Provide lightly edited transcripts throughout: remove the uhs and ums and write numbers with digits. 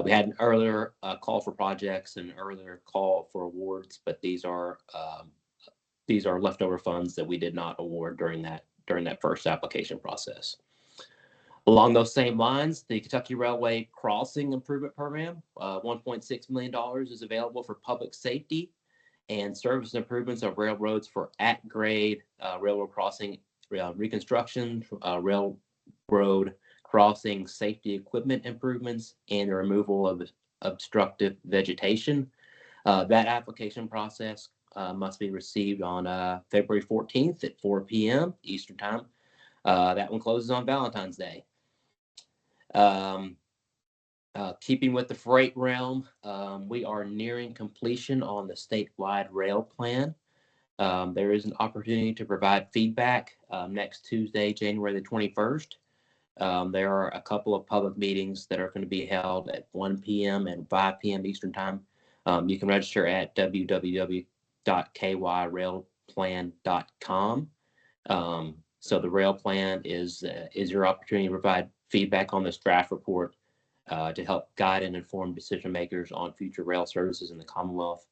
We had an earlier call for projects and an earlier call for awards, but these are leftover funds that we did not award during that first application process. Along those same lines, the Kentucky Railway Crossing Improvement Program, $1.6 million is available for public safety and service improvements of railroads for at-grade railroad crossing reconstruction, railroad crossing safety equipment improvements, and the removal of obstructive vegetation. That application process must be received on February 14th at 4 p.m. Eastern Time. That one closes on Valentine's Day. Keeping with the freight realm, we are nearing completion on the statewide rail plan. There is an opportunity to provide feedback next Tuesday, January the 21st. There are a couple of public meetings that are going to be held at 1 p.m. and 5 p.m. Eastern Time. You can register at www.kyrailplan.com. So the rail plan is your opportunity to provide feedback on this draft report to help guide and inform decision makers on future rail services in the Commonwealth.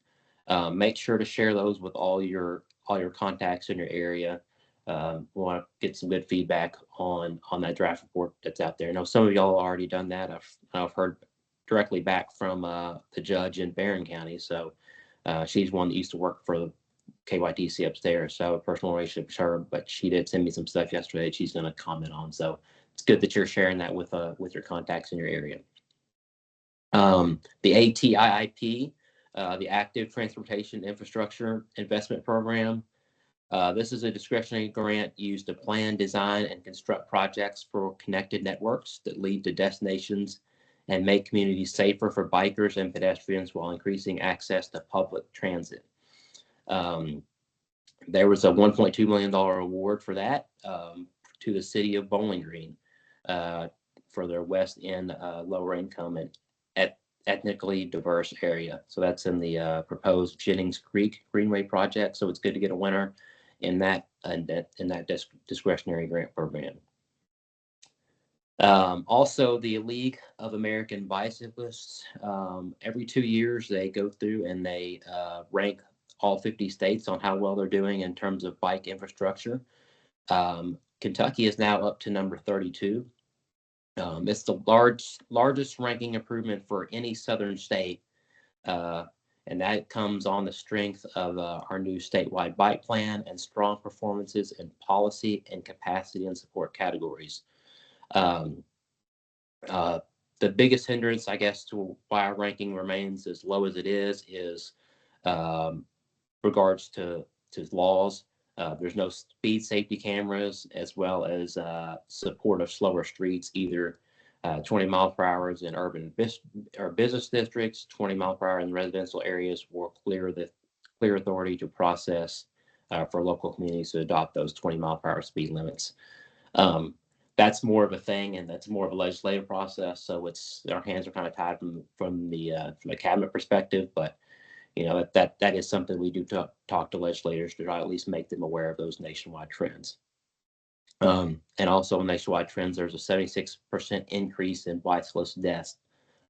Make sure to share those with all your contacts in your area. We want to get some good feedback on that draft report that's out there. I know some of y'all have already done that. I've heard directly back from the judge in Barron County. So she's one that used to work for the KYTC upstairs. So I have a personal relationship with her, but she did send me some stuff yesterday that she's going to comment on. So it's good that you're sharing that with your contacts in your area. The ATIIP, the Active Transportation Infrastructure Investment Program. This is a discretionary grant used to plan, design, and construct projects for connected networks that lead to destinations and make communities safer for bikers and pedestrians while increasing access to public transit. There was a $1.2 million award for that to the city of Bowling Green for their West End lower income and ethnically diverse area. So that's in the proposed Jennings Creek Greenway project. So it's good to get a winner in that discretionary grant program. Also, the League of American Bicyclists, every 2 years they go through and they rank all 50 states on how well they're doing in terms of bike infrastructure. Kentucky is now up to number 32. It's the largest ranking improvement for any southern state, and that comes on the strength of our new statewide bike plan and strong performances in policy and capacity and support categories. The biggest hindrance, I guess, to why our ranking remains as low as it is regards to laws. There's no speed safety cameras, as well as support of slower streets, either 20 miles per hour in urban or business districts, 20 miles per hour in residential areas, or clear authority to process for local communities to adopt those 20 mile per hour speed limits. That's more of a thing, and that's more of a legislative process. So our hands are kind of tied from the cabinet perspective, but that is something we do talk to legislators to try to at least make them aware of those nationwide trends. And also nationwide trends, there's a 76% increase in bicyclist deaths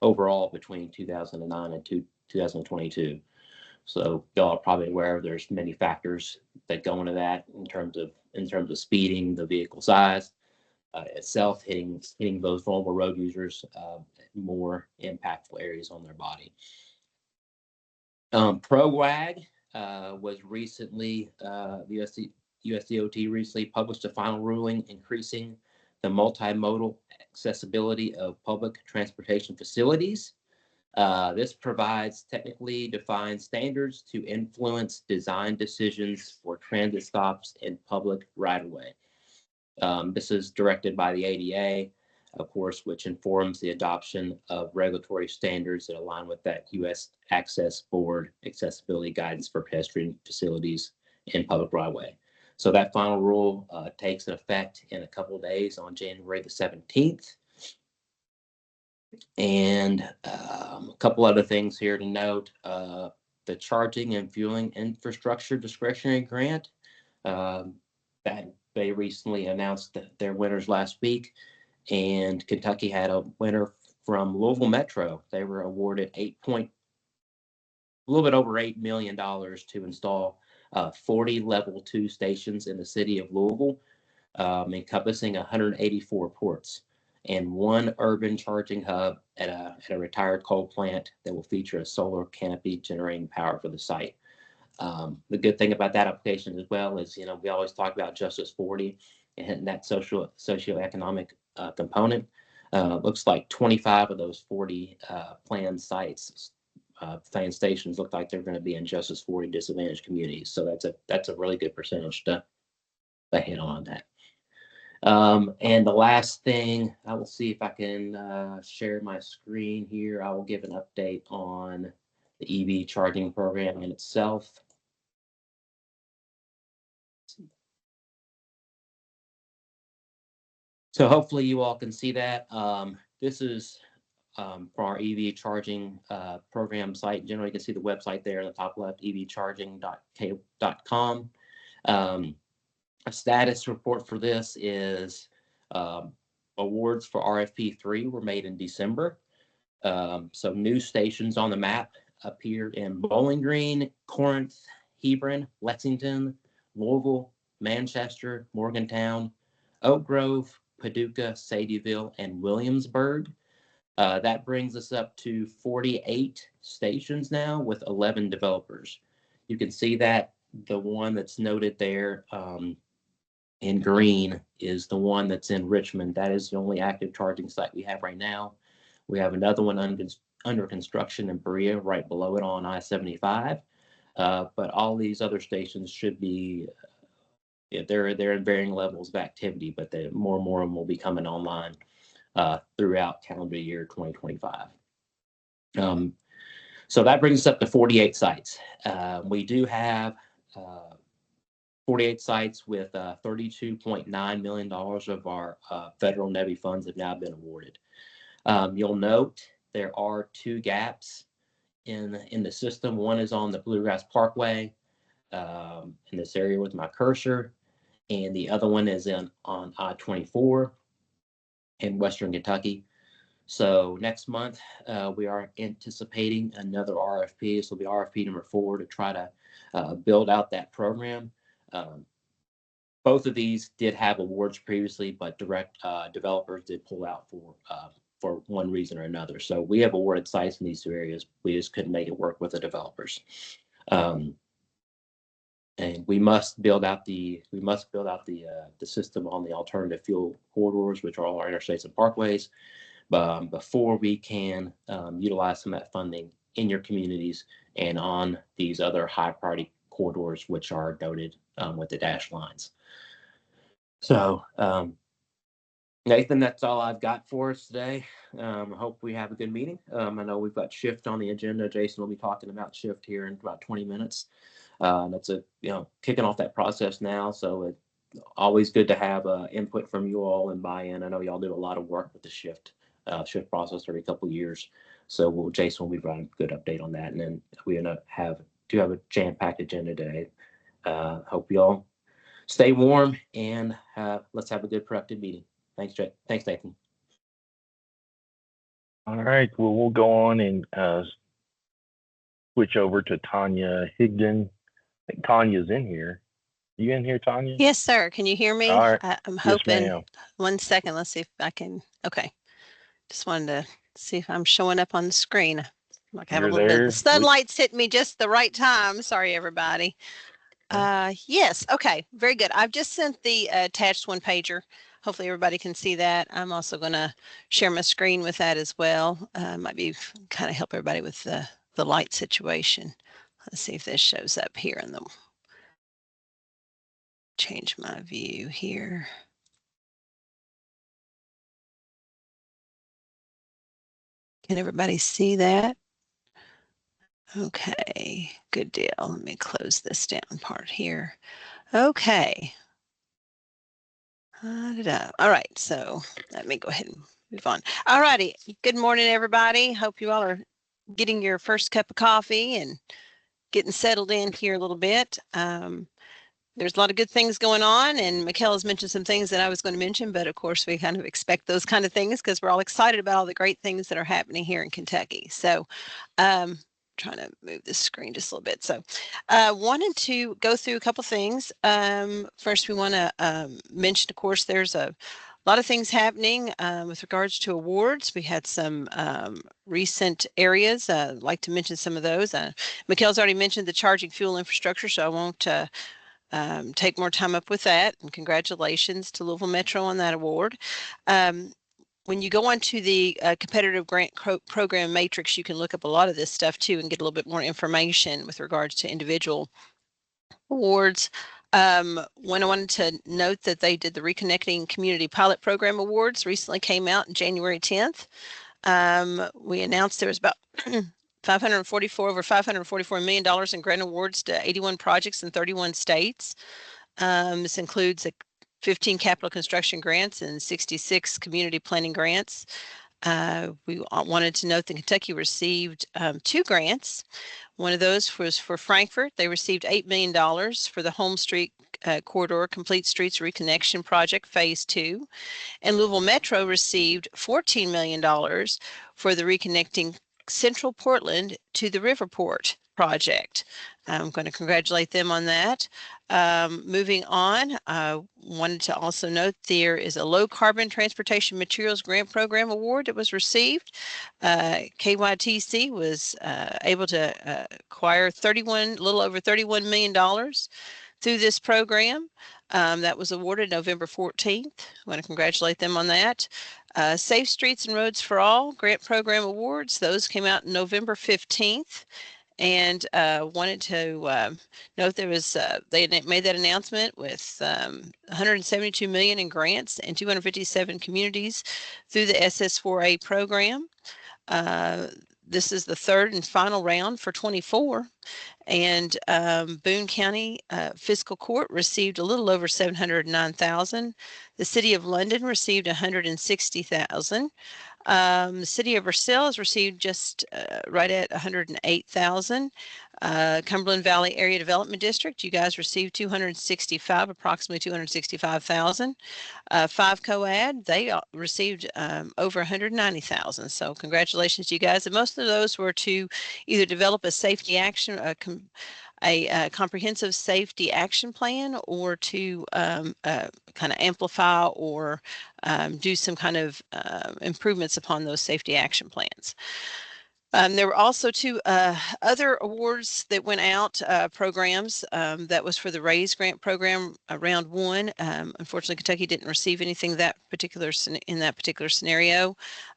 overall between 2009 and 2022. So y'all are probably aware there's many factors that go into that in terms of speeding, the vehicle size itself, hitting those vulnerable road users, more impactful areas on their body. ProWag was recently, the USDOT recently published a final ruling increasing the multimodal accessibility of public transportation facilities. This provides technically defined standards to influence design decisions for transit stops in public right-of-way. This is directed by the ADA, of course, which informs the adoption of regulatory standards that align with that U.S. Access Board accessibility guidance for pedestrian facilities in public right-of-way. So that final rule takes effect in a couple of days on January the 17th. And a couple other things here to note. The charging and fueling infrastructure discretionary grant that they recently announced their winners last week, and Kentucky had a winner from Louisville Metro. They were awarded a little bit over $8 million to install 40 level 2 stations in the city of Louisville, encompassing 184 ports and one urban charging hub at a retired coal plant that will feature a solar canopy generating power for the site. The good thing about that application as well is, we always talk about Justice 40 and that socioeconomic component. Looks like 25 of those 40 planned sites, planned stations, look like they're going to be in Justice 40 disadvantaged communities. So that's a really good percentage to hit on that. And the last thing, I will see if I can share my screen here. I will give an update on the EV charging program in itself. So hopefully you all can see that. This is for our EV charging program site. Generally, you can see the website there in the top left, evcharging.com. A status report for this is awards for RFP 3 were made in December. So new stations on the map appear in Bowling Green, Corinth, Hebron, Lexington, Louisville, Manchester, Morgantown, Oak Grove, Paducah, Sadieville, and Williamsburg. That brings us up to 48 stations now with 11 developers. You can see that the one that's noted there in green is the one that's in Richmond. That is the only active charging site we have right now. We have another one under construction in Berea, right below it on I-75. But all these other stations should be, they're in varying levels of activity, but more and more of them will be coming online throughout calendar year 2025. So that brings us up to 48 sites. We do have 48 sites with $32.9 million of our federal NEVI funds have now been awarded. You'll note there are 2 gaps in the system. One is on the Bluegrass Parkway in this area with my cursor, and the other one is on I-24 in Western Kentucky. So next month, we are anticipating another RFP. This will be RFP number 4 to try to build out that program. Both of these did have awards previously, but developers did pull out for one reason or another. So we have awarded sites in these 2 areas. We just couldn't make it work with the developers. And we must build out the system on the alternative fuel corridors, which are all our interstates and parkways, before we can utilize some of that funding in your communities and on these other high priority corridors, which are noted with the dashed lines. So, Nathan, that's all I've got for us today. I hope we have a good meeting. I know we've got shift on the agenda. Jason will be talking about shift here in about 20 minutes. That's kicking off that process now. So it's always good to have input from you all and buy-in. I know y'all do a lot of work with the shift process every couple of years. So Jason will be providing a good update on that. And then we have a jam-packed agenda today. Hope you all stay warm and let's have a good, productive meeting. Thanks, Jay. Thanks, Nathan. All right. Well, we'll go on and switch over to Tanya Higdon. I think Tanya's in here. You in here, Tanya? Yes, sir. Can you hear me? All right. I'm hoping. Yes, 1 second. Let's see if I can. Okay. Just wanted to see if I'm showing up on the screen. Like I have a little bit. The sunlight's hit me just the right time. Sorry, everybody. Yes. Okay. Very good. I've just sent the attached 1-pager. Hopefully everybody can see that. I'm also going to share my screen with that as well. Might be kind of help everybody with the light situation. Let's see if this shows up here in the. Change my view here. Can everybody see that? Okay, good deal. Let me close this down part here. Okay. All right, so let me go ahead and move on. All righty. Good morning, everybody. Hope you all are getting your first cup of coffee and getting settled in here a little bit. there's a lot of good things going on, and Mikhail has mentioned some things that I was going to mention, but of course we kind of expect those kind of things because we're all excited about all the great things that are happening here in Kentucky. So trying to move the screen just a little bit. So wanted to go through a couple things. First, we want to mention, of course, there's a lot of things happening with regards to awards. We had some recent areas. I'd like to mention some of those. Mikhail's already mentioned the charging fuel infrastructure, so I won't take more time up with that. And congratulations to Louisville Metro on that award. When you go onto the competitive grant program matrix, you can look up a lot of this stuff too and get a little bit more information with regards to individual awards. When I wanted to note that they did the Reconnecting Community Pilot Program Awards recently came out in January 10th. We announced there was about over $544 million in grant awards to 81 projects in 31 states. This includes 15 capital construction grants and 66 community planning grants. We wanted to note that Kentucky received 2 grants. One of those was for Frankfort. They received $8 million for the Home Street Corridor Complete Streets Reconnection Project Phase 2. And Louisville Metro received $14 million for the Reconnecting Central Portland to the Riverport project. I'm going to congratulate them on that. Moving on, I wanted to also note there is a low carbon transportation materials grant program award that was received. KYTC was able to acquire a little over $31 million through this program. That was awarded November 14th. I want to congratulate them on that. Safe Streets and Roads for All grant program awards. Those came out November 15th. And wanted to note there was they made that announcement with 172 million in grants and 257 communities through the SS4A program. This is the third and final round for 24. And Boone County Fiscal Court received a little over 709,000. The City of London received 160,000. The City of Versailles received just right at 108,000. Cumberland Valley Area Development District, you guys received approximately 265,000. 5 COAD, they received over 190,000. So congratulations to you guys. And most of those were to either develop a safety action, a comprehensive safety action plan, or to kind of amplify or do some kind of improvements upon those safety action plans. There were also 2 other awards that went out, programs. That was for the RAISE grant program, round 1. Unfortunately, Kentucky didn't receive anything in that particular scenario.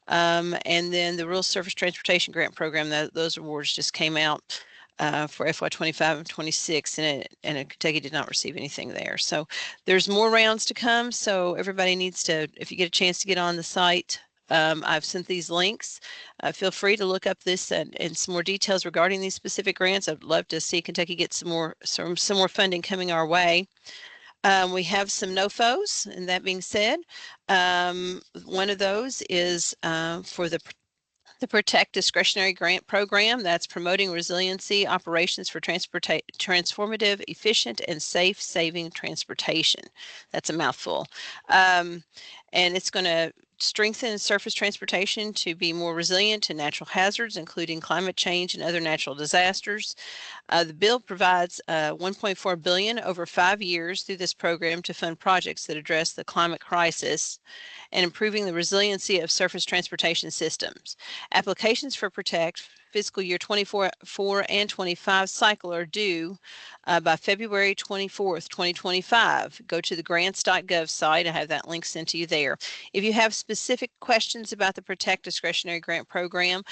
And then the Rural Surface Transportation Grant Program, those awards just came out for FY25 and 26, and Kentucky did not receive anything there. So there's more rounds to come. So everybody needs to, if you get a chance to get on the site, I've sent these links. Feel free to look up this and some more details regarding these specific grants. I'd love to see Kentucky get some more funding coming our way. We have some NOFOs, and that being said, one of those is for the Protect Discretionary Grant Program. That's promoting resiliency operations for transformative, efficient, and safe saving transportation. That's a mouthful. And it's going to strengthen surface transportation to be more resilient to natural hazards, including climate change and other natural disasters. The bill provides $1.4 billion over 5 years through this program to fund projects that address the climate crisis and improving the resiliency of surface transportation systems. Applications for Protect fiscal year 24 and 25 cycle are due by February 24th, 2025. Go to the grants.gov site. I have that link sent to you there. If you have specific questions about the Protect Discretionary Grant Program,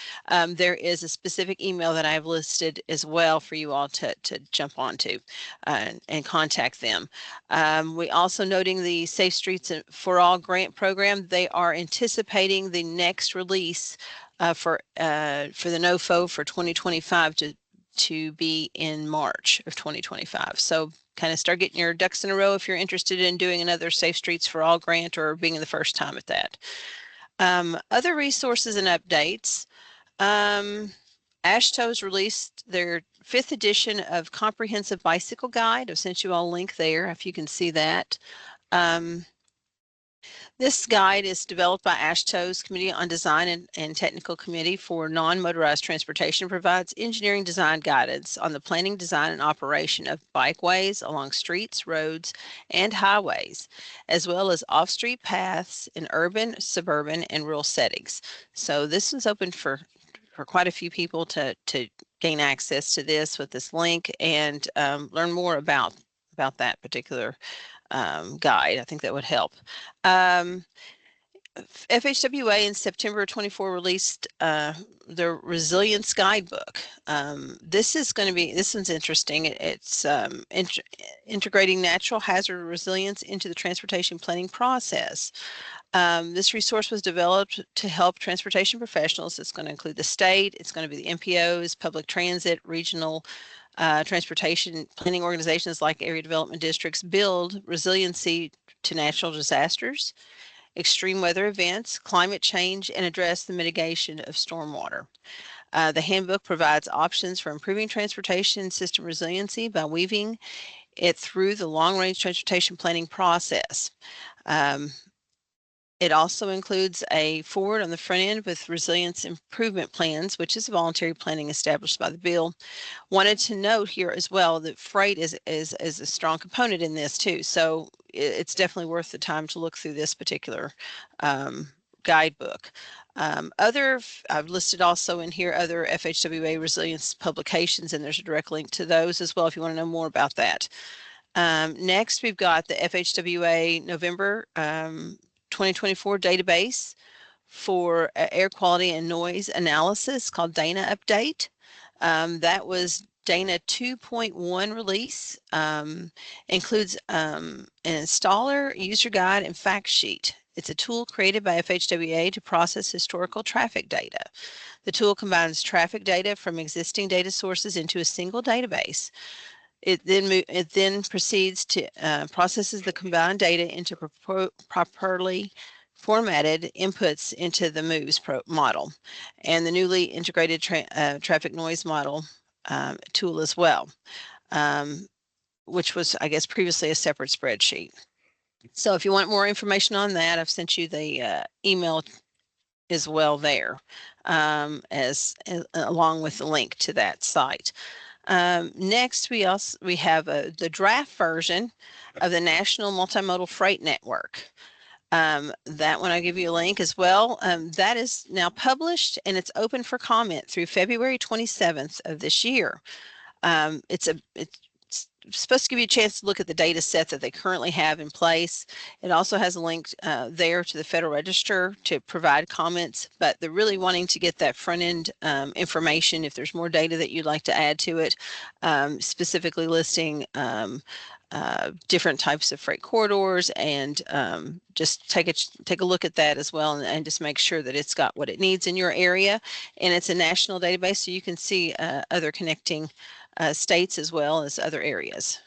there is a specific email that I have listed as well for you all to jump onto and contact them. We also noting the Safe Streets for All grant program. They are anticipating the next release for the NOFO for 2025 to be in March of 2025. So kind of start getting your ducks in a row if you're interested in doing another Safe Streets for All grant or being the first time at that. Other resources and updates. AASHTO has released their fifth edition of Comprehensive Bicycle Guide. I've sent you all a link there if you can see that. This guide is developed by AASHTO's Committee on Design and Technical Committee for Non-Motorized Transportation, provides engineering design guidance on the planning, design, and operation of bikeways along streets, roads, and highways, as well as off-street paths in urban, suburban, and rural settings. So this is open for quite a few people to gain access to this with this link and learn more about that particular guide. I think that would help. FHWA in September 24 released the Resilience Guidebook. This one's interesting. It's integrating natural hazard resilience into the transportation planning process. This resource was developed to help transportation professionals. It's going to include the state, it's going to be the MPOs, public transit, regional transportation planning organizations like area development districts build resiliency to natural disasters, extreme weather events, climate change, and address the mitigation of stormwater. The handbook provides options for improving transportation system resiliency by weaving it through the long-range transportation planning process. It also includes a forward on the front end with resilience improvement plans, which is voluntary planning established by the bill. Wanted to note here as well that freight is a strong component in this too. So it's definitely worth the time to look through this particular guidebook. I've listed also in here other FHWA resilience publications, and there's a direct link to those as well if you want to know more about that. Next, we've got the FHWA November 2024 database for air quality and noise analysis called Dana Update. That was Dana 2.1 release, includes an installer, user guide, and fact sheet. It's a tool created by FHWA to process historical traffic data. The tool combines traffic data from existing data sources into a single database. It then proceeds to processes the combined data into properly formatted inputs into the MOVES model and the newly integrated traffic noise model tool as well, which was, I guess, previously a separate spreadsheet. So if you want more information on that, I've sent you the email as well there, along with the link to that site. Next, we have the draft version of the National Multimodal Freight Network. That one I'll give you a link as well. That is now published and it's open for comment through February 27th of this year. It's supposed to give you a chance to look at the data set that they currently have in place. It also has a link there to the Federal Register to provide comments, but they're really wanting to get that front end information if there's more data that you'd like to add to it, specifically listing different types of freight corridors, and just take a look at that as well, and just make sure that it's got what it needs in your area. And it's a national database, so you can see other connecting states as well as other areas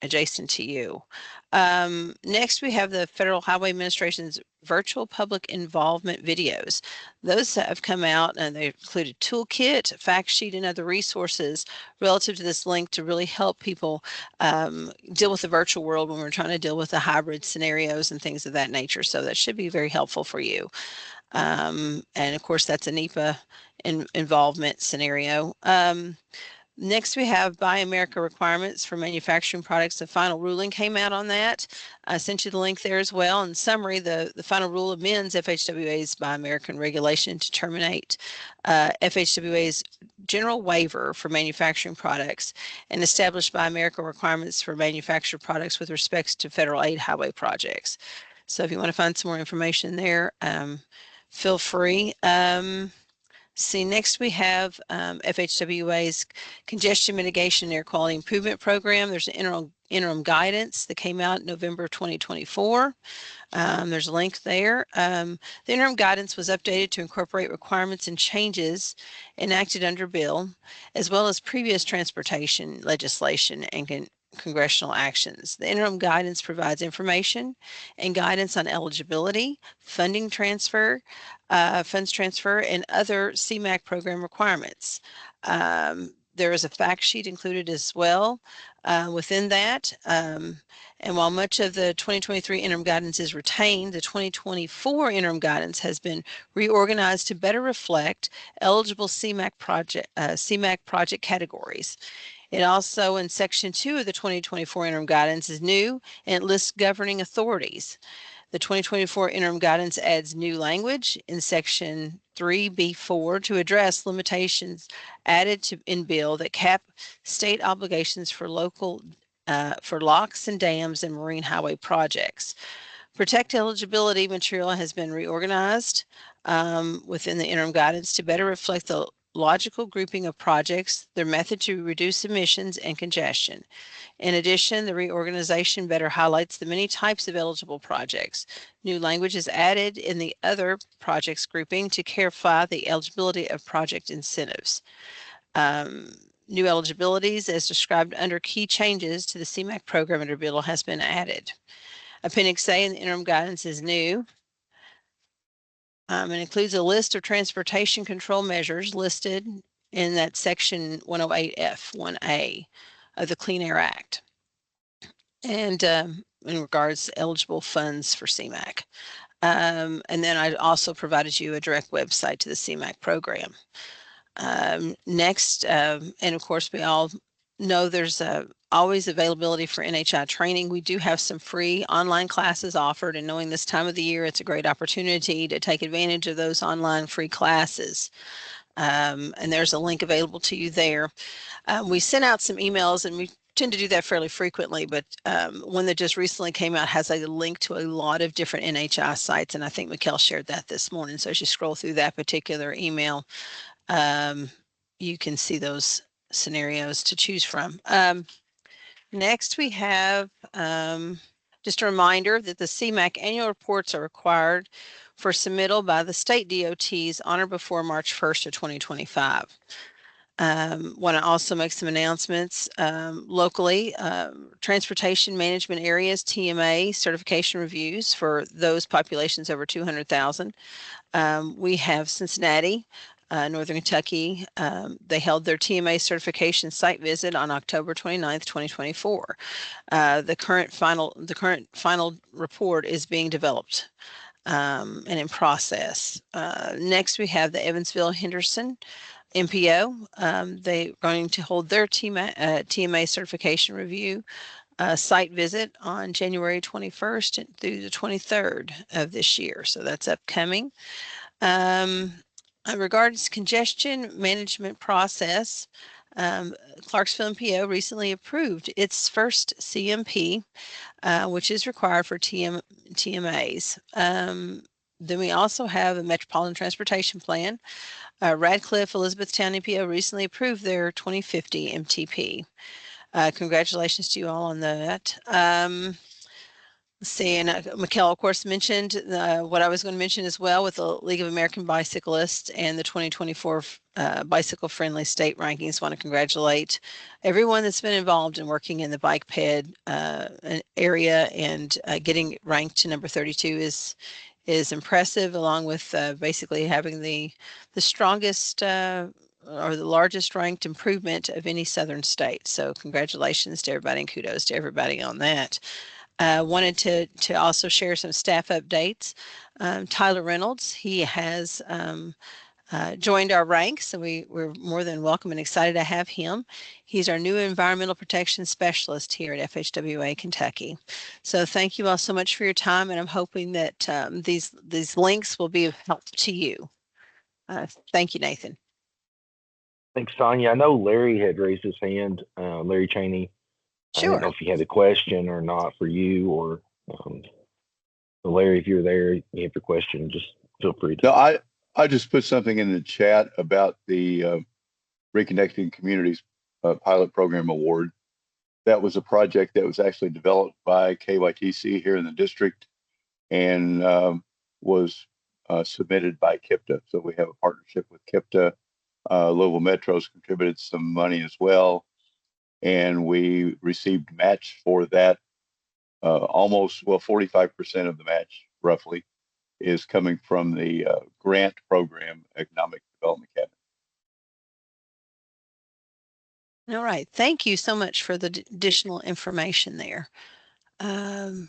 adjacent to you. Next, we have the Federal Highway Administration's virtual public involvement videos. Those have come out and they include a toolkit, fact sheet, and other resources relative to this link to really help people deal with the virtual world when we're trying to deal with the hybrid scenarios and things of that nature. So that should be very helpful for you. And of course, that's a NEPA involvement scenario. Next, we have Buy America requirements for manufacturing products. The final ruling came out on that. I sent you the link there as well. In summary, the final rule amends FHWA's Buy American regulation to terminate FHWA's general waiver for manufacturing products and establish Buy America requirements for manufactured products with respect to federal aid highway projects. So if you want to find some more information there, feel free. See, next we have FHWA's Congestion Mitigation and Air Quality Improvement Program. There's an interim guidance that came out in November 2024. There's a link there. The interim guidance was updated to incorporate requirements and changes enacted under bill, as well as previous transportation legislation and congressional actions. The interim guidance provides information and guidance on eligibility, funding transfer, funds transfer, and other CMAQ program requirements. There is a fact sheet included as well within that. And while much of the 2023 interim guidance is retained, the 2024 interim guidance has been reorganized to better reflect eligible CMAQ project categories. It also, in Section 2 of the 2024 interim guidance, is new, and it lists governing authorities. The 2024 interim guidance adds new language in Section 3B4 to address limitations added in bill that cap state obligations for locks and dams and marine highway projects. Protect eligibility material has been reorganized within the interim guidance to better reflect the logical grouping of projects, their method to reduce emissions and congestion. In addition, the reorganization better highlights the many types of eligible projects. New language is added in the other projects grouping to clarify the eligibility of project incentives. New eligibilities as described under key changes to the CMAQ program under bill has been added. Appendix A in the interim guidance is new. It includes a list of transportation control measures listed in that section 108F1A of the Clean Air Act. And in regards to eligible funds for CMAQ. And then I also provided you a direct website to the CMAQ program. Next, and of course, we all know there's always availability for NHI training. We do have some free online classes offered, and knowing this time of the year, it's a great opportunity to take advantage of those online free classes. And there's a link available to you there. We sent out some emails, and we tend to do that fairly frequently, but one that just recently came out has a link to a lot of different NHI sites, and I think Mikkel shared that this morning. So as you scroll through that particular email, you can see those scenarios to choose from. Next, we have just a reminder that the CMAQ annual reports are required for submittal by the state DOTs on or before March 1st of 2025. Want to also make some announcements locally. Transportation Management Areas, TMA, certification reviews for those populations over 200,000. We have Cincinnati, Northern Kentucky. They held their TMA certification site visit on October 29th, 2024. The current final report is being developed and in process. Next, we have the Evansville-Henderson MPO. They're going to hold their TMA certification review site visit on January 21st through the 23rd of this year. So that's upcoming. In regards to congestion management process, Clarksville MPO recently approved its first CMP, which is required for TMAs. Then we also have a Metropolitan Transportation Plan. Radcliffe Elizabethtown MPO recently approved their 2050 MTP. Congratulations to you all on that. Let's see, and Mikkel, of course, mentioned what I was going to mention as well with the League of American Bicyclists and the 2024 bicycle-friendly state rankings. Want to congratulate everyone that's been involved in working in the bike ped area, and getting ranked to number 32 is impressive, along with basically having the strongest or the largest ranked improvement of any southern state. So congratulations to everybody, and kudos to everybody on that. Wanted to also share some staff updates. Tyler Reynolds, he has joined our ranks, so we're more than welcome and excited to have him. He's our new environmental protection specialist here at FHWA Kentucky. So thank you all so much for your time, and I'm hoping that these links will be of help to you. Thank you, Nathan. Thanks, Tanya. I know Larry had raised his hand, Larry Cheney. Sure. I don't know if he had a question or not for you, or so Larry, if you're there, you have your question, just feel free to. No, I just put something in the chat about the Reconnecting Communities Pilot Program Award. That was a project that was actually developed by KYTC here in the district, and was submitted by KIPTA. So we have a partnership with KIPTA. Louisville Metro's contributed some money as well, and we received match for that. Almost, well, 45% of the match, roughly, is coming from the grant program, Economic Development Cabinet. All right. Thank you so much for the additional information there. I've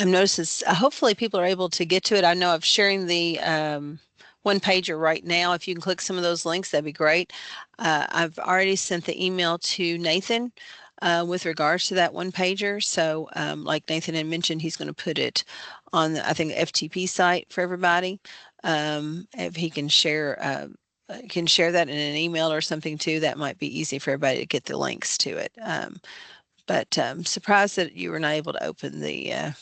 noticed this, hopefully people are able to get to it. I know I'm sharing the one pager right now. If you can click some of those links, that'd be great. I've already sent the email to Nathan with regards to that one pager. So like Nathan had mentioned, he's going to put it on the, I think, the FTP site for everybody. If he can share that in an email or something too, that might be easy for everybody to get the links to it. But I'm surprised that you were not able to open the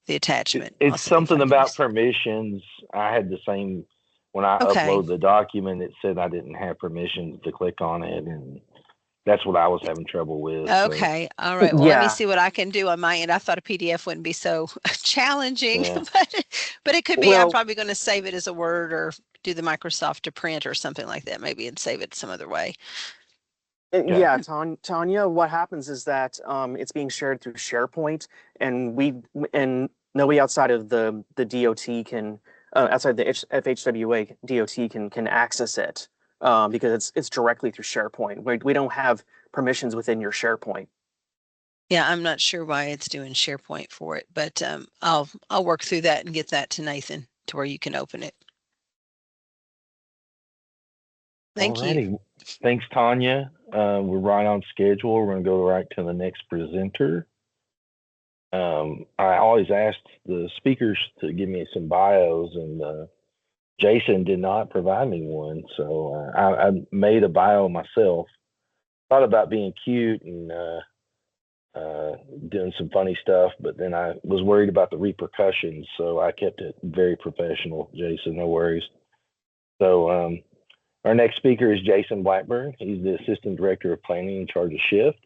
attachment. It's something about permissions. I had the same when I upload the document. It said I didn't have permissions to click on it, and that's what I was having trouble with. Okay, so. All right. Well, let me see what I can do on my end. I thought a PDF wouldn't be so challenging, but it could be. I'm probably going to save it as a Word or do the Microsoft to print or something like that, maybe, and save it some other way. Yeah, Tanya, what happens is that it's being shared through SharePoint, and nobody outside of the DOT can, outside the FHWA DOT can access it because it's directly through SharePoint. We don't have permissions within your SharePoint. Yeah, I'm not sure why it's doing SharePoint for it, but I'll work through that and get that to Nathan to where you can open it. Thank you. Thanks, Tanya. We're right on schedule. We're going to go right to the next presenter. I always asked the speakers to give me some bios, and Jason did not provide me one. So I made a bio myself. Thought about being cute and doing some funny stuff, but then I was worried about the repercussions, so I kept it very professional. Jason, no worries. So our next speaker is Jason Blackburn. He's the Assistant Director of Planning in charge of SHIFT.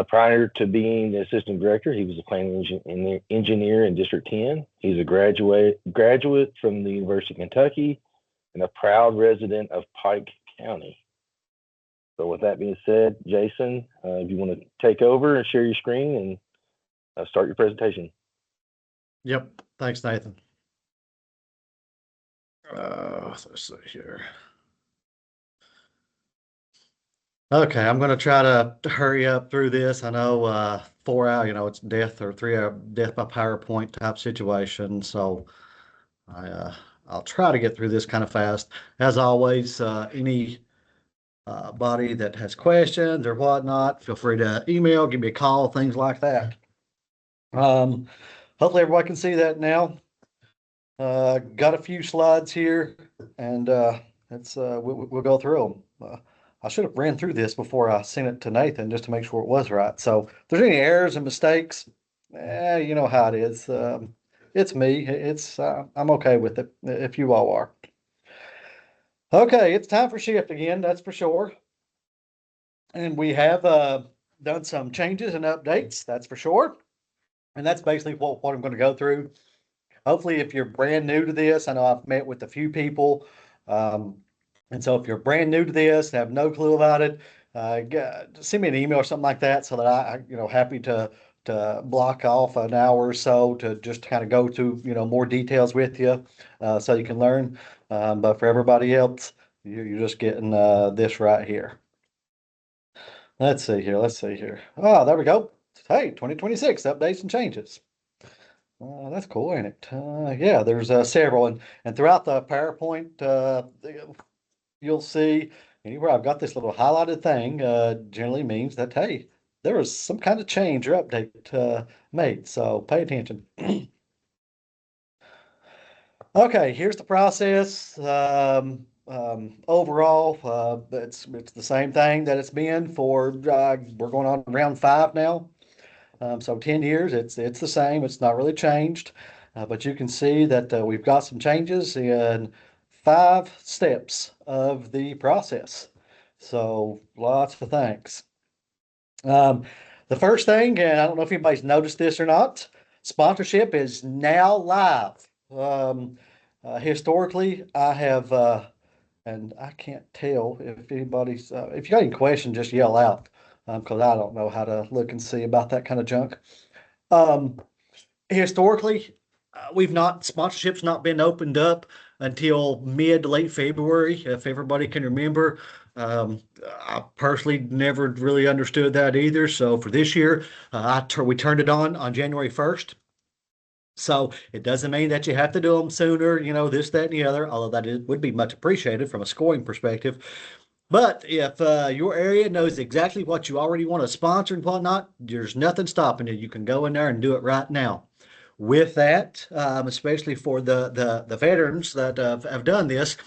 Prior to being the Assistant Director, he was a planning engineer in District 10. He's a graduate from the University of Kentucky and a proud resident of Pike County. So with that being said, Jason, if you want to take over and share your screen and start your presentation. Yep. Thanks, Nathan. Let's see here. Okay, I'm going to try to hurry up through this. I know 4 hour, it's death or 3 hour death by PowerPoint type situation. So I'll try to get through this kind of fast. As always, any body that has questions or whatnot, feel free to email, give me a call, things like that. Hopefully everybody can see that now. Got a few slides here, and we'll go through them. I should have ran through this before I sent it to Nathan just to make sure it was right. So if there's any errors and mistakes, you know how it is. It's me. I'm okay with it if you all are. Okay, it's time for SHIFT again, that's for sure. And we have done some changes and updates, that's for sure. And that's basically what I'm going to go through. Hopefully, if you're brand new to this, I know I've met with a few people. And so if you're brand new to this and have no clue about it, send me an email or something like that so that I happy to block off an hour or so to just kind of go through, more details with you so you can learn. But for everybody else, you're just getting this right here. Let's see here. Oh, there we go. Hey, 2026 updates and changes. That's cool, ain't it? Yeah, there's several, and throughout the PowerPoint, you'll see anywhere I've got this little highlighted thing generally means that, hey, there was some kind of change or update made, so pay attention. Okay, here's the process. Overall, it's the same thing that it's been for, we're going on round 5 now. So 10 years, it's the same. It's not really changed, but you can see that we've got some changes in 5 steps of the process. So lots of thanks. The first thing, and I don't know if anybody's noticed this or not, sponsorship is now live. Historically, I have, and I can't tell if anybody's, if you got any questions, just yell out. Because I don't know how to look and see about that kind of junk. Historically, sponsorship's not been opened up until mid to late February, if everybody can remember. I personally never really understood that either. So for this year, we turned it on January 1st. So it doesn't mean that you have to do them sooner, this, that, and the other, although would be much appreciated from a scoring perspective. But if your area knows exactly what you already want to sponsor and whatnot, there's nothing stopping you. You can go in there and do it right now. With that, especially for the veterans that have done this,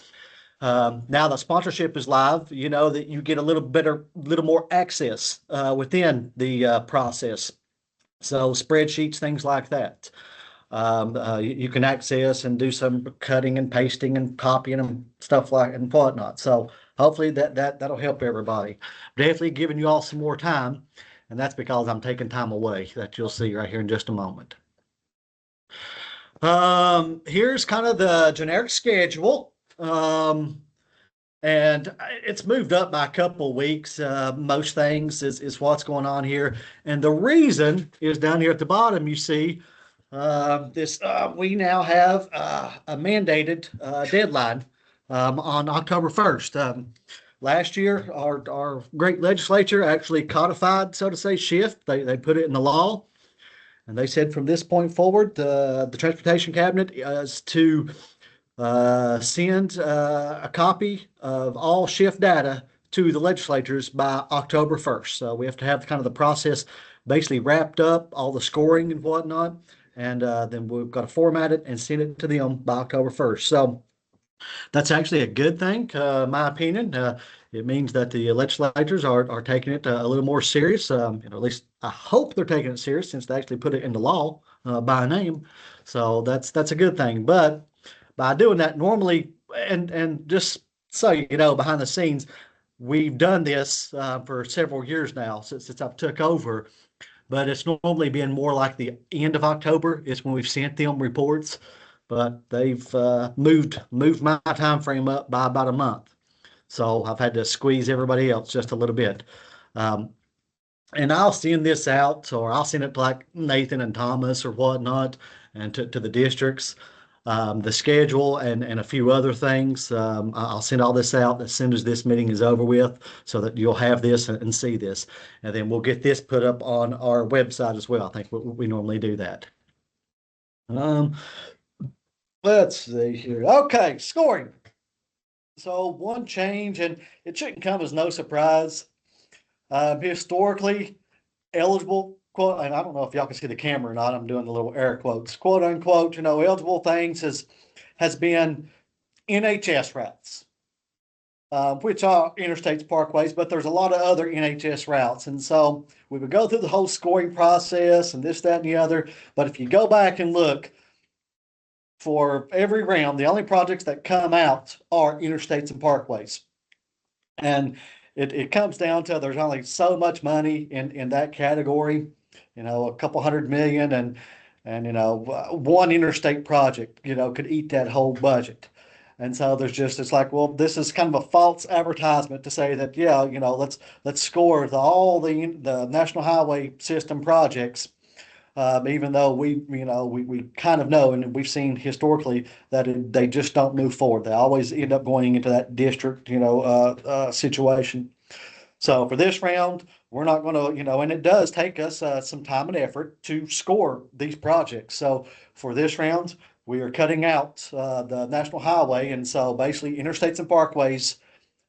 now the sponsorship is live. You know that you get a little more access within the process. So spreadsheets, things like that. You can access and do some cutting and pasting and copying and stuff like and whatnot. So hopefully that'll help everybody. Definitely giving you all some more time, and that's because I'm taking time away that you'll see right here in just a moment. Here's kind of the generic schedule. And it's moved up by a couple of weeks. Most things is what's going on here. And the reason is down here at the bottom, you see we now have a mandated deadline on October 1st. Last year, our great legislature actually codified, so to say, shift. They put it in the law. And they said from this point forward, the Transportation Cabinet is to send a copy of all shift data to the legislatures by October 1st. So we have to have kind of the process basically wrapped up, all the scoring and whatnot, and then we've got to format it and send it to them by October 1st. So that's actually a good thing, in my opinion. It means that the legislators are taking it a little more serious. At least I hope they're taking it serious since they actually put it into law by name. So that's a good thing. But by doing that, normally, and just so you know, behind the scenes, we've done this for several years now since I've took over. But it's normally been more like the end of October is when we've sent them reports. But they've moved my time frame up by about a month. So I've had to squeeze everybody else just a little bit. And I'll send this out, or I'll send it to like Nathan and Thomas or whatnot, and to the districts, the schedule and a few other things. I'll send all this out as soon as this meeting is over with so that you'll have this and see this. And then we'll get this put up on our website as well. I think we normally do that. Let's see here. Okay, scoring. So one change, and it shouldn't come as no surprise. Historically, eligible, quote, and I don't know if y'all can see the camera or not. I'm doing the little air quotes, quote unquote, eligible things has been NHS routes, which are interstates, parkways, but there's a lot of other NHS routes. And so we would go through the whole scoring process and this, that, and the other. But if you go back and look, for every round, the only projects that come out are interstates and parkways. And it comes down to there's only so much money in that category, a couple $100 million, and one interstate project, could eat that whole budget. And so it's like, well, this is kind of a false advertisement to say that, let's score all the National Highway System projects. Even though we kind of know, and we've seen historically that they just don't move forward. They always end up going into that district, situation. So for this round, we're not going to, and it does take us some time and effort to score these projects. So for this round, we are cutting out the National Highway. And so basically interstates and parkways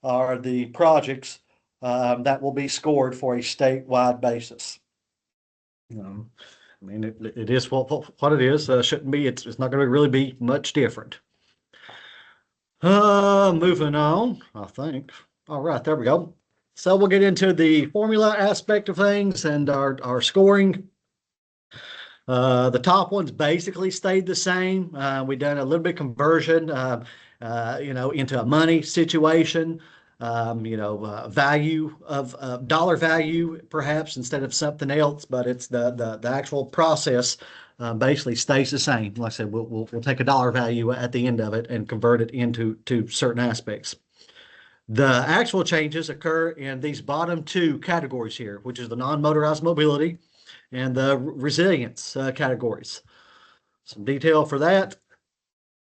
are the projects that will be scored for a statewide basis. I mean, it is what it is. Shouldn't be. It's not going to really be much different. Moving on, I think. All right, there we go. So we'll get into the formula aspect of things and our scoring. The top ones basically stayed the same. We done a little bit of conversion, into a money situation. Value of dollar value perhaps instead of something else, but it's the actual process basically stays the same. Like I said, we'll take a dollar value at the end of it and convert it into certain aspects. The actual changes occur in these bottom two categories here, which is the non-motorized mobility and the resilience categories. Some detail for that.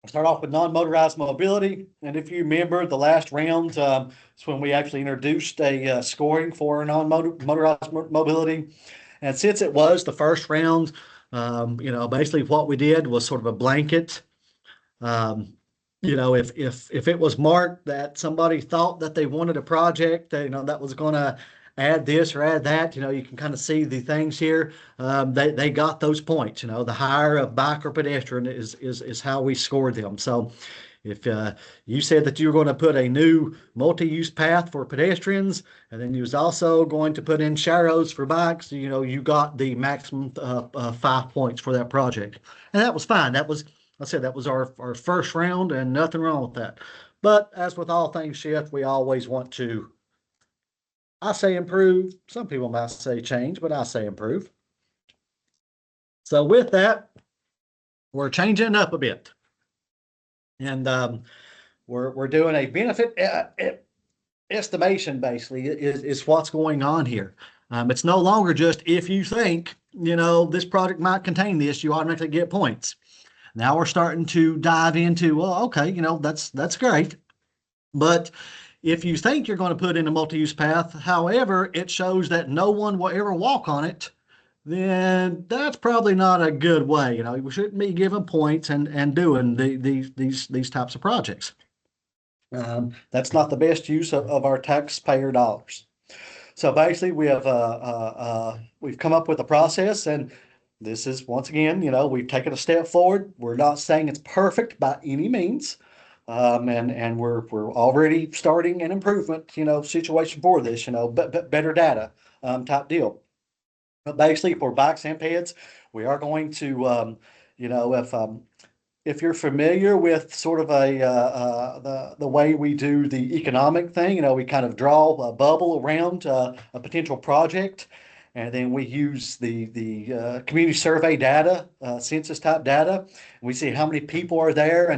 We'll start off with non-motorized mobility. And if you remember the last round, it's when we actually introduced a scoring for non-motorized mobility. And since it was the first round, basically what we did was sort of a blanket. If it was marked that somebody thought that they wanted a project that, that was going to add this or add that, you can kind of see the things here. They got those points. The higher a bike or pedestrian is how we scored them. So if you said that you were going to put a new multi-use path for pedestrians, and then you was also going to put in sharrows for bikes, you got the maximum 5 points for that project. And that was fine. That was our first round, and nothing wrong with that. But as with all things shift, we always want to, I say improve. Some people might say change, but I say improve. So with that, we're changing it up a bit. And we're doing a benefit estimation, basically, is what's going on here. It's no longer just if you think, this project might contain this, you automatically get points. Now we're starting to dive into, well, okay, that's great. But if you think you're going to put in a multi-use path, however, it shows that no one will ever walk on it, then that's probably not a good way. We shouldn't be giving points and doing these types of projects. That's not the best use of our taxpayer dollars. So basically, we have we've come up with a process, and this is, once again, we've taken a step forward. We're not saying it's perfect by any means. And we're already starting an improvement, situation for this, better data, type deal. But basically, for bikes and peds, we are going to, if you're familiar with sort of the way we do the economic thing, we kind of draw a bubble around a potential project, and then we use the community survey data, census type data. We see how many people are there,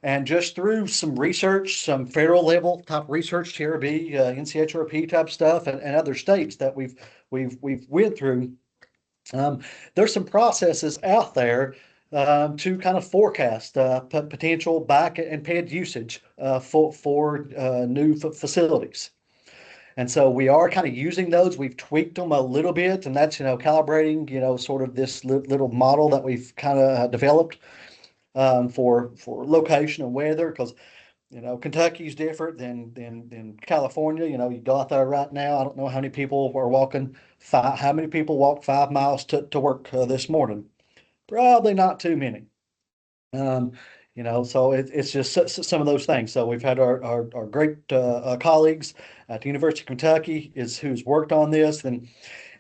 and just through some research, some federal level type research, TRB, NCHRP type stuff, and other states that we've went through, there's some processes out there to kind of forecast potential bike and ped usage for new facilities. And so we are kind of using those. We've tweaked them a little bit, and that's, calibrating, sort of this little model that we've kind of developed for location and weather, because Kentucky's different than California. You go out there right now, I don't know how many people are walking how many people walked 5 miles to work this morning. Probably not too many. So it's just some of those things. So we've had our great colleagues at the University of Kentucky who's worked on this, and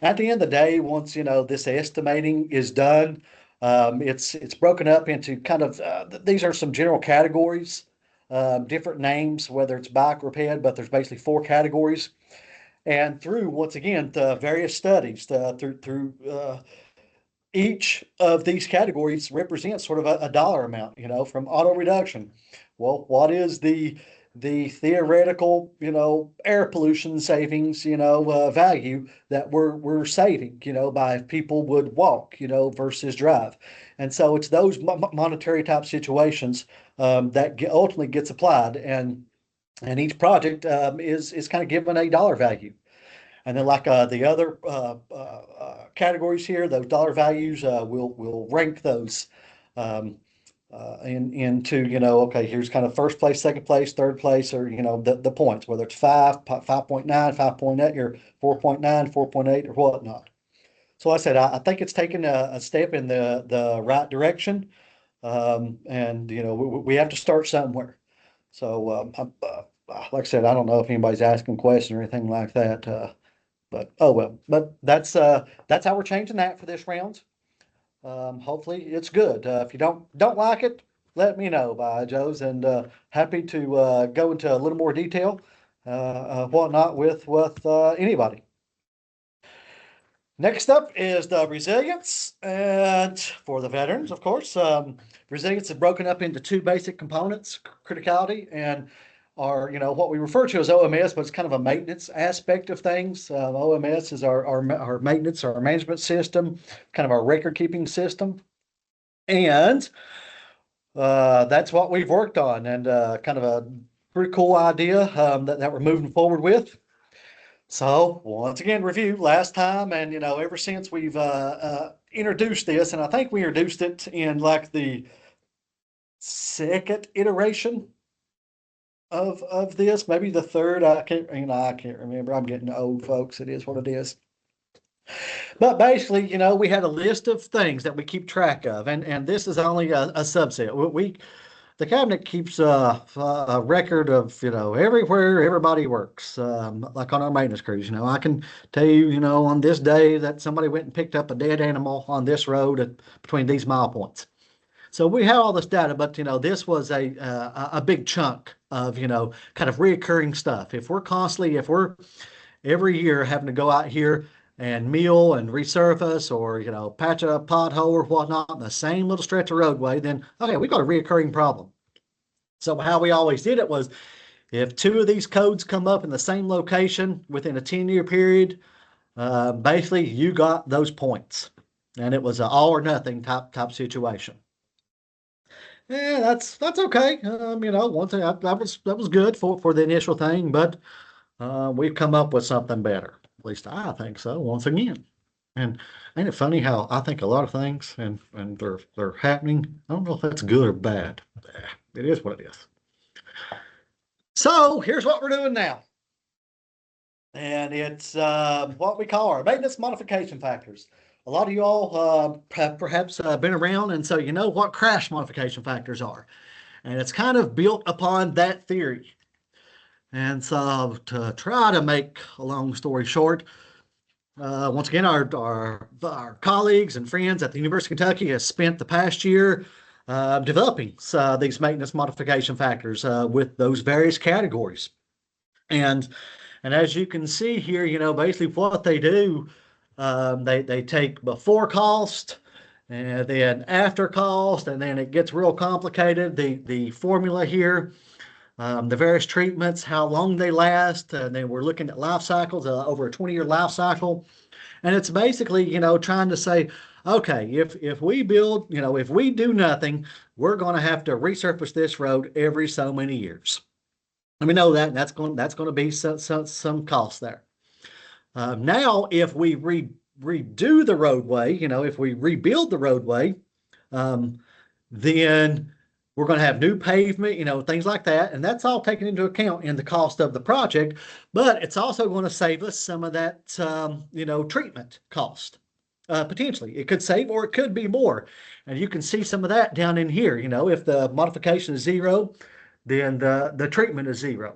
at the end of the day, once this estimating is done, it's broken up into kind of these are some general categories, different names, whether it's bike or ped, but there's basically 4 categories. And through, once again, the various studies, through each of these categories represents sort of a dollar amount, from auto reduction. Well, what is the theoretical, air pollution savings, value that we're saving, by if people would walk, versus drive. And so it's those monetary type situations that ultimately gets applied, and each project is kind of given a dollar value. And then, like the other categories here, those dollar values, we'll rank those into, okay, here's kind of first place, second place, third place, or, the points, whether it's 5, 5.9, 5.8, or 4.9, 4.8, or whatnot. So like I said, I think it's taken a step in the right direction. And, we have to start somewhere. So, like I said, I don't know if anybody's asking questions or anything like that. But oh well, but that's how we're changing that for this round. Hopefully it's good. If you don't like it, let me know, by Joe's, and happy to go into a little more detail, whatnot with anybody. Next up is the resilience, and for the veterans, of course, resilience is broken up into 2 basic components: criticality and our, what we refer to as OMS, but it's kind of a maintenance aspect of things. OMS is our maintenance, our management system, kind of our record keeping system. And that's what we've worked on, and kind of a pretty cool idea that we're moving forward with. So once again, review last time, and ever since we've introduced this, and I think we introduced it in like the second iteration of this, maybe the third. I can't remember. I'm getting old, folks. It is what it is. But basically, we had a list of things that we keep track of, and this is only a subset. The cabinet keeps a record of everywhere everybody works, like on our maintenance crews. I can tell you, on this day that somebody went and picked up a dead animal on this road between these mile points. So we have all this data, but this was a big chunk of kind of reoccurring stuff. If we're every year having to go out here and mill and resurface or patch a pothole or whatnot in the same little stretch of roadway, then okay, we've got a reoccurring problem. So how we always did it was, if two of these codes come up in the same location within a 10-year period, basically you got those points, and it was an all or nothing type situation. Yeah, that's okay. One thing that was good for the initial thing, but we've come up with something better. At least I think so. Once again, and ain't it funny how I think a lot of things and they're happening. I don't know if that's good or bad. It is what it is. So here's what we're doing now, and it's what we call our maintenance modification factors. A lot of you all have perhaps been around, and so you know what crash modification factors are. And it's kind of built upon that theory. And so to try to make a long story short, once again, our colleagues and friends at the University of Kentucky has spent the past year developing these maintenance modification factors with those various categories. And as you can see here, basically what they do, they take before cost and then after cost, and then it gets real complicated. The formula here, the various treatments, how long they last, and then we're looking at life cycles over a 20-year life cycle. And it's basically, trying to say, okay, if we build, if we do nothing, we're going to have to resurface this road every so many years. And we know that, and that's going to be some cost there. Now, if we redo the roadway, if we rebuild the roadway, then we're going to have new pavement, things like that. And that's all taken into account in the cost of the project. But it's also going to save us some of that, treatment cost. Potentially. It could save or it could be more. And you can see some of that down in here. If the modification is zero, then the treatment is zero.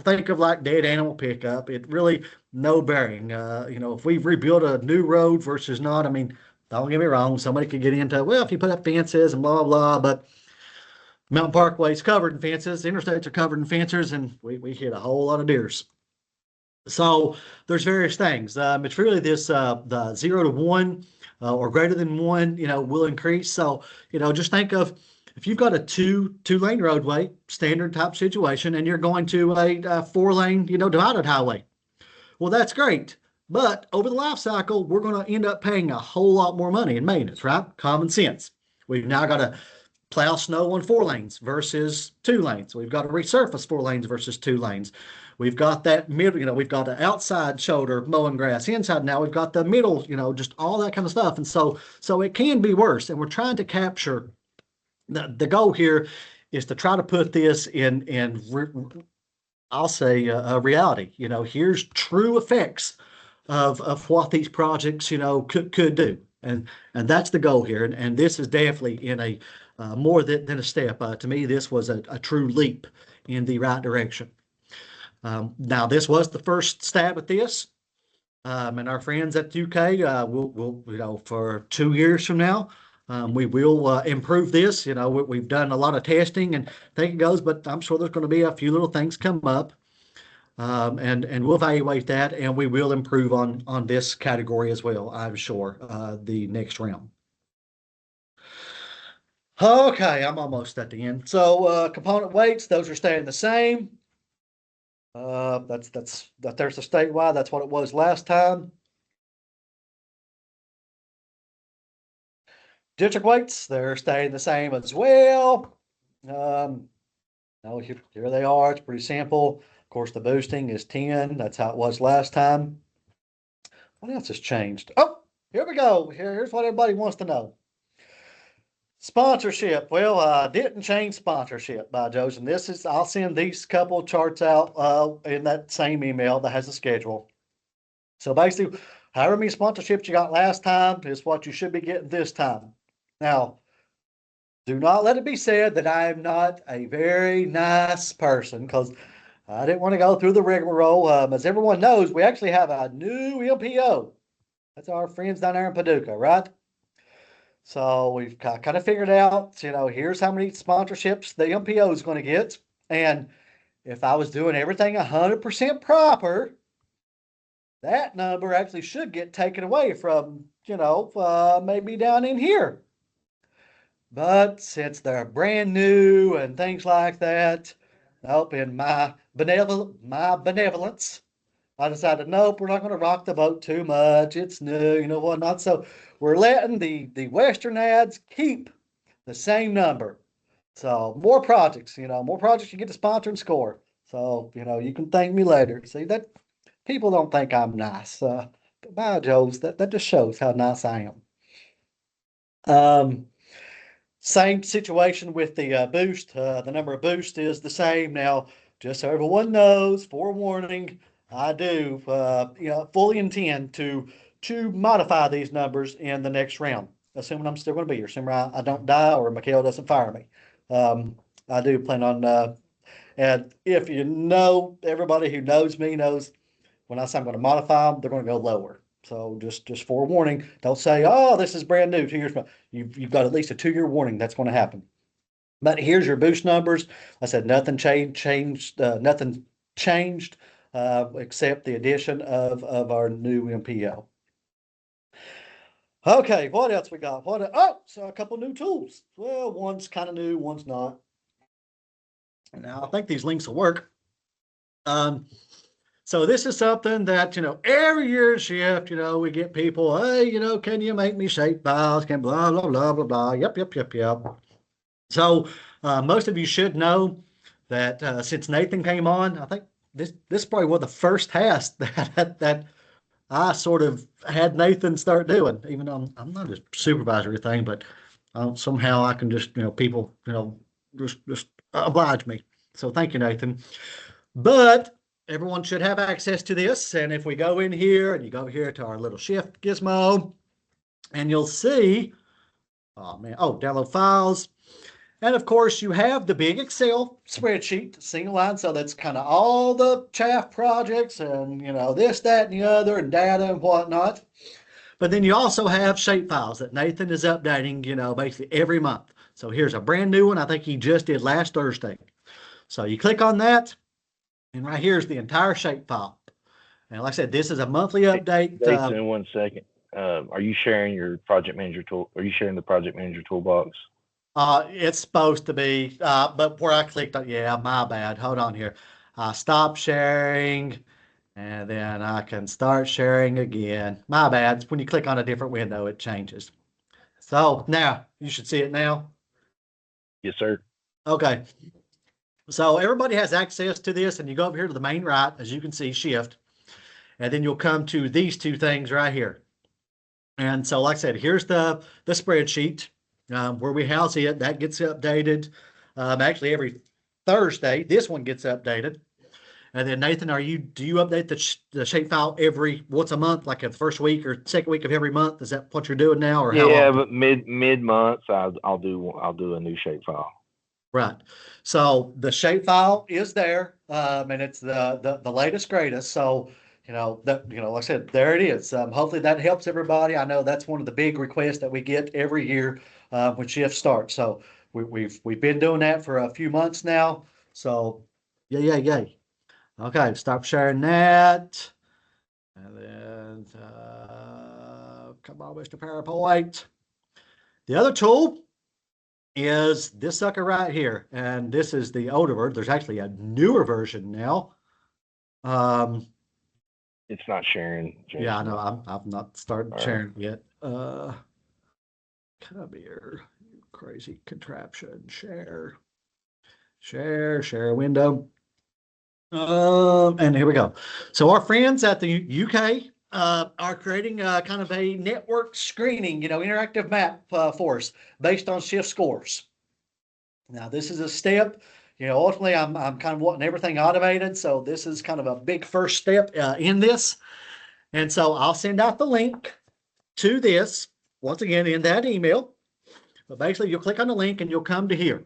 Think of like dead animal pickup. It really no bearing. If we rebuild a new road versus not, don't get me wrong, somebody could get into, well, if you put up fences and blah, blah, but Mountain Parkway is covered in fences, interstates are covered in fences, and we hit a whole lot of deers. So there's various things. It's really this, the 0 to 1 or greater than 1, will increase. So, just think of, if you've got a two-lane roadway, standard type situation, and you're going to a 4-lane, divided highway. Well, that's great. But over the life cycle, we're going to end up paying a whole lot more money in maintenance, right? Common sense. We've now got to plow snow on 4 lanes versus 2 lanes. We've got to resurface 4 lanes versus 2 lanes. We've got that middle, we've got the outside shoulder mowing grass. Inside now, we've got the middle, just all that kind of stuff. And so it can be worse. And we're trying to capture, the goal here is to try to put this in I'll say a reality. Here's true effects of what these projects, could do. And that's the goal here. And this is definitely in a more than a step. To me, this was a true leap in the right direction. Now, this was the first stab at this. And our friends at the UK will for 2 years from now, we will improve this. We've done a lot of testing and think it goes, but I'm sure there's going to be a few little things come up. And we'll evaluate that, and we will improve on this category as well, I'm sure, the next round. Okay, I'm almost at the end. So component weights, those are staying the same. There's the statewide. That's what it was last time. District weights, they're staying the same as well. Here they are. It's pretty simple. Of course, the boosting is 10. That's how it was last time. What else has changed? Oh, here we go. Here's what everybody wants to know. Sponsorship. Well, I didn't change sponsorship by Joe's, and I'll send these couple charts out in that same email that has a schedule. So basically, however many sponsorships you got last time is what you should be getting this time. Now, do not let it be said that I am not a very nice person, because I didn't want to go through the rigmarole. As everyone knows, we actually have a new MPO. That's our friends down there in Paducah, right? So we've kind of figured out, here's how many sponsorships the MPO is going to get. And if I was doing everything 100% proper, that number actually should get taken away from, maybe down in here. But since they're brand new and things like that, in my benevolence, I decided, nope, we're not going to rock the boat too much. It's new, whatnot. So we're letting the Western ads keep the same number. So more projects, more projects you get to sponsor and score. So, you can thank me later. See, that people don't think I'm nice. But by Joe's, that just shows how nice I am. Same situation with the boost. The number of boost is the same. Now, just so everyone knows, forewarning, I do, fully intend to modify these numbers in the next round, assuming I'm still going to be here, assuming I don't die or Mikhail doesn't fire me. I do plan on, and if everybody who knows me knows when I say I'm going to modify them, they're going to go lower. So just forewarning, don't say, oh, this is brand new 2 years from now. You've got at least a 2-year warning that's going to happen. But here's your boost numbers. I said nothing changed except the addition of our new MPO. Okay, what else we got? So a couple new tools. Well, one's kind of new, one's not. Now I think these links will work. So this is something that, every year shift, we get people, hey, can you make me shape files? Can blah, blah, blah, blah, blah. Yep. So most of you should know that since Nathan came on, I think this is probably one of the first tasks that I sort of had Nathan start doing, even though I'm not a supervisor or anything, but somehow I can just, people, just oblige me. So thank you, Nathan. But everyone should have access to this. And if we go in here and you go here to our little shift gizmo, and you'll see, download files. And of course, you have the big Excel spreadsheet, single line. So that's kind of all the chaff projects and, this, that, and the other, and data and whatnot. But then you also have shape files that Nathan is updating, basically every month. So here's a brand new one. I think he just did last Thursday. So you click on that, and right here is the entire shape file. And like I said, this is a monthly update. Jason, 1 second. Are you sharing your project manager tool? Are you sharing the project manager toolbox? It's supposed to be, but where I clicked on, my bad. Hold on here. Stop sharing, and then I can start sharing again. My bad. When you click on a different window, it changes. So now you should see it now. Yes, sir. Okay. So everybody has access to this, and you go over here to the main right, as you can see, shift, and then you'll come to these two things right here. And so, like I said, here's the spreadsheet where we house it. That gets updated actually every Thursday. This one gets updated. And then Nathan, do you update the shape file once a month, like the first week or second week of every month? Is that what you're doing now, or how Yeah, often? but mid months I'll do a new shape file. Right. So the shape file is there, and it's the latest greatest. So like I said, there it is. Hopefully that helps everybody. I know that's one of the big requests that we get every year when shift starts. So we've been doing that for a few months now. So yay. Okay, stop sharing that, and then come on, Mr. PowerPoint. The other tool is this sucker right here, and this is the older version. There's actually a newer version now. It's not sharing, Jason. Yeah, I know. I've not started sharing yet. Come here, you crazy contraption. Share window. And here we go. So our friends at the UK are creating kind of a network screening, interactive map for us based on shift scores. Now, this is a step. Ultimately, I'm kind of wanting everything automated. So this is kind of a big first step in this. And so I'll send out the link to this once again in that email. But basically, you'll click on the link and you'll come to here.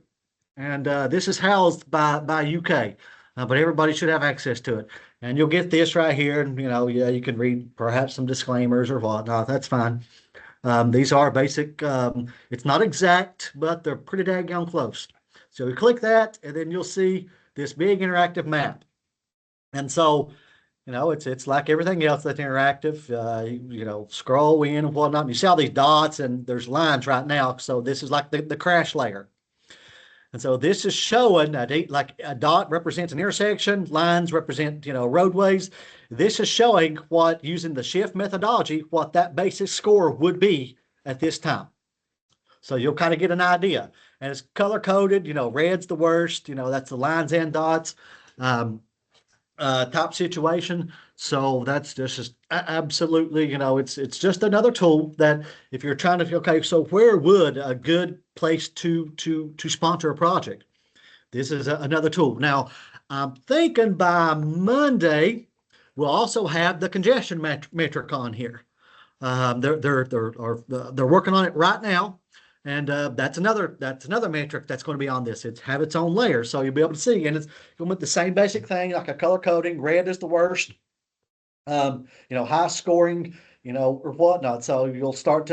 And this is housed by UK, but everybody should have access to it. And you'll get this right here. And, you can read perhaps some disclaimers or whatnot. That's fine. These are basic. It's not exact, but they're pretty daggone close. So you click that, and then you'll see this big interactive map. And so, it's like everything else that's interactive. Scroll in and whatnot. And you see all these dots, and there's lines right now. So this is like the crash layer. And so this is showing like a dot represents an intersection, lines represent, roadways. This is showing what, using the shift methodology, what that basic score would be at this time. So you'll kind of get an idea. And it's color coded, red's the worst, that's the lines and dots. Top situation. So that's just absolutely, it's just another tool that if you're trying to, okay, so where would a good place to sponsor a project? This is another tool. Now, I'm thinking by Monday, we'll also have the congestion metric on here. They're working on it right now. And that's another metric that's going to be on this. It's have its own layer, so you'll be able to see. And it's going with the same basic thing, like a color coding. Red is the worst. High scoring, or whatnot. So you'll start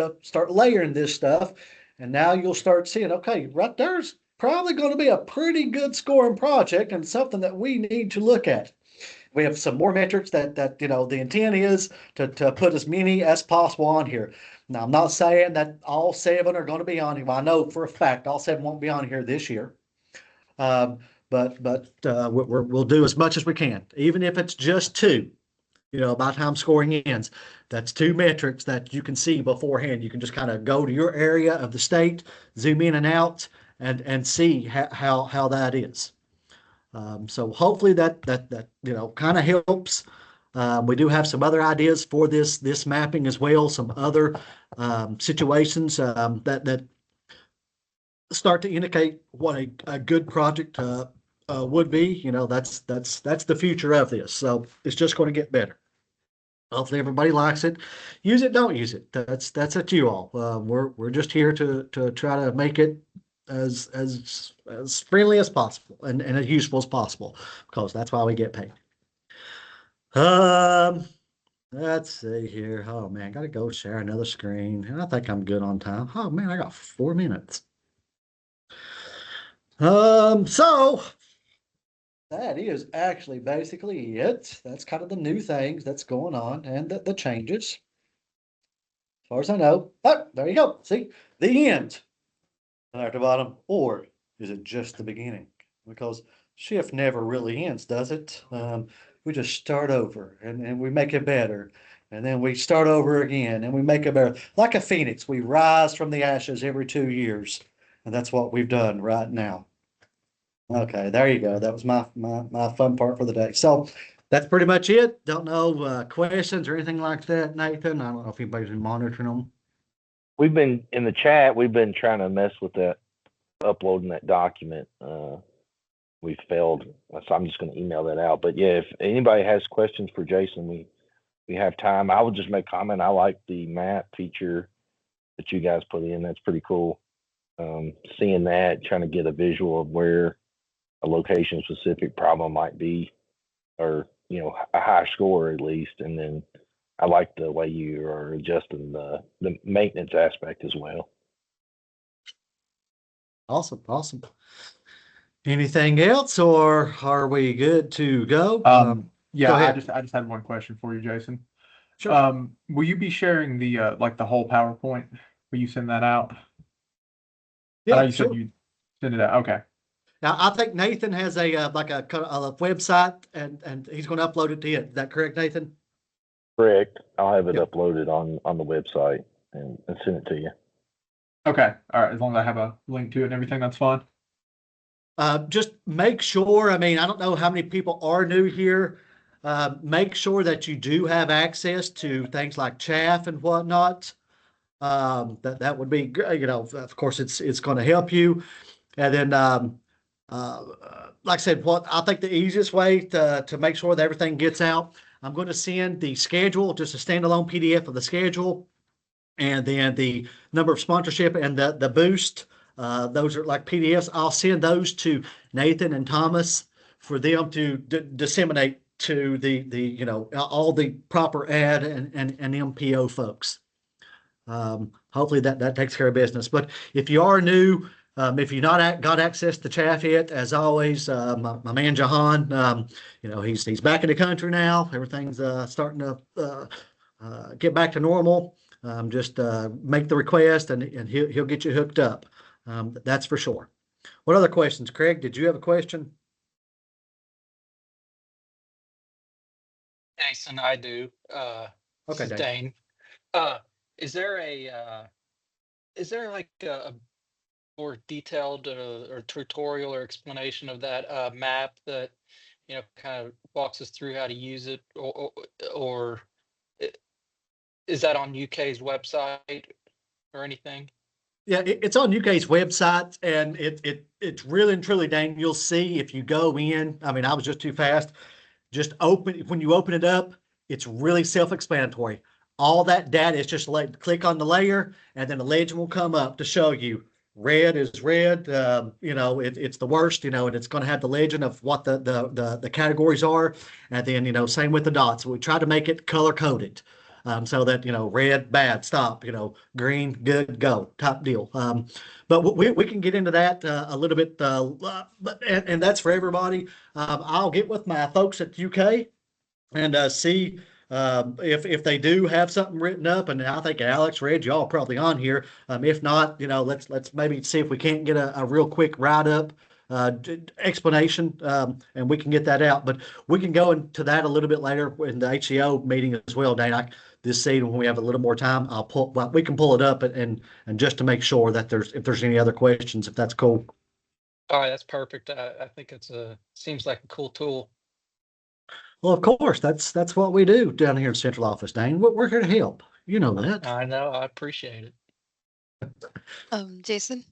layering this stuff, and now you'll start seeing, okay, right there's probably going to be a pretty good scoring project and something that we need to look at. We have some more metrics that the intent is to put as many as possible on here. Now, I'm not saying that all 7 are going to be on here. Well, I know for a fact all 7 won't be on here this year. But we'll do as much as we can, even if it's just 2. By the time scoring ends, that's 2 metrics that you can see beforehand. You can just kind of go to your area of the state, zoom in and out, and see how that is. So hopefully that kind of helps. We do have some other ideas for this mapping as well. Some other situations that start to indicate what a good project would be. That's the future of this. So it's just going to get better. Hopefully everybody likes it. Use it, don't use it. That's up to you all. We're just here to try to make it as friendly as possible and as useful as possible, because that's why we get paid. Let's see here. Oh man, gotta go share another screen. And I think I'm good on time. Oh man, I got 4 minutes. So that is actually basically it. That's kind of the new things that's going on and the changes. As far as I know. Oh, there you go. See, the end. There at the bottom. Or is it just the beginning? Because shift never really ends, does it? We just start over and we make it better. And then we start over again and we make it better. Like a phoenix, we rise from the ashes every 2 years. And that's what we've done right now. Okay, there you go. That was my fun part for the day. So that's pretty much it. Don't know questions or anything like that, Nathan. I don't know if anybody's been monitoring them. We've been in the chat. We've been trying to mess with that, uploading that document. We failed, so I'm just going to email that out. But yeah, if anybody has questions for Jason, we have time. I would just make a comment. I like the map feature that you guys put in. That's pretty cool. Seeing that, trying to get a visual of where a location specific problem might be, or a high score at least. And then I like the way you are adjusting the maintenance aspect as well. Awesome. Anything else, or are we good to go? Yeah, go ahead. I just had one question for you, Jason. Sure. Will you be sharing the like the whole PowerPoint? Will you send that out? I know you said you send it out. Okay. Now I think Nathan has a website and he's going to upload it to you. Is that correct, Nathan? Correct. I'll have it Yep. uploaded on the website and send it to you. Okay. All right. As long as I have a link to it and everything, that's fine. Just make sure, I mean, I don't know how many people are new here. Make sure that you do have access to things like chaff and whatnot. That would be, of course, it's going to help you. And then, like I said, what I think the easiest way to make sure that everything gets out, I'm going to send the schedule, just a standalone PDF of the schedule, and then the number of sponsorship and the boost. Those are like PDFs. I'll send those to Nathan and Thomas for them to disseminate to the all the proper ad and MPO folks. Hopefully that takes care of business. But if you are new, if you've not got access to chaff yet, as always, my man Jahan, he's back in the country now. Everything's starting to get back to normal. Just make the request and he'll get you hooked up. That's for sure. What other questions, Craig? Did you have a question? Jason, I do. Okay, This is Dane. Dane. Is there like a more detailed or tutorial or explanation of that map that kind of walks us through how to use it, or is that on UK's website or anything? Yeah, it's on UK's website, and it's really and truly, Dane. You'll see if you go in. I mean, I was just too fast. Just when you open it up, it's really self-explanatory. All that data is just click on the layer, and then the legend will come up to show you red is red. It's the worst, and it's going to have the legend of what the categories are, and then same with the dots. We try to make it color coded. So that red bad, stop, green good, go, top deal. But we can get into that a little bit, and that's for everybody. I'll get with my folks at UK and see if they do have something written up. And I think Alex, Reg, y'all are probably on here. If not, let's maybe see if we can't get a real quick write up explanation, and we can get that out. But we can go into that a little bit later in the HCO meeting as well, Dane. This evening when we have a little more time, we can pull it up and just to make sure that if there's any other questions, if that's cool. All right, that's perfect. I think seems like a cool tool. Well, of course, that's what we do down here in central office, Dane. We're here to help. You know that. I know. I appreciate it. Jason?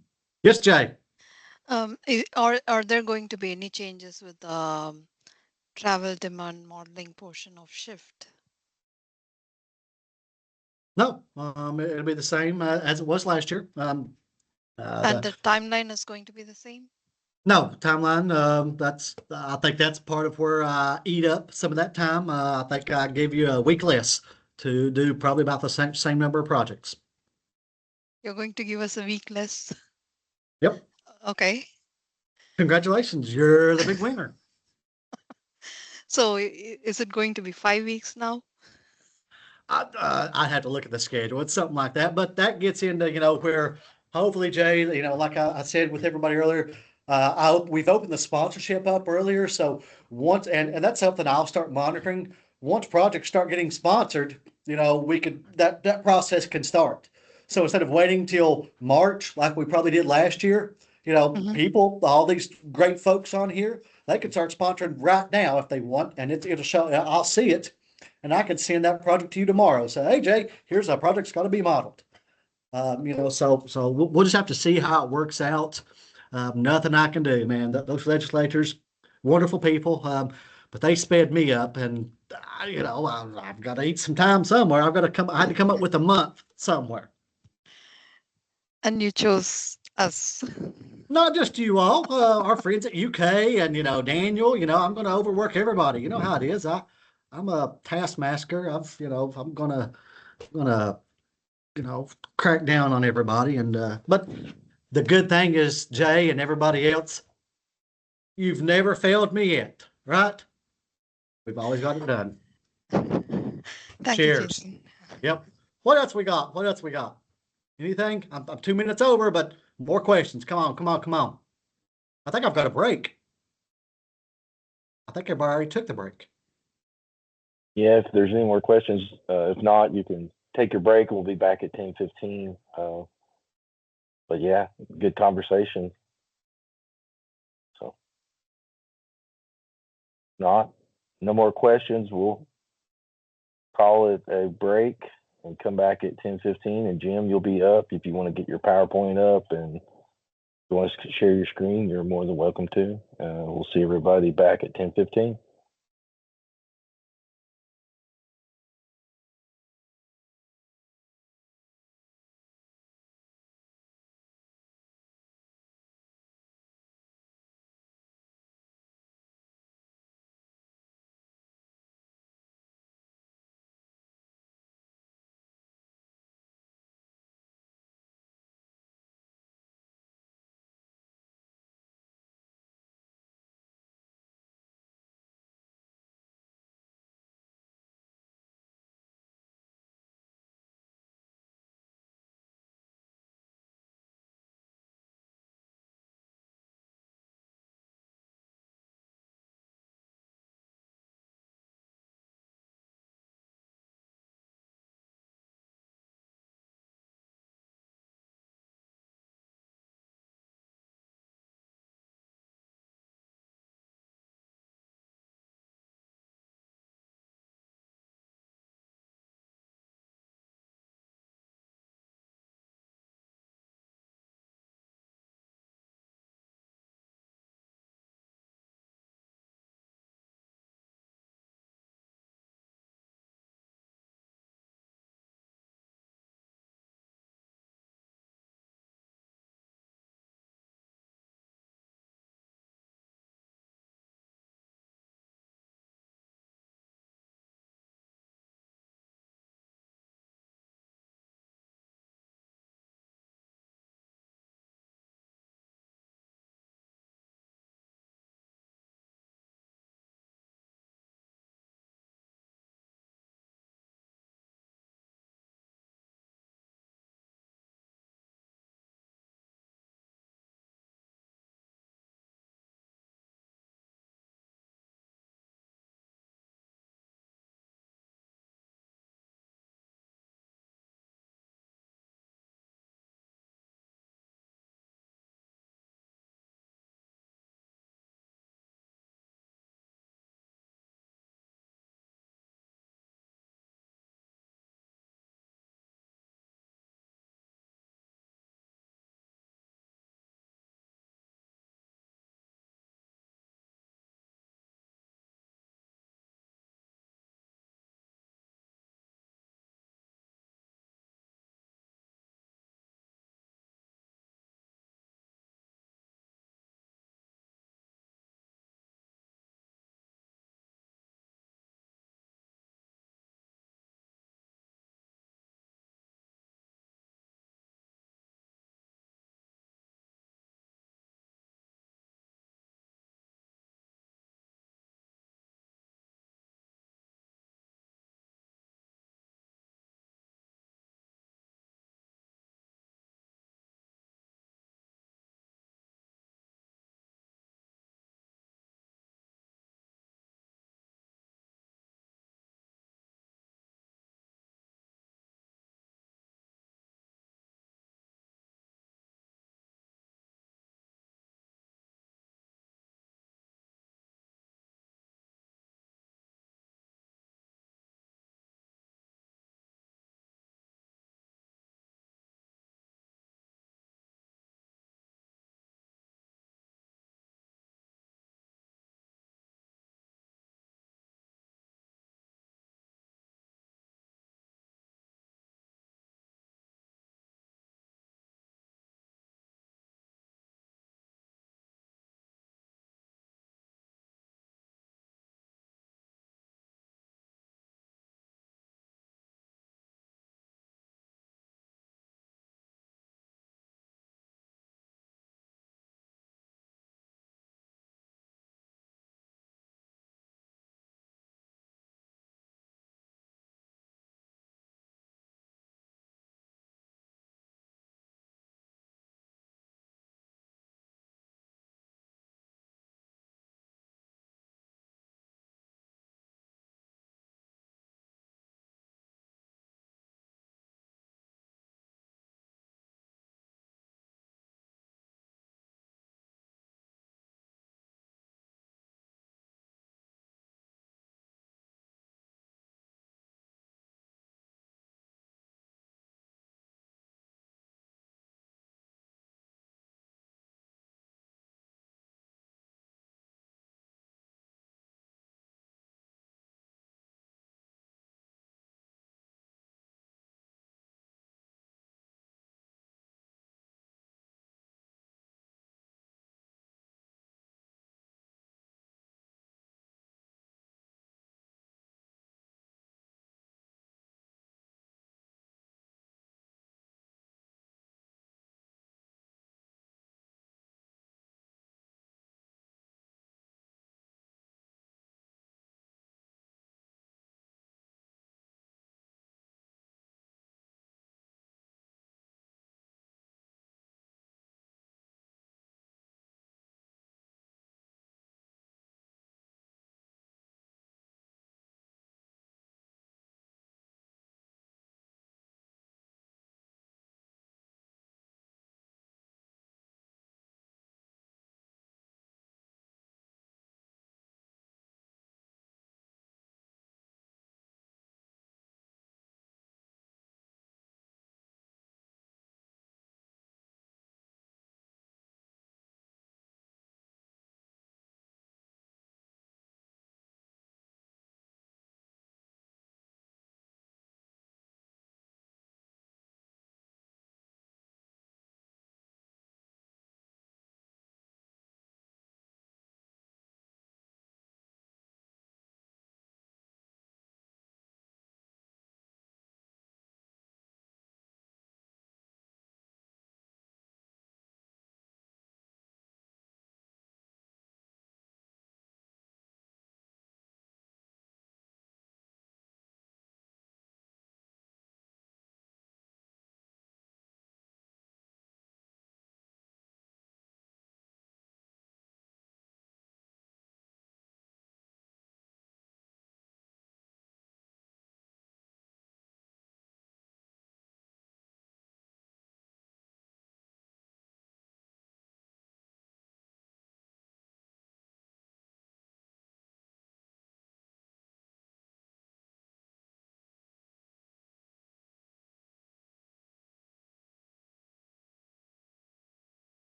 Yes, Jay. Are there going to be any changes with the travel demand modeling portion of Shift? No, it'll be the same as it was last year. And the timeline is going to be the same? No, timeline. I think that's part of where I eat up some of that time. I think I gave you a week less to do probably about the same number of projects. You're going to give us a week less? Yep. Okay. Congratulations, you're the big winner. So is it going to be 5 weeks now? I'd have to look at the schedule. It's something like that, but that gets into where hopefully, Jay, like I said with everybody earlier, we've opened the sponsorship up earlier. So once and that's something I'll start monitoring. Once projects start getting sponsored, we could that process can start. So instead of waiting till March like we probably did last year, people, all these great folks on here, they can start sponsoring right now if they want, and it'll show. I'll see it. And I could send that project to you tomorrow. Say, hey, Jay, here's a project's got to be modeled. So we'll just have to see how it works out. Nothing I can do, man. Those legislators, wonderful people, but they sped me up, and I've got to eat some time somewhere. I had to come up with a month somewhere. And you chose us. Not just you all, our friends at UK, and Daniel. I'm going to overwork everybody. You know how it is. I'm a taskmaster. I'm gonna crack down on everybody. But the good thing is, Jay and everybody else, you've never failed me yet, right? We've always got it done. Thank Cheers. you, Jason. Yep. What else we got? Anything? I'm 2 minutes over, but more questions. Come on. I think I've got a break. I think everybody already took the break. Yeah, if there's any more questions, if not, you can take your break. We'll be back at 10:15. but yeah, good conversation. So, not, no more questions. We'll call it a break and come back at 10:15. And Jim, you'll be up if you want to get your PowerPoint up, and if you want to share your screen, you're more than welcome to. We'll see everybody back at 10:15.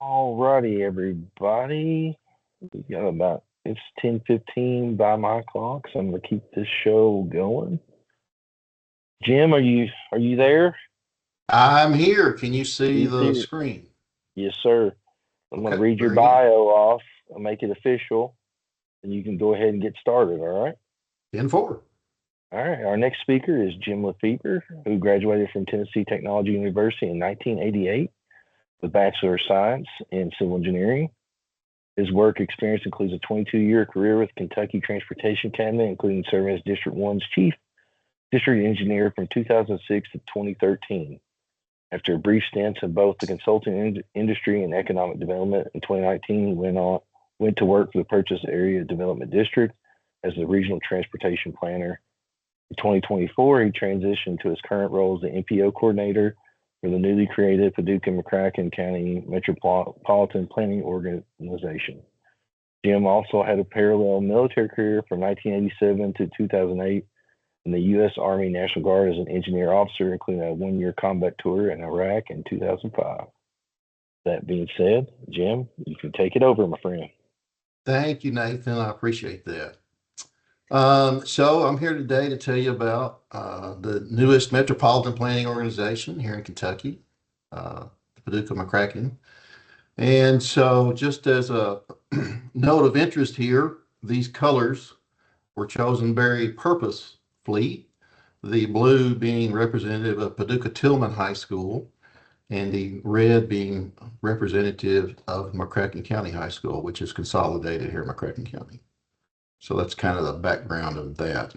All righty, everybody. We got about it's 10:15 by my clock, so I'm gonna keep this show going. Jim, are you there? I'm here. Can you see He's the here. screen? Yes, sir. I'm gonna Okay, read your very good. bio off. I'll make it official, and you can go ahead and get started. All right. 10-4. All right. Our next speaker is Jim Lefever, who graduated from Tennessee Technology University in 1988 with Bachelor of Science in Civil Engineering. His work experience includes a 22-year career with Kentucky Transportation Cabinet, including serving as District 1's Chief District Engineer from 2006 to 2013. After a brief stint in both the consulting industry and economic development, in 2019 he went to work for the Purchase Area Development District as the Regional Transportation Planner. In 2024, he transitioned to his current role as the MPO Coordinator for the newly created Paducah McCracken County Metropolitan Planning Organization. Jim also had a parallel military career from 1987 to 2008 in the U.S. Army National Guard as an engineer officer, including a one-year combat tour in Iraq in 2005. That being said, Jim, you can take it over, my friend. Thank you, Nathan. I appreciate that. So I'm here today to tell you about the newest metropolitan planning organization here in Kentucky, the Paducah McCracken. And so just as a note of interest here, these colors were chosen very purposefully, the blue being representative of Paducah Tillman High School and the red being representative of McCracken County High School, which is consolidated here in McCracken County. So that's kind of the background of that.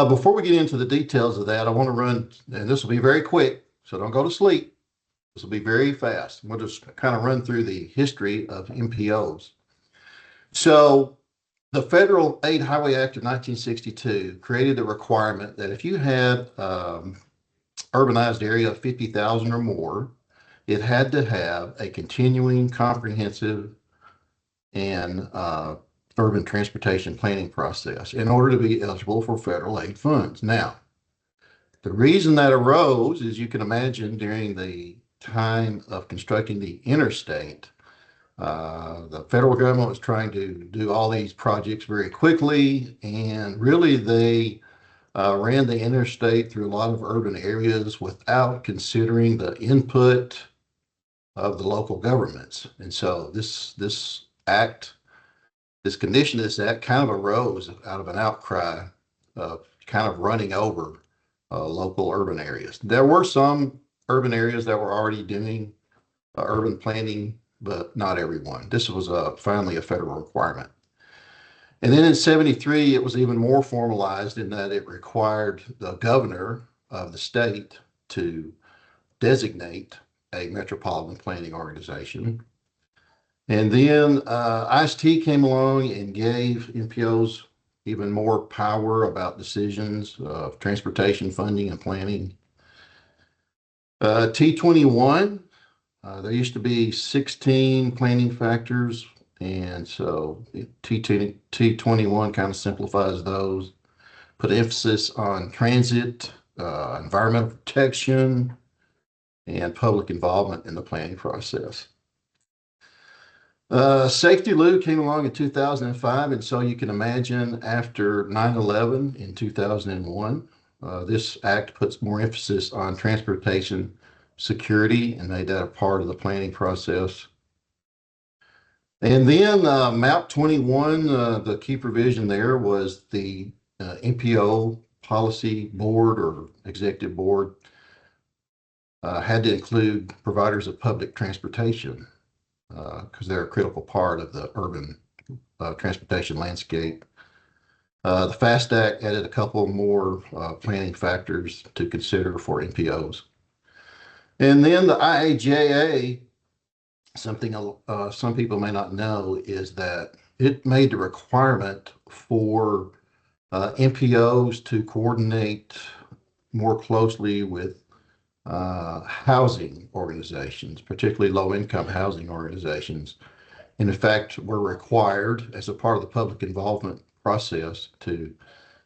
Before we get into the details of that, I want to run, and this will be very quick, so don't go to sleep. This will be very fast. We'll just kind of run through the history of MPOs. So the Federal Aid Highway Act of 1962 created a requirement that if you had urbanized area of 50,000 or more, it had to have a continuing, comprehensive, and urban transportation planning process in order to be eligible for federal aid funds. Now, the reason that arose, as you can imagine, during the time of constructing the interstate, the federal government was trying to do all these projects very quickly, and really they ran the interstate through a lot of urban areas without considering the input of the local governments. And so this condition of this act kind of arose out of an outcry of kind of running over local urban areas. There were some urban areas that were already doing urban planning, but not everyone. This was finally a federal requirement. And then in 73, it was even more formalized in that it required the governor of the state to designate a metropolitan planning organization. And then IST came along and gave MPOs even more power about decisions of transportation funding and planning. T21, there used to be 16 planning factors, and so T21 kind of simplifies those, put emphasis on transit, environmental protection, and public involvement in the planning process. Safety Lou came along in 2005, and so you can imagine after 9/11 in 2001, this act puts more emphasis on transportation security and made that a part of the planning process. And then MAP 21, the key provision there was the MPO policy board or executive board had to include providers of public transportation because they're a critical part of the urban transportation landscape. The FAST Act added a couple more planning factors to consider for MPOs. And then the IAJA, something some people may not know, is that it made the requirement for MPOs to coordinate more closely with housing organizations, particularly low-income housing organizations. And in fact, we're required as a part of the public involvement process to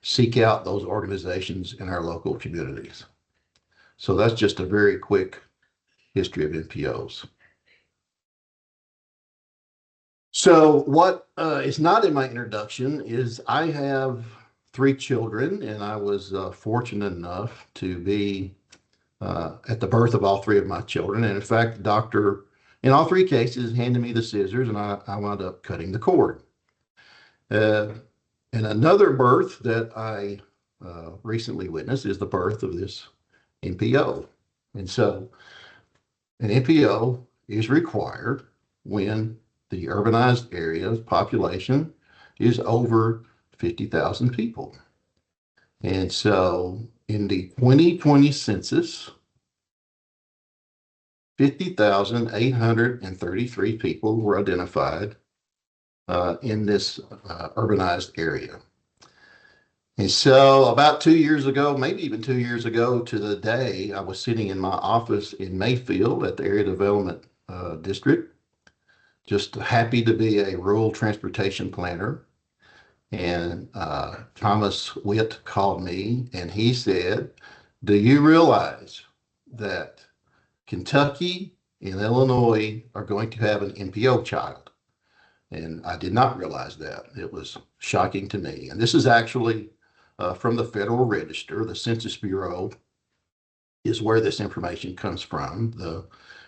seek out those organizations in our local communities. So that's just a very quick history of MPOs. So what is not in my introduction is I have 3 children, and I was fortunate enough to be at the birth of all 3 of my children. And in fact, the doctor in all 3 cases handed me the scissors, and I wound up cutting the cord. And another birth that I recently witnessed is the birth of this NPO. And so an NPO is required when the urbanized area's population is over 50,000 people. And so in the 2020 census, 50,833 people were identified in this urbanized area. And so about 2 years ago, maybe even 2 years ago to the day, I was sitting in my office in Mayfield at the Area Development District, just happy to be a rural transportation planner. And Thomas Witt called me and he said, "Do you realize that Kentucky and Illinois are going to have an NPO child?" And I did not realize that. It was shocking to me. And this is actually from the Federal Register. The Census Bureau is where this information comes from.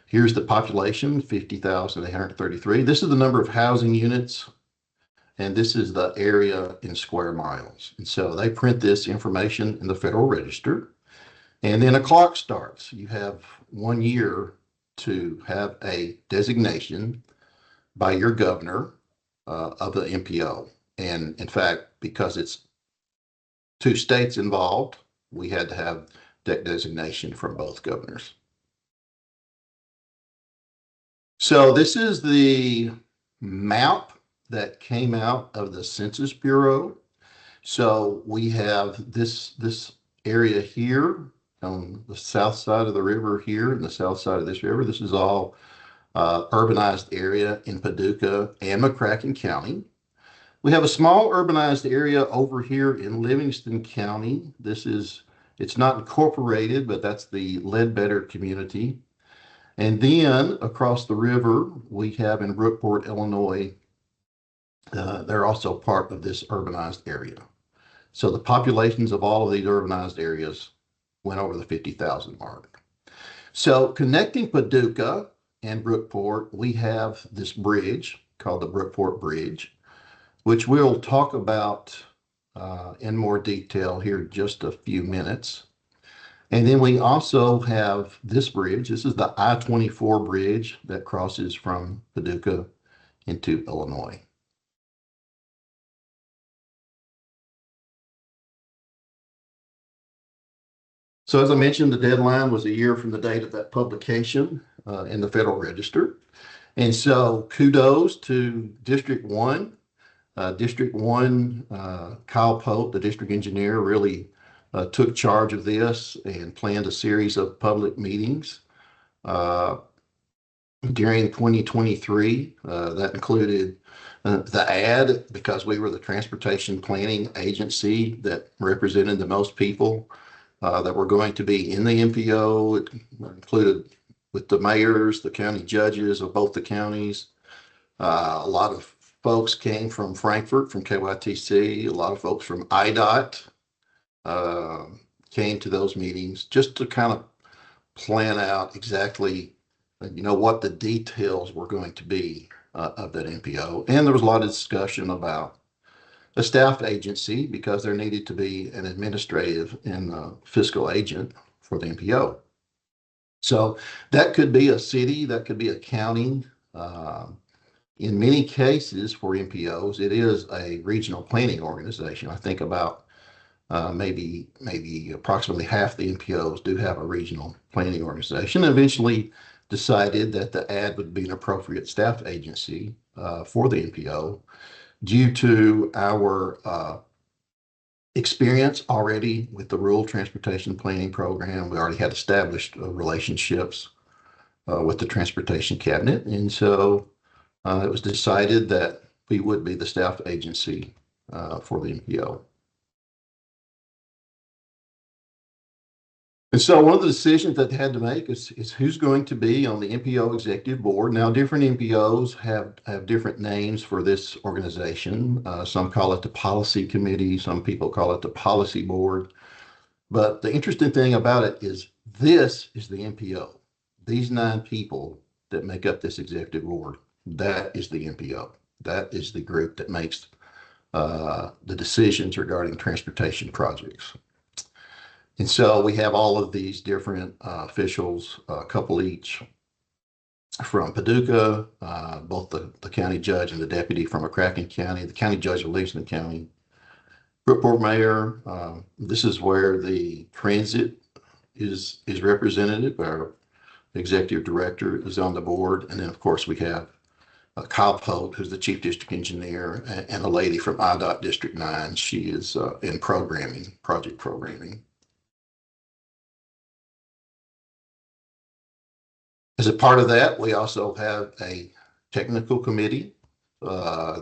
Here's the population, 50,833. This is the number of housing units, and this is the area in square miles. And so they print this information in the Federal Register, and then a clock starts. You have 1 year to have a designation by your governor of the NPO. And in fact, because it's 2 states involved, we had to have that designation from both governors. So this is the map that came out of the Census Bureau. So we have this area here on the south side of the river here and the south side of this river. This is all urbanized area in Paducah and McCracken County. We have a small urbanized area over here in Livingston County. It's not incorporated, but that's the Ledbetter community. And then across the river, we have in Brookport, Illinois, they're also part of this urbanized area. So the populations of all of these urbanized areas went over the 50,000 mark. So connecting Paducah and Brookport, we have this bridge called the Brookport Bridge, which we'll talk about in more detail here in just a few minutes. And then we also have this bridge. This is the I-24 bridge that crosses from Paducah into Illinois. So as I mentioned, the deadline was a year from the date of that publication in the Federal Register. And so kudos to District 1. District 1, Kyle Pope, the district engineer, really took charge of this and planned a series of public meetings during 2023. That included the ad, because we were the transportation planning agency that represented the most people that were going to be in the NPO. It included with the mayors, the county judges of both the counties. A lot of folks came from Frankfort, from KYTC. A lot of folks from IDOT came to those meetings just to kind of plan out exactly, what the details were going to be of that NPO. And there was a lot of discussion about a staff agency, because there needed to be an administrative and fiscal agent for the NPO. So that could be a city, that could be a county. In many cases for NPOs, it is a regional planning organization. I think about maybe approximately half the NPOs do have a regional planning organization. Eventually decided that the ad would be an appropriate staff agency for the NPO due to our experience already with the Rural Transportation Planning Program. We already had established relationships with the Transportation Cabinet. And so it was decided that we would be the staff agency for the NPO. And so one of the decisions that they had to make is who's going to be on the MPO executive board. Now, different MPOs have different names for this organization. Some call it the policy committee. Some people call it the policy board. But the interesting thing about it is this is the MPO. These 9 people that make up this executive board, that is the MPO. That is the group that makes the decisions regarding transportation projects. And so we have all of these different officials, a couple each from Paducah, both the county judge and the deputy from McCracken County, the county judge of Livingston County, Brookport mayor. This is where the transit is represented. Our executive director is on the board. And then, of course, we have Kyle Pope, who's the chief district engineer, and a lady from IDOT District 9. She is in programming, project programming. As a part of that, we also have a technical committee.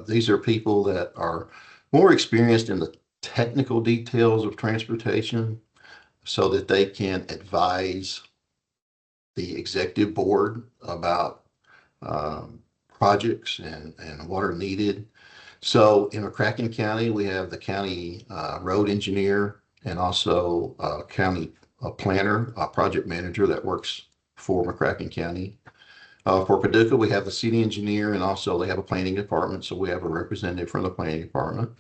These are people that are more experienced in the technical details of transportation so that they can advise the executive board about projects and what are needed. So in McCracken County, we have the county road engineer and also a county planner, a project manager that works for McCracken County. For Paducah, we have the city engineer and also they have a planning department. So we have a representative from the planning department.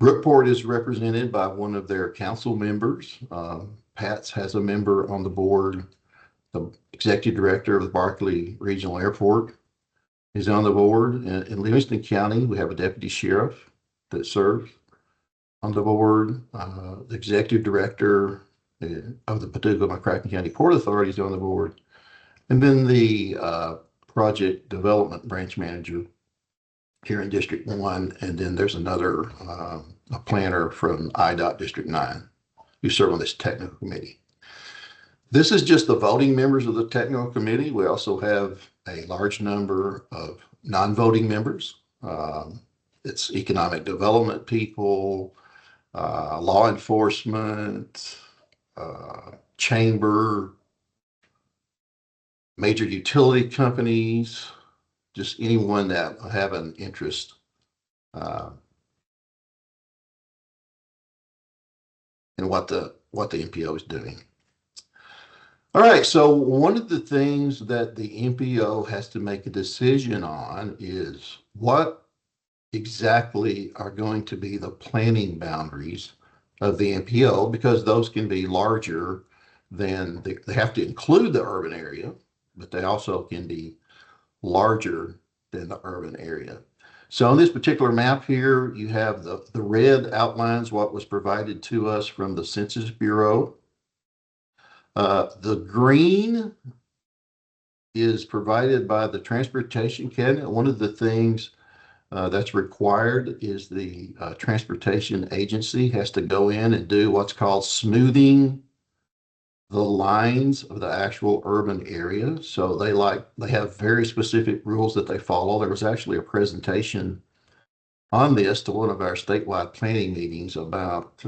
Brookport is represented by one of their council members. Pats has a member on the board. The executive director of the Barkley Regional Airport is on the board. In Livingston County, we have a deputy sheriff that serves on the board. The executive director of the Paducah McCracken County Port Authority is on the board. And then the project development branch manager here in District 1. And then there's another a planner from IDOT District 9 who serve on this technical committee. This is just the voting members of the technical committee. We also have a large number of non-voting members. It's economic development people, law enforcement, chamber, major utility companies, just anyone that have an interest in what the MPO is doing. All right, so one of the things that the MPO has to make a decision on is what exactly are going to be the planning boundaries of the MPO, because those can be larger than, they have to include the urban area, but they also can be larger than the urban area. So on this particular map here, you have the red outlines what was provided to us from the Census Bureau. The green is provided by the Transportation Cabinet. One of the things that's required is the Transportation Agency has to go in and do what's called smoothing the lines of the actual urban area. So they have very specific rules that they follow. There was actually a presentation on this to one of our statewide planning meetings about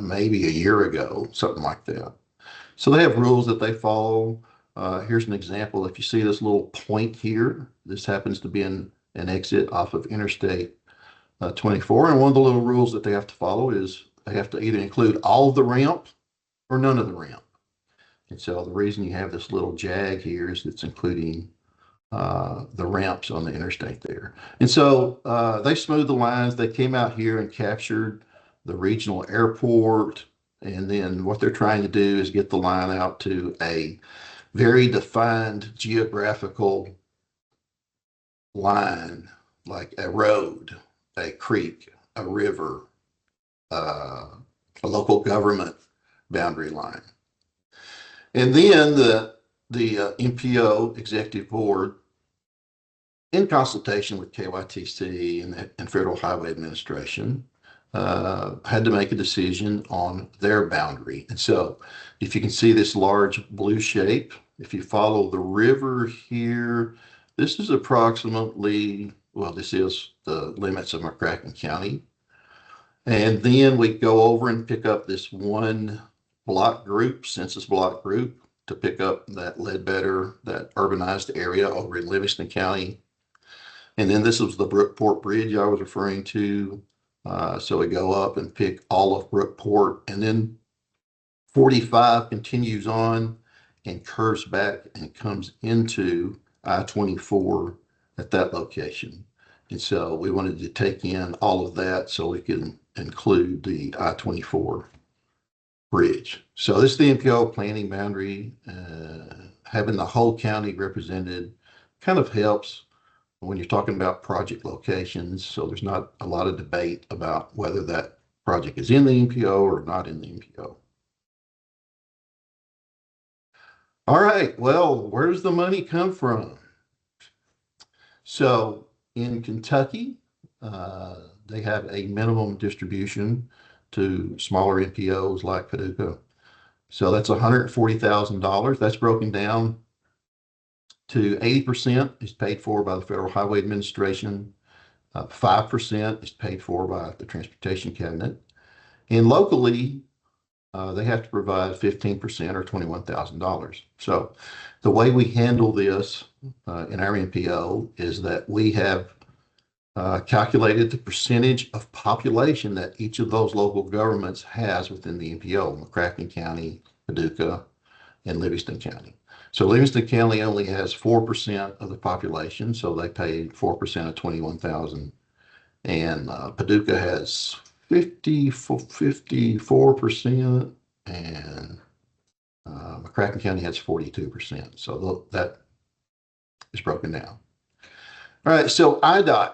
maybe a year ago, something like that. So they have rules that they follow. Here's an example. If you see this little point here, this happens to be an exit off of Interstate 24. And one of the little rules that they have to follow is they have to either include all of the ramp or none of the ramp. And so the reason you have this little jag here is it's including the ramps on the interstate there. And so they smoothed the lines. They came out here and captured the regional airport. And then what they're trying to do is get the line out to a very defined geographical line, like a road, a creek, a river, a local government boundary line. And then the MPO executive board, in consultation with KYTC and Federal Highway Administration, had to make a decision on their boundary. And so if you can see this large blue shape, if you follow the river here, this is approximately, well, this is the limits of McCracken County. And then we go over and pick up this one block group, census block group, to pick up that Ledbetter, that urbanized area over in Livingston County. And then this was the Brookport Bridge I was referring to. So we go up and pick all of Brookport, and then 45 continues on and curves back and comes into I-24 at that location. And so we wanted to take in all of that so we can include the I-24 bridge. So this is the MPO planning boundary. Having the whole county represented kind of helps when you're talking about project locations. So there's not a lot of debate about whether that project is in the MPO or not in the MPO. All right, well, where does the money come from? So in Kentucky, they have a minimum distribution to smaller MPOs like Paducah. So that's $140,000. That's broken down to 80% is paid for by the Federal Highway Administration. 5% is paid for by the Transportation Cabinet. And locally, they have to provide 15% or $21,000. So the way we handle this in our MPO is that we have calculated the percentage of population that each of those local governments has within the MPO, McCracken County, Paducah, and Livingston County. So Livingston County only has 4% of the population, so they pay 4% of 21,000. And Paducah has 54%, and McCracken County has 42%. So that is broken down. All right, so IDOT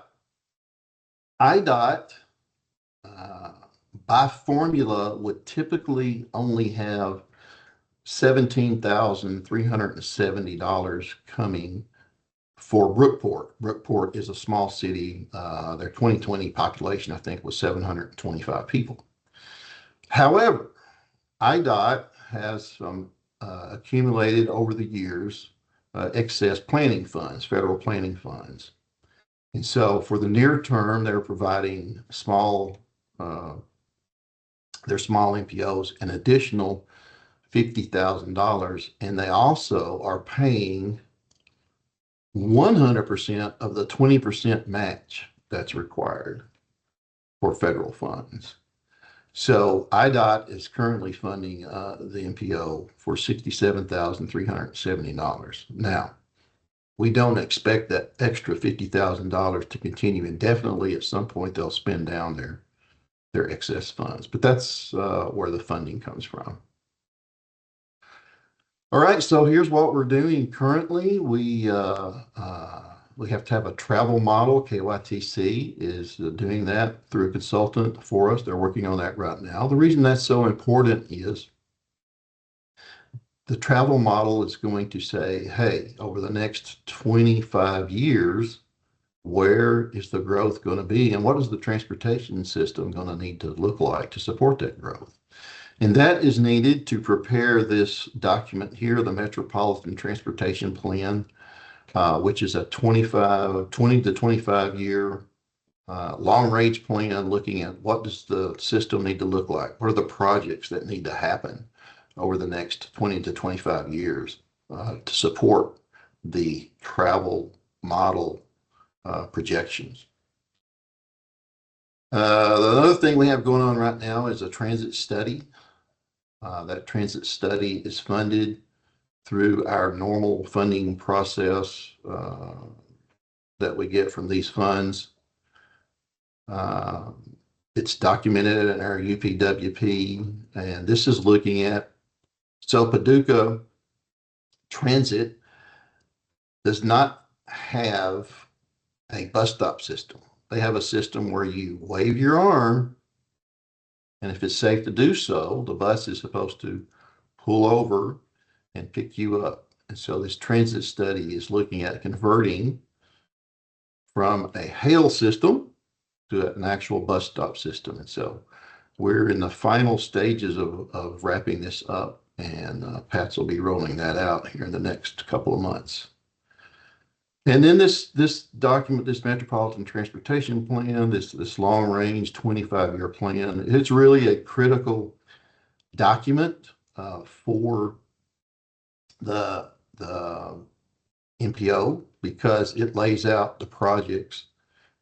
by formula would typically only have $17,370 coming for Brookport. Brookport is a small city. Their 2020 population, I think, was 725 people. However, IDOT has some accumulated over the years excess planning funds, federal planning funds. And so for the near term, they're providing their small MPOs an additional $50,000, and they also are paying 100% of the 20% match that's required for federal funds. So IDOT is currently funding the MPO for $67,370. Now, we don't expect that extra $50,000 to continue indefinitely. At some point, they'll spend down their excess funds, but that's where the funding comes from. All right, so here's what we're doing currently. We have to have a travel model. KYTC is doing that through a consultant for us. They're working on that right now. The reason that's so important is the travel model is going to say, hey, over the next 25 years, where is the growth going to be? And what is the transportation system going to need to look like to support that growth? And that is needed to prepare this document here, the Metropolitan Transportation Plan, which is a 20 to 25 year long range plan looking at what does the system need to look like? What are the projects that need to happen over the next 20 to 25 years to support the travel model projections? The other thing we have going on right now is a transit study. That transit study is funded through our normal funding process that we get from these funds. It's documented in our UPWP, and this is looking at, so Paducah Transit does not have a bus stop system. They have a system where you wave your arm, and if it's safe to do so, the bus is supposed to pull over and pick you up. And so this transit study is looking at converting from a hail system to an actual bus stop system. And so we're in the final stages of wrapping this up, and PATS will be rolling that out here in the next couple of months. And then this document, this Metropolitan Transportation Plan, this long range 25-year plan, it's really a critical document for the MPO because it lays out the projects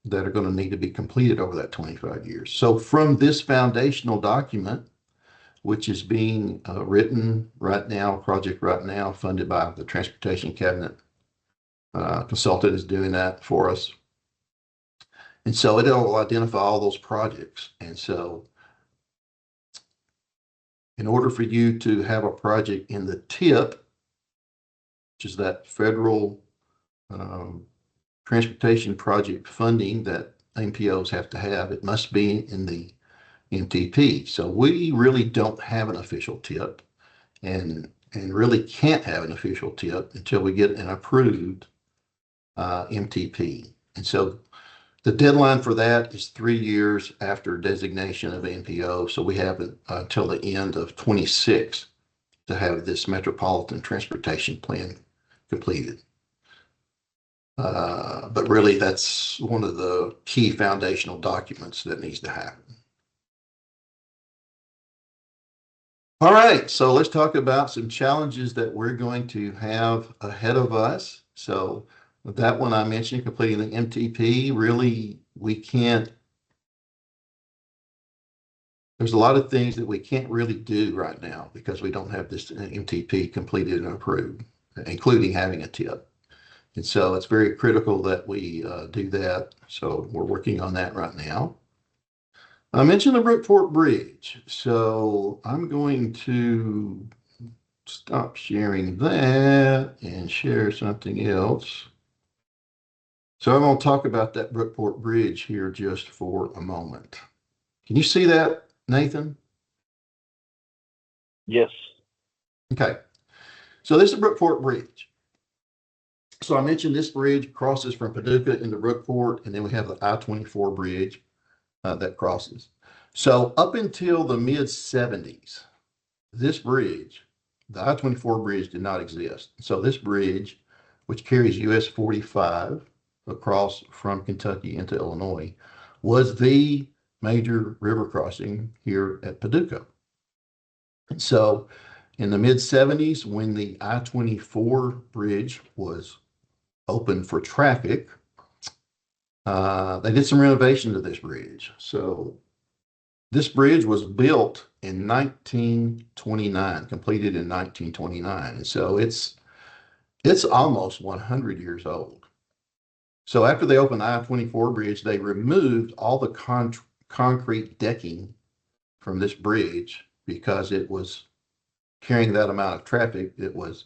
that are going to need to be completed over that 25 years. So from this foundational document, which is being written right now, project right now, funded by the Transportation Cabinet, consultant is doing that for us. And so it'll identify all those projects. And so in order for you to have a project in the TIP, which is that federal transportation project funding that MPOs have to have, it must be in the MTP. So we really don't have an official TIP and really can't have an official TIP until we get an approved MTP. And so the deadline for that is 3 years after designation of MPO. So we have it until the end of 26 to have this Metropolitan Transportation Plan completed. But really, that's one of the key foundational documents that needs to happen. All right, so let's talk about some challenges that we're going to have ahead of us. So that one I mentioned, completing the MTP, really, we can't, there's a lot of things that we can't really do right now because we don't have this MTP completed and approved, including having a TIP. And so it's very critical that we do that. So we're working on that right now. I mentioned the Brookport Bridge. So I'm going to stop sharing that and share something else. So I'm going to talk about that Brookport Bridge here just for a moment. Can you see that, Nathan? Yes. Okay. So this is Brookport Bridge. So I mentioned this bridge crosses from Paducah into Brookport, and then we have the I-24 bridge that crosses. So up until the mid-70s, this bridge, the I-24 bridge, did not exist. So this bridge, which carries US 45 across from Kentucky into Illinois, was the major river crossing here at Paducah. And so in the mid-70s, when the I-24 bridge was open for traffic, they did some renovation to this bridge. So this bridge was built in 1929, completed in 1929. And so it's almost 100 years old. So after they opened the I-24 bridge, they removed all the concrete decking from this bridge because it was carrying that amount of traffic. It was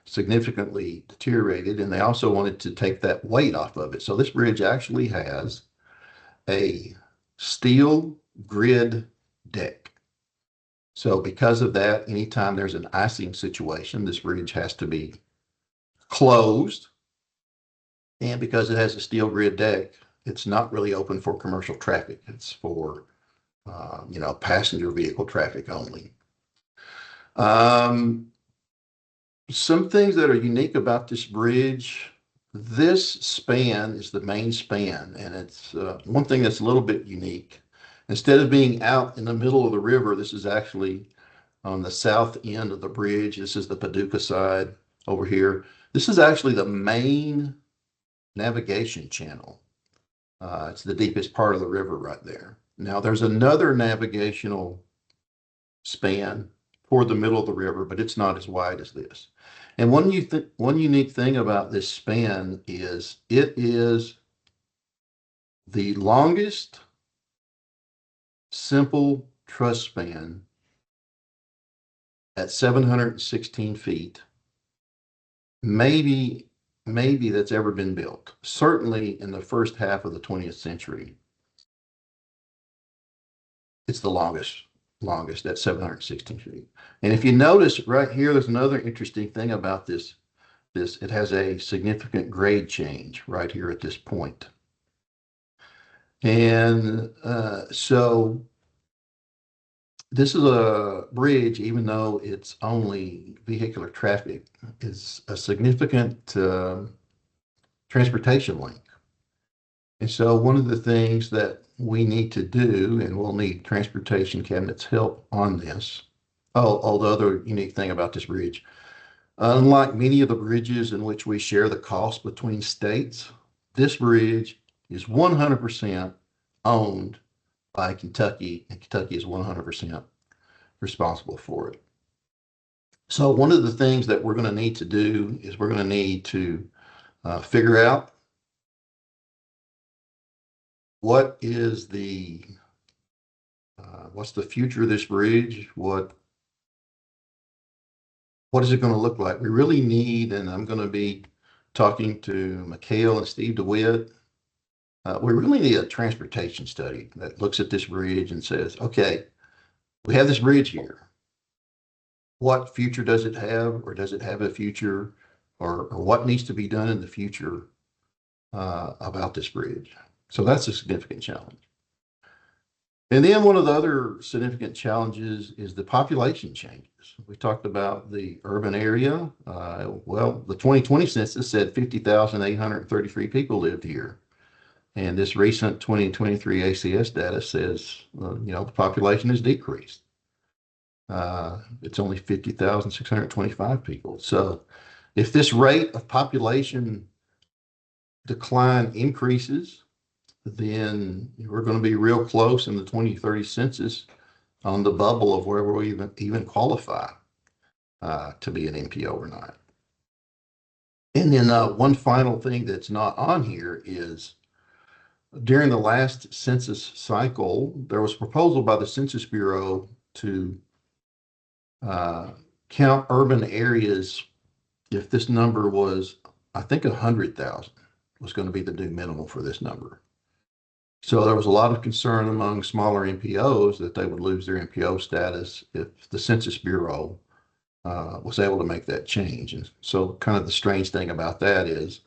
significantly deteriorated, and they also wanted to take that weight off of it. So this bridge actually has a steel grid deck. So because of that, anytime there's an icing situation, this bridge has to be closed. And because it has a steel grid deck, it's not really open for commercial traffic. It's for, passenger vehicle traffic only. Some things that are unique about this bridge, this span is the main span, and it's one thing that's a little bit unique. Instead of being out in the middle of the river, this is actually on the south end of the bridge. This is the Paducah side over here. This is actually the main navigation channel. It's the deepest part of the river right there. Now there's another navigational span toward the middle of the river, but it's not as wide as this. And one unique thing about this span is it is the longest simple truss span at 716 feet, maybe that's ever been built. Certainly in the first half of the 20th century, it's the longest at 716 feet. And if you notice right here, there's another interesting thing about this. It has a significant grade change right here at this point. And so this is a bridge, even though it's only vehicular traffic, is a significant transportation link. And so one of the things that we need to do, and we'll need Transportation Cabinet's help on this. Oh, the other unique thing about this bridge, unlike many of the bridges in which we share the cost between states, this bridge is 100% owned by Kentucky, and Kentucky is 100% responsible for it. So one of the things that we're going to need to do is we're going to need to figure out what is what's the future of this bridge? What is it going to look like? We really need, and I'm going to be talking to Mikhail and Steve DeWitt. We really need a transportation study that looks at this bridge and says, okay, we have this bridge here. What future does it have, or does it have a future, or what needs to be done in the future about this bridge? So that's a significant challenge. And then one of the other significant challenges is the population changes. We talked about the urban area. Well, the 2020 census said 50,833 people lived here. And this recent 2023 ACS data says, the population has decreased. It's only 50,625 people. So if this rate of population decline increases, then we're going to be real close in the 2030 census on the bubble of where we even qualify to be an MPO or not. And then one final thing that's not on here is during the last census cycle, there was a proposal by the Census Bureau to count urban areas if this number was, I think 100,000 was going to be the new minimum for this number. So there was a lot of concern among smaller MPOs that they would lose their MPO status if the Census Bureau was able to make that change. And so kind of the strange thing about that is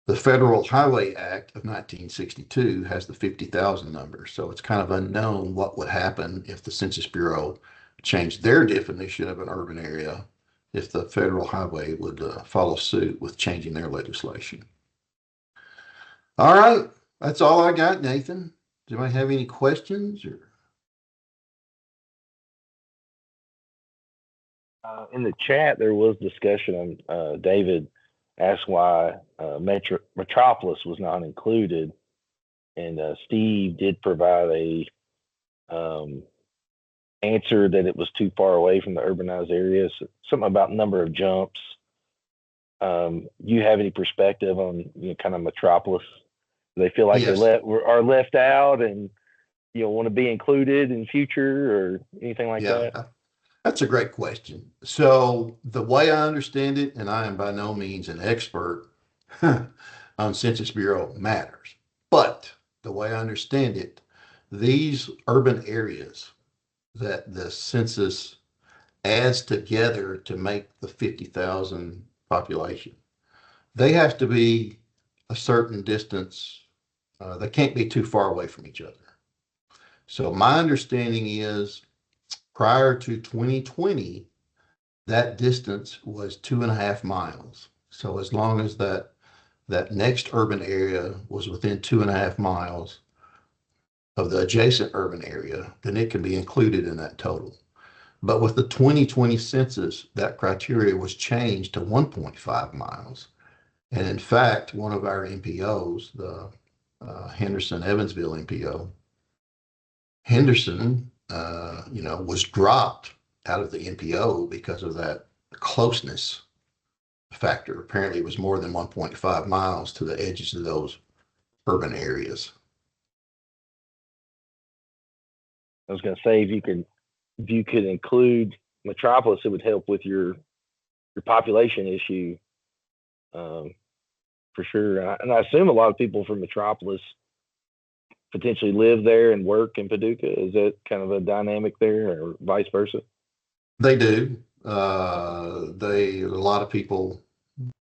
the Federal Highway Act of 1962 has the 50,000 number. So it's kind of unknown what would happen if the Census Bureau changed their definition of an urban area, if the Federal Highway would follow suit with changing their legislation. All right, that's all I got, Nathan. Do I have any questions? Or in the chat, there was discussion on David asked why Metropolis was not included, and Steve did provide a answer that it was too far away from the urbanized areas. Something about number of jumps. You have any perspective on kind of Metropolis? Do they feel like Yes. they are left out and want to be included in future or anything like that? That's a great question. So the way I understand it, and I am by no means an expert on Census Bureau matters, but the way I understand it, these urban areas that the census adds together to make the 50,000 population, they have to be a certain distance. They can't be too far away from each other. So my understanding is prior to 2020, that distance was 2.5 miles. So as long as that next urban area was within 2.5 miles of the adjacent urban area, then it can be included in that total. But with the 2020 census, that criteria was changed to 1.5 miles. And in fact, one of our MPOs, the Henderson-Evansville MPO, Henderson, was dropped out of the MPO because of that closeness factor. Apparently, it was more than 1.5 miles to the edges of those urban areas. I was going to say, if you could include Metropolis, it would help with your population issue, for sure. And I assume a lot of people from Metropolis potentially live there and work in Paducah. Is that kind of a dynamic there, or vice versa? They do. A lot of people.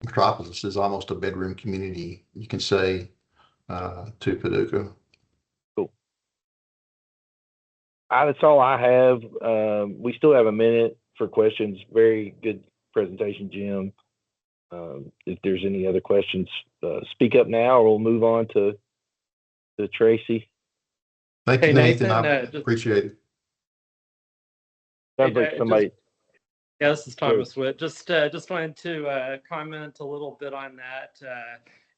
Metropolis is almost a bedroom community, you can say, to Paducah. Cool. That's all I have. We still have a minute for questions. Very good presentation, Jim. If there's any other questions, speak up now, or we'll move on to Tracy. Thank you, Hey, Nathan. Nathan, I appreciate it. Sounds like somebody. Yeah, this is Thomas Witt. Just wanted to comment a little bit on that.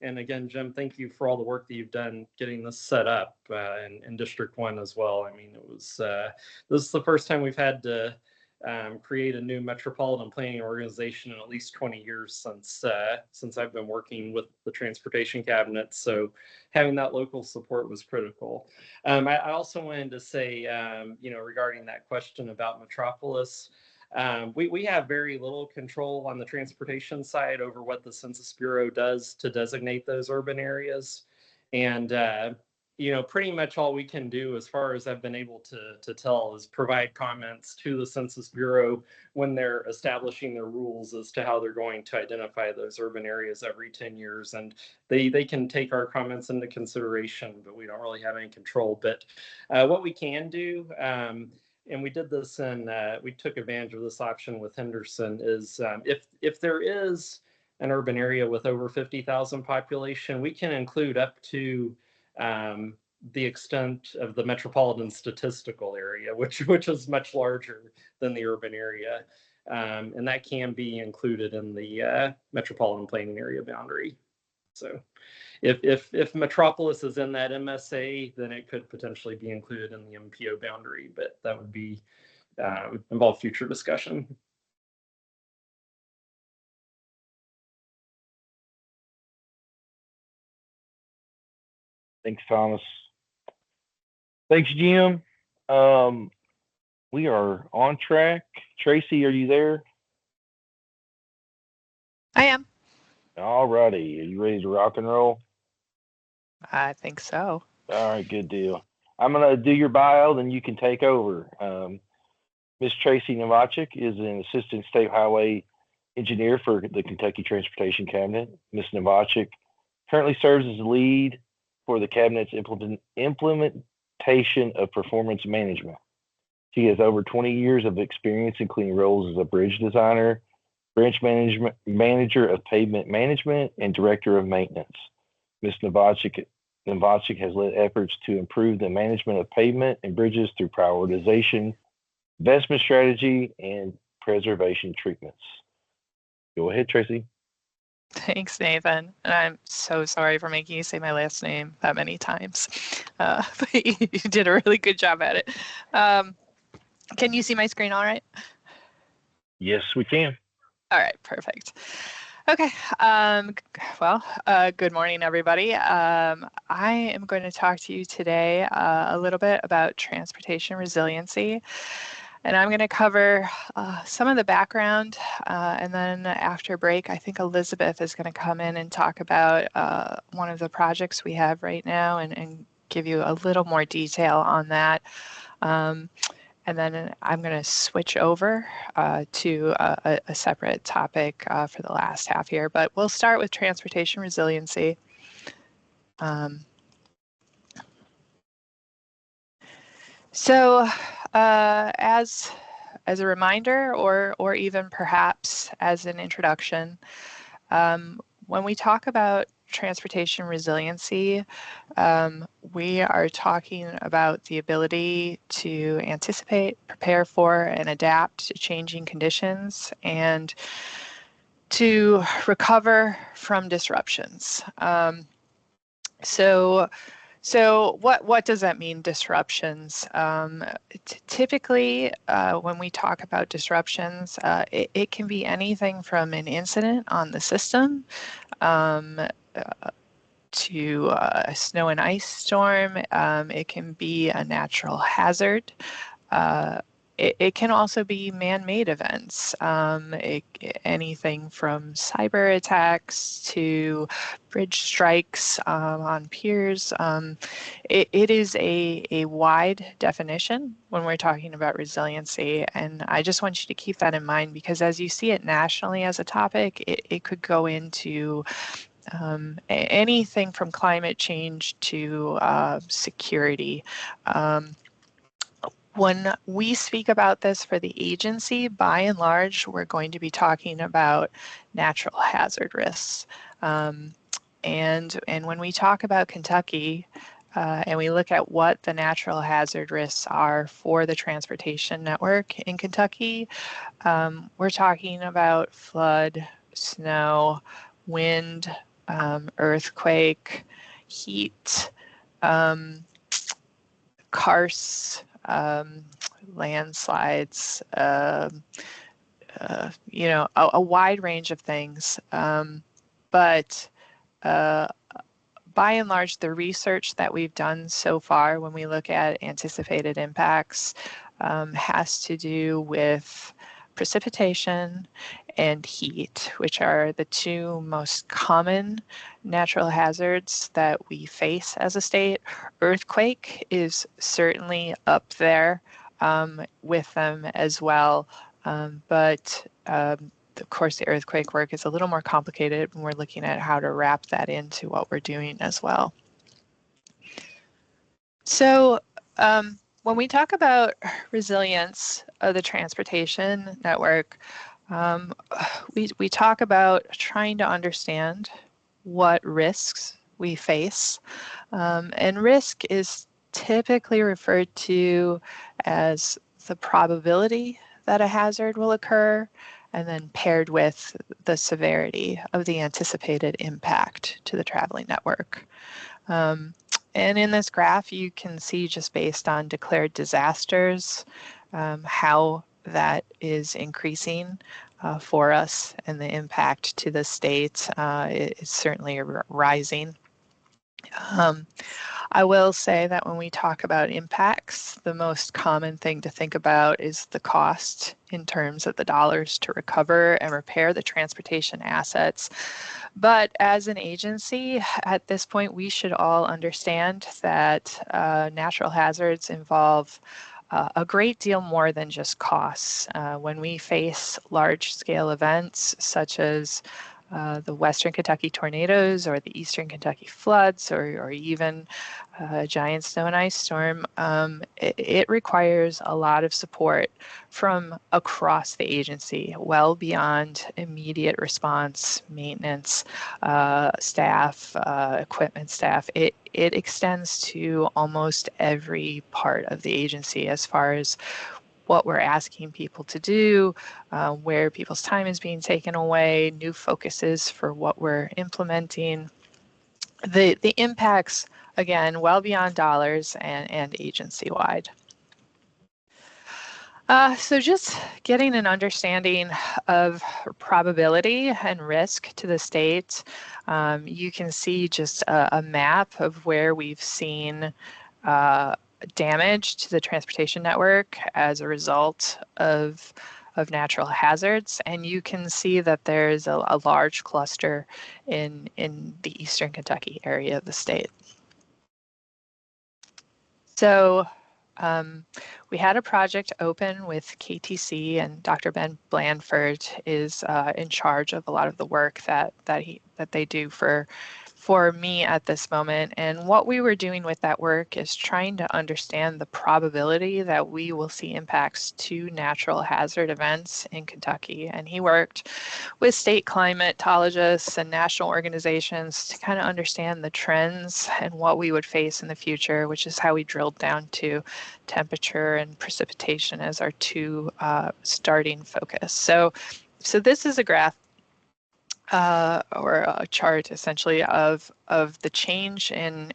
And again, Jim, thank you for all the work that you've done getting this set up in District 1 as well. I mean, it was this is the first time we've had to create a new metropolitan planning organization in at least 20 years since I've been working with the transportation cabinet. So having that local support was critical. I also wanted to say, regarding that question about Metropolis, we have very little control on the transportation side over what the Census Bureau does to designate those urban areas. And pretty much all we can do, as far as I've been able to tell, is provide comments to the Census Bureau when they're establishing their rules as to how they're going to identify those urban areas every 10 years. And they can take our comments into consideration, but we don't really have any control. But what we can do, and we did this we took advantage of this option with Henderson, is if there is an urban area with over 50,000 population, we can include up to the extent of the metropolitan statistical area, which is much larger than the urban area. And that can be included in the metropolitan planning area boundary. So if Metropolis is in that MSA, then it could potentially be included in the MPO boundary, but that would be involve future discussion. Thanks, Thomas. Thanks, Jim. We are on track. Tracy, are you there? I am. All righty. Are you ready to rock and roll? I think so. All right, good deal. I'm going to do your bio, then you can take over. Miss Tracy Novacek is an assistant state highway engineer for the Kentucky Transportation Cabinet. Ms. Novacek currently serves as the lead for the Cabinet's implementation of performance management. She has over 20 years of experience, including roles as a bridge designer, branch manager of pavement management, and director of maintenance. Ms. Novacek has led efforts to improve the management of pavement and bridges through prioritization, investment strategy, and preservation treatments. Go ahead, Tracy. Thanks, Nathan. And I'm so sorry for making you say my last name that many times. But you did a really good job at it. Can you see my screen all right? Yes, we can. All right, perfect. Okay. Good morning, everybody. I am going to talk to you today a little bit about transportation resiliency. And I'm going to cover some of the background, and then after break, I think Elizabeth is going to come in and talk about one of the projects we have right now and give you a little more detail on that. And then I'm going to switch over to a separate topic for the last half here, but we'll start with transportation resiliency. So as a reminder, or even perhaps as an introduction, when we talk about transportation resiliency, we are talking about the ability to anticipate, prepare for, and adapt to changing conditions and to recover from disruptions. So what does that mean, disruptions? Typically, when we talk about disruptions, it can be anything from an incident on the system to a snow and ice storm. It can be a natural hazard. It can also be man-made events, anything from cyber attacks to bridge strikes on piers. It is a wide definition when we're talking about resiliency, and I just want you to keep that in mind, because as you see it nationally as a topic, it could go into anything from climate change to security. When we speak about this for the agency, by and large, we're going to be talking about natural hazard risks. And when we talk about Kentucky, and we look at what the natural hazard risks are for the transportation network in Kentucky, we're talking about flood, snow, wind, earthquake, heat, karst, landslides, a wide range of things. But by and large, the research that we've done so far when we look at anticipated impacts has to do with precipitation and heat, which are the two most common natural hazards that we face as a state. Earthquake is certainly up there with them as well, but of course, the earthquake work is a little more complicated when we're looking at how to wrap that into what we're doing as well. So when we talk about resilience of the transportation network, we talk about trying to understand what risks we face. And risk is typically referred to as the probability that a hazard will occur, and then paired with the severity of the anticipated impact to the traveling network. And in this graph, you can see just based on declared disasters, how that is increasing for us, and the impact to the state is certainly rising. I will say that when we talk about impacts, the most common thing to think about is the cost in terms of the dollars to recover and repair the transportation assets. But as an agency, at this point, we should all understand that natural hazards involve a great deal more than just costs. When we face large-scale events such as the Western Kentucky tornadoes or the Eastern Kentucky floods, or even a giant snow and ice storm, it requires a lot of support from across the agency, well beyond immediate response, maintenance, staff, equipment staff. It extends to almost every part of the agency as far as what we're asking people to do, where people's time is being taken away, new focuses for what we're implementing. The impacts, again, well beyond dollars and agency-wide. So just getting an understanding of probability and risk to the state, you can see just a map of where we've seen damage to the transportation network as a result of natural hazards, and you can see that there's a large cluster in the Eastern Kentucky area of the state. So we had a project open with KTC, and Dr. Ben Blandford is in charge of a lot of the work that they do for me at this moment. And what we were doing with that work is trying to understand the probability that we will see impacts to natural hazard events in Kentucky. And he worked with state climatologists and national organizations to kind of understand the trends and what we would face in the future, which is how we drilled down to temperature and precipitation as our two starting focus. So this is a graph or a chart essentially of the change in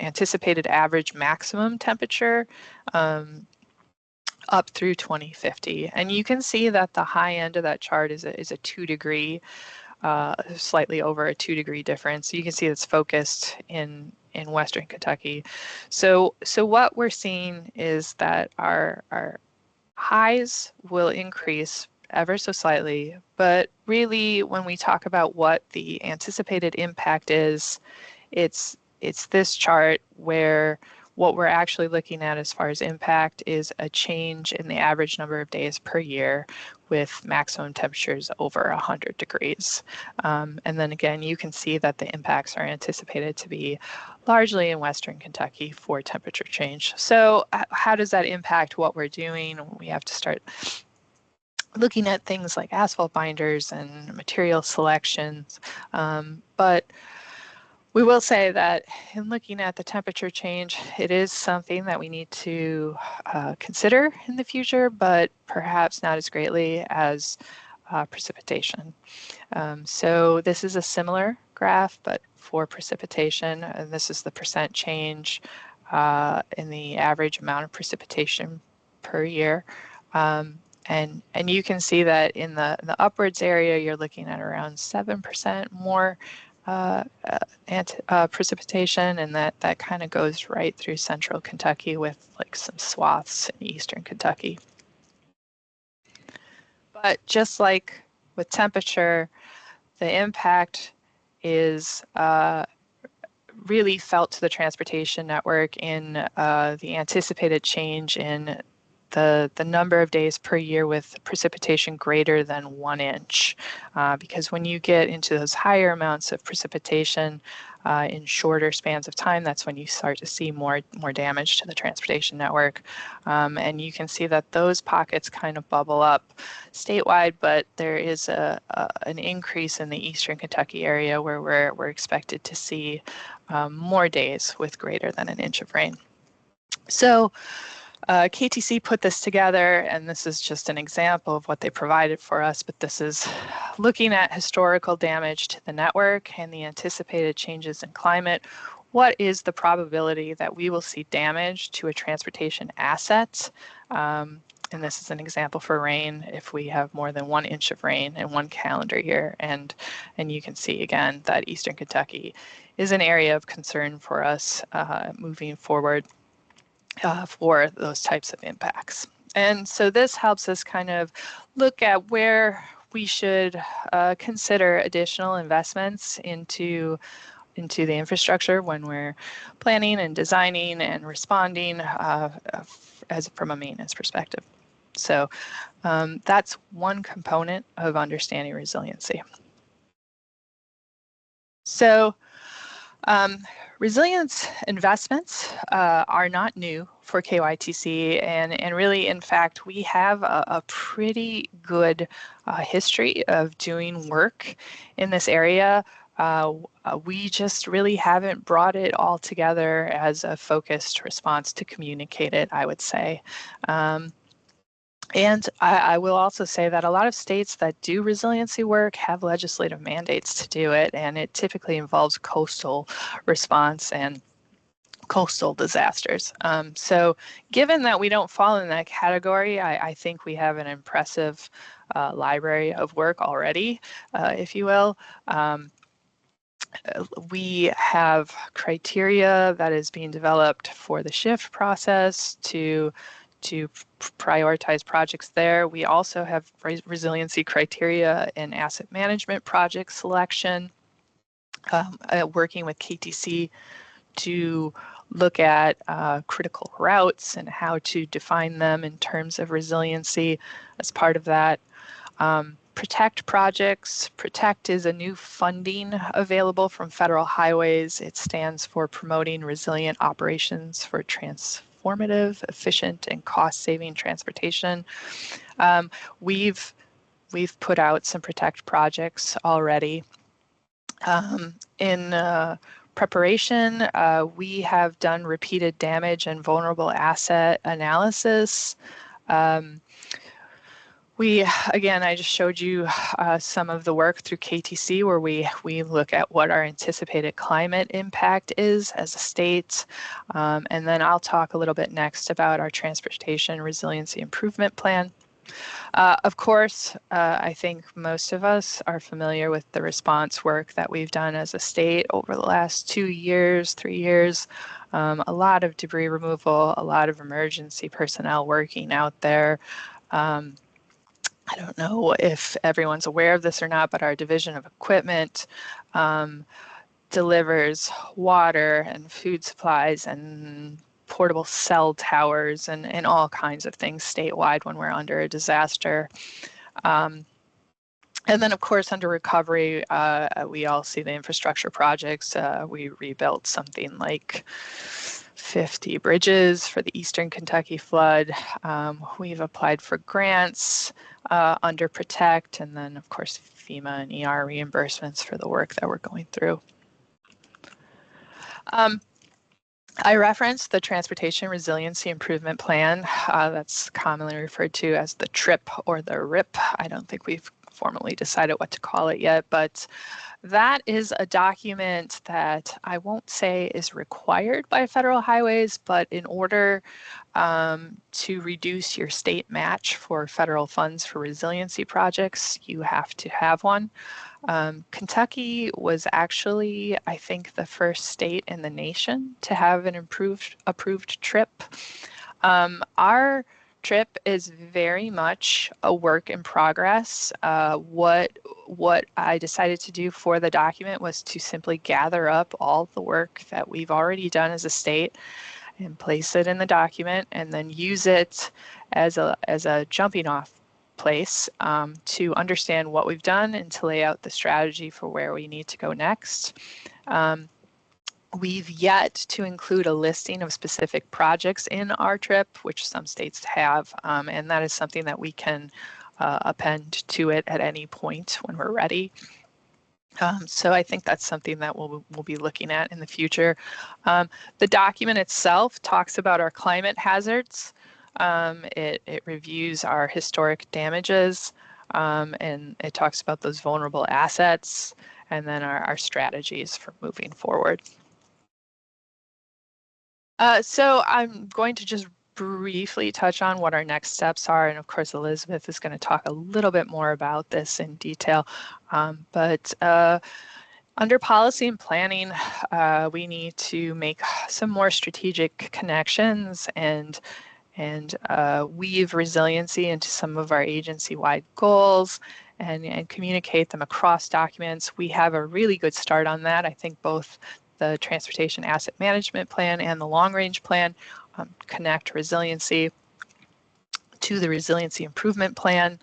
anticipated average maximum temperature up through 2050. And you can see that the high end of that chart is a 2 degree, slightly over a 2 degree difference. You can see it's focused in Western Kentucky. So what we're seeing is that our highs will increase ever so slightly, but really when we talk about what the anticipated impact is, it's this chart where what we're actually looking at as far as impact is a change in the average number of days per year with maximum temperatures over 100 degrees. And then again, you can see that the impacts are anticipated to be largely in Western Kentucky for temperature change. So how does that impact what we're doing? We have to start looking at things like asphalt binders and material selections. But we will say that in looking at the temperature change, it is something that we need to consider in the future, but perhaps not as greatly as precipitation. So this is a similar graph, but for precipitation, and this is the percent change in the average amount of precipitation per year. And you can see that in the upwards area, you're looking at around 7% more precipitation, and that kind of goes right through central Kentucky with like some swaths in eastern Kentucky. But just like with temperature, the impact is really felt to the transportation network in the anticipated change in the number of days per year with precipitation greater than 1 inch. Because when you get into those higher amounts of precipitation in shorter spans of time, that's when you start to see more damage to the transportation network. And you can see that those pockets kind of bubble up statewide, but there is an increase in the eastern Kentucky area where we're expected to see more days with greater than 1 inch of rain. So KTC put this together, and this is just an example of what they provided for us, but this is looking at historical damage to the network and the anticipated changes in climate. What is the probability that we will see damage to a transportation asset? And this is an example for rain if we have more than 1 inch of rain in one calendar year. And you can see again that Eastern Kentucky is an area of concern for us moving forward. For those types of impacts. And so this helps us kind of look at where we should consider additional investments into the infrastructure when we're planning and designing and responding from a maintenance perspective. So that's one component of understanding resiliency. So resilience investments are not new for KYTC, and really, in fact, we have a pretty good history of doing work in this area. We just really haven't brought it all together as a focused response to communicate it, I would say. And I will also say that a lot of states that do resiliency work have legislative mandates to do it, and it typically involves coastal response and coastal disasters. So given that we don't fall in that category, I think we have an impressive library of work already, if you will. We have criteria that is being developed for the SHIFT process to prioritize projects there. We also have resiliency criteria in asset management project selection, working with KTC to look at critical routes and how to define them in terms of resiliency as part of that. Protect projects. Protect is a new funding available from federal highways. It stands for Promoting Resilient Operations for Transformative, Efficient, and Cost-Saving Transportation. We've put out some Protect projects already. In preparation, we have done repeated damage and vulnerable asset analysis. I just showed you some of the work through KTC where we look at what our anticipated climate impact is as a state. And then I'll talk a little bit next about our Transportation Resiliency Improvement Plan. Of course, I think most of us are familiar with the response work that we've done as a state over the last 2 years, 3 years. A lot of debris removal, a lot of emergency personnel working out there. I don't know if everyone's aware of this or not, but our Division of Equipment delivers water and food supplies and portable cell towers and all kinds of things statewide when we're under a disaster. And then, of course, under recovery, we all see the infrastructure projects. We rebuilt something like 50 bridges for the Eastern Kentucky flood. We've applied for grants under Protect, and then, of course, FEMA and ER reimbursements for the work that we're going through. I referenced the Transportation Resiliency Improvement Plan. That's commonly referred to as the TRIP or the RIP. I don't think we've formally decided what to call it yet, but that is a document that I won't say is required by federal highways, but in order to reduce your state match for federal funds for resiliency projects, you have to have one. Kentucky was actually, I think, the first state in the nation to have an approved TRIP. Our TRIP is very much a work in progress. What I decided to do for the document was to simply gather up all the work that we've already done as a state and place it in the document, and then use it as a jumping off place to understand what we've done and to lay out the strategy for where we need to go next. We've yet to include a listing of specific projects in our TRIP, which some states have, and that is something that we can append to it at any point when we're ready. So I think that's something that we'll be looking at in the future. The document itself talks about our climate hazards. It reviews our historic damages, and it talks about those vulnerable assets, and then our strategies for moving forward. So I'm going to just briefly touch on what our next steps are. And of course, Elizabeth is going to talk a little bit more about this in detail. But under policy and planning, we need to make some more strategic connections and weave resiliency into some of our agency-wide goals and communicate them across documents. We have a really good start on that. I think both the Transportation Asset Management Plan and the Long Range Plan connect resiliency to the Resiliency Improvement Plan.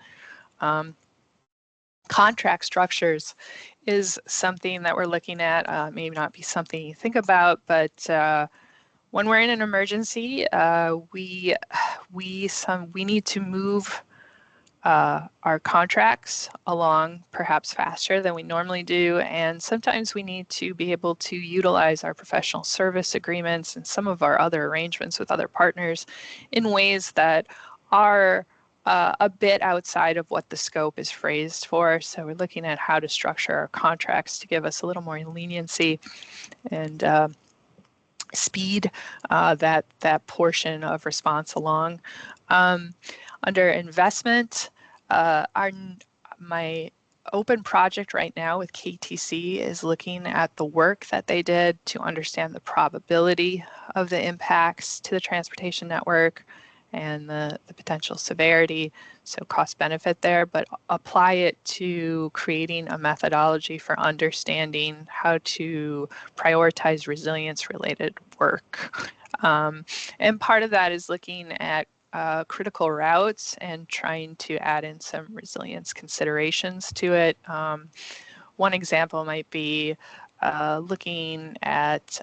Contract structures is something that we're looking at. May not be something you think about, but when we're in an emergency, we need to move our contracts along perhaps faster than we normally do, and sometimes we need to be able to utilize our professional service agreements and some of our other arrangements with other partners in ways that are a bit outside of what the scope is phrased for. So we're looking at how to structure our contracts to give us a little more leniency and speed that portion of response along. Under investment, my open project right now with KTC is looking at the work that they did to understand the probability of the impacts to the transportation network and the potential severity, so cost benefit there, but apply it to creating a methodology for understanding how to prioritize resilience related work. And part of that is looking at critical routes and trying to add in some resilience considerations to it. One example might be looking at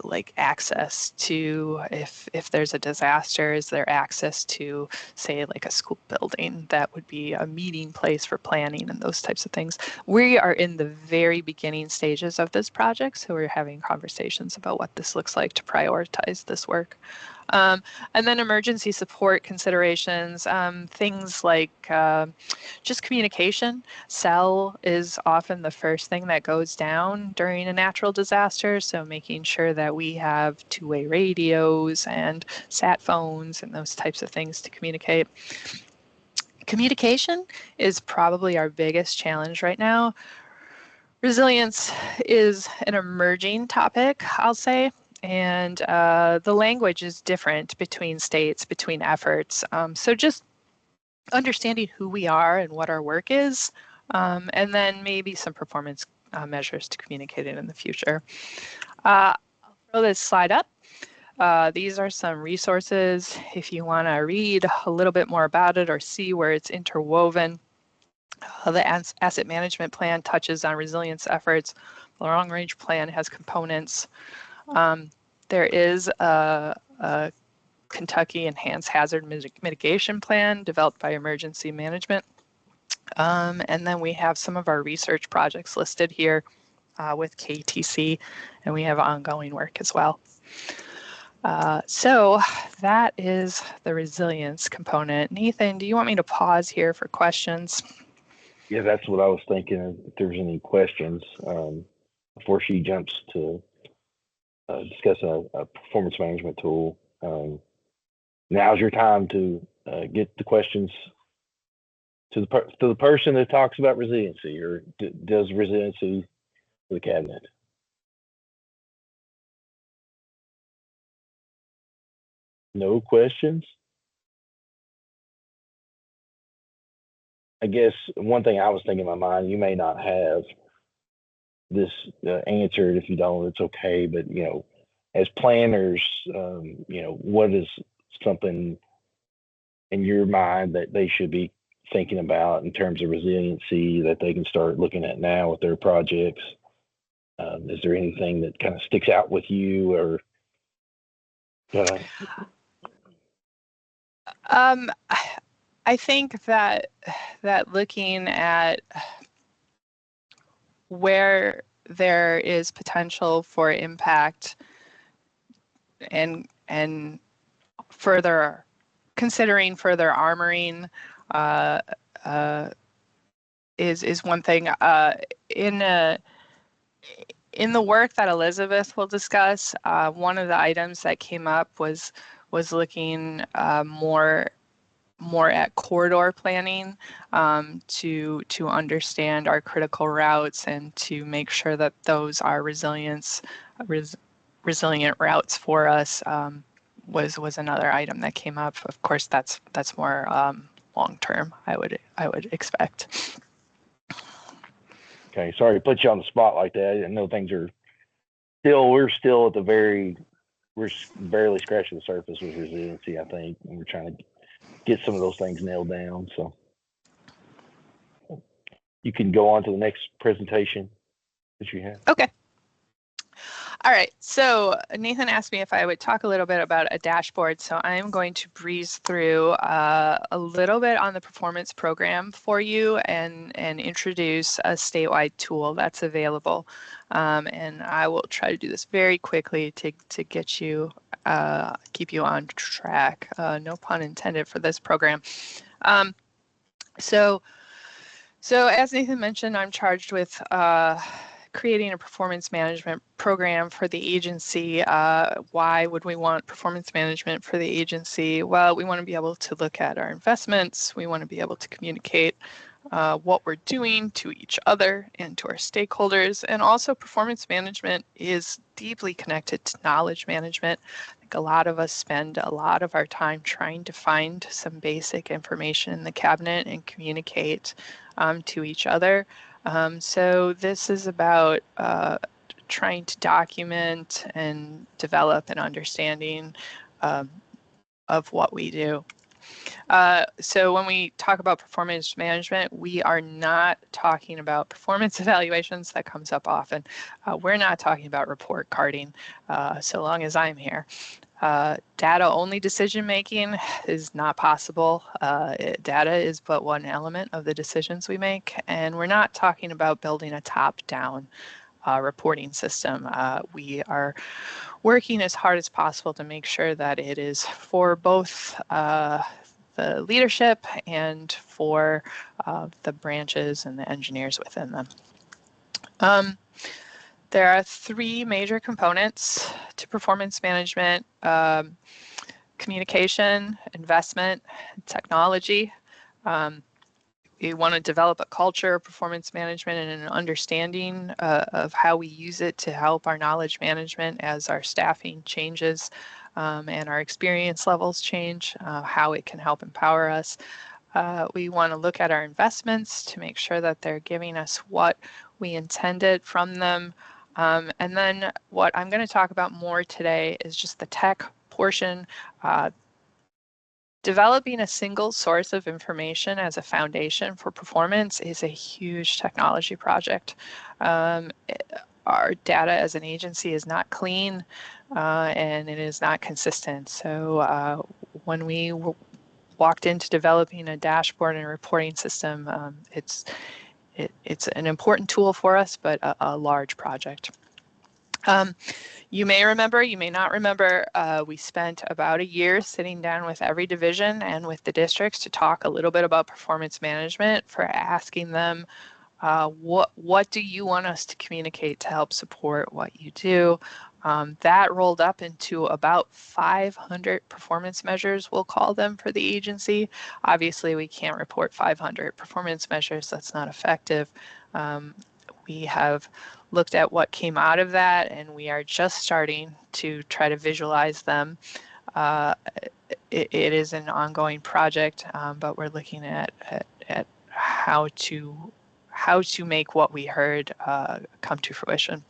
like access to, if there's a disaster, is there access to, say, like a school building that would be a meeting place for planning and those types of things. We are in the very beginning stages of this project, so we're having conversations about what this looks like to prioritize this work. And then emergency support considerations, things like just communication. Cell is often the first thing that goes down during a natural disaster, so making sure that we have two-way radios and sat phones and those types of things to communicate. Communication is probably our biggest challenge right now. Resilience is an emerging topic, I'll say. And the language is different between states, between efforts. So just understanding who we are and what our work is, and then maybe some performance measures to communicate it in the future. I'll throw this slide up. These are some resources if you want to read a little bit more about it or see where it's interwoven. The asset management plan touches on resilience efforts. The long range plan has components. There is a Kentucky Enhanced Hazard Mitigation Plan developed by Emergency Management. And then we have some of our research projects listed here with KTC, and we have ongoing work as well. So that is the resilience component. Nathan, do you want me to pause here for questions? Yeah, that's what I was thinking. If there's any questions before she jumps to discuss a performance management tool. Now's your time to get the questions to the person that talks about resiliency or does resiliency for the cabinet. No questions? I guess one thing I was thinking in my mind, you may not have this answered. If you don't, it's okay. But, you know, as planners, you know, what is something in your mind that they should be thinking about in terms of resiliency that they can start looking at now with their projects? Is there anything that kind of sticks out with you or? I think that looking at where there is potential for impact and further considering further armoring is one thing. In the work that Elizabeth will discuss, one of the items that came up was looking more at corridor planning to understand our critical routes and to make sure that those are resilient routes for us. Was another item that came up. Of course, that's more long term. I would expect. Okay, sorry to put you on the spot like that. I know things are we're still at we're barely scratching the surface with resiliency, I think, and we're trying to get some of those things nailed down. So you can go on to the next presentation that you have. Okay. All right, so Nathan asked me if I would talk a little bit about a dashboard, so I'm going to breeze through a little bit on the performance program for you and introduce a statewide tool that's available. And I will try to do this very quickly to get you, keep you on track. No pun intended for this program. So as Nathan mentioned, I'm charged with creating a performance management program for the agency. Why would we want performance management for the agency? Well, we want to be able to look at our investments. We want to be able to communicate what we're doing to each other and to our stakeholders. And also performance management is deeply connected to knowledge management. I think a lot of us spend a lot of our time trying to find some basic information in the cabinet and communicate to each other. So this is about trying to document and develop an understanding of what we do. So when we talk about performance management, we are not talking about performance evaluations. That comes up often. We're not talking about report carding, so long as I'm here. Data-only decision-making is not possible. Data is but one element of the decisions we make, and we're not talking about building a top-down reporting system. We are working as hard as possible to make sure that it is for both the leadership and for the branches and the engineers within them. There are three major components to performance management: communication, investment, technology. We want to develop a culture of performance management and an understanding of how we use it to help our knowledge management as our staffing changes and our experience levels change, how it can help empower us. We want to look at our investments to make sure that they're giving us what we intended from them. And then what I'm going to talk about more today is just the tech portion. Developing a single source of information as a foundation for performance is a huge technology project. Our data as an agency is not clean and it is not consistent. So when we walked into developing a dashboard and a reporting system, it's an important tool for us, but a large project. You may remember, you may not remember, we spent about a year sitting down with every division and with the districts to talk a little bit about performance management, for asking them, what do you want us to communicate to help support what you do? That rolled up into about 500 performance measures, we'll call them, for the agency. Obviously, we can't report 500 performance measures. That's not effective. We have looked at what came out of that, and we are just starting to try to visualize them. It is an ongoing project, but we're looking at how to make what we heard come to fruition.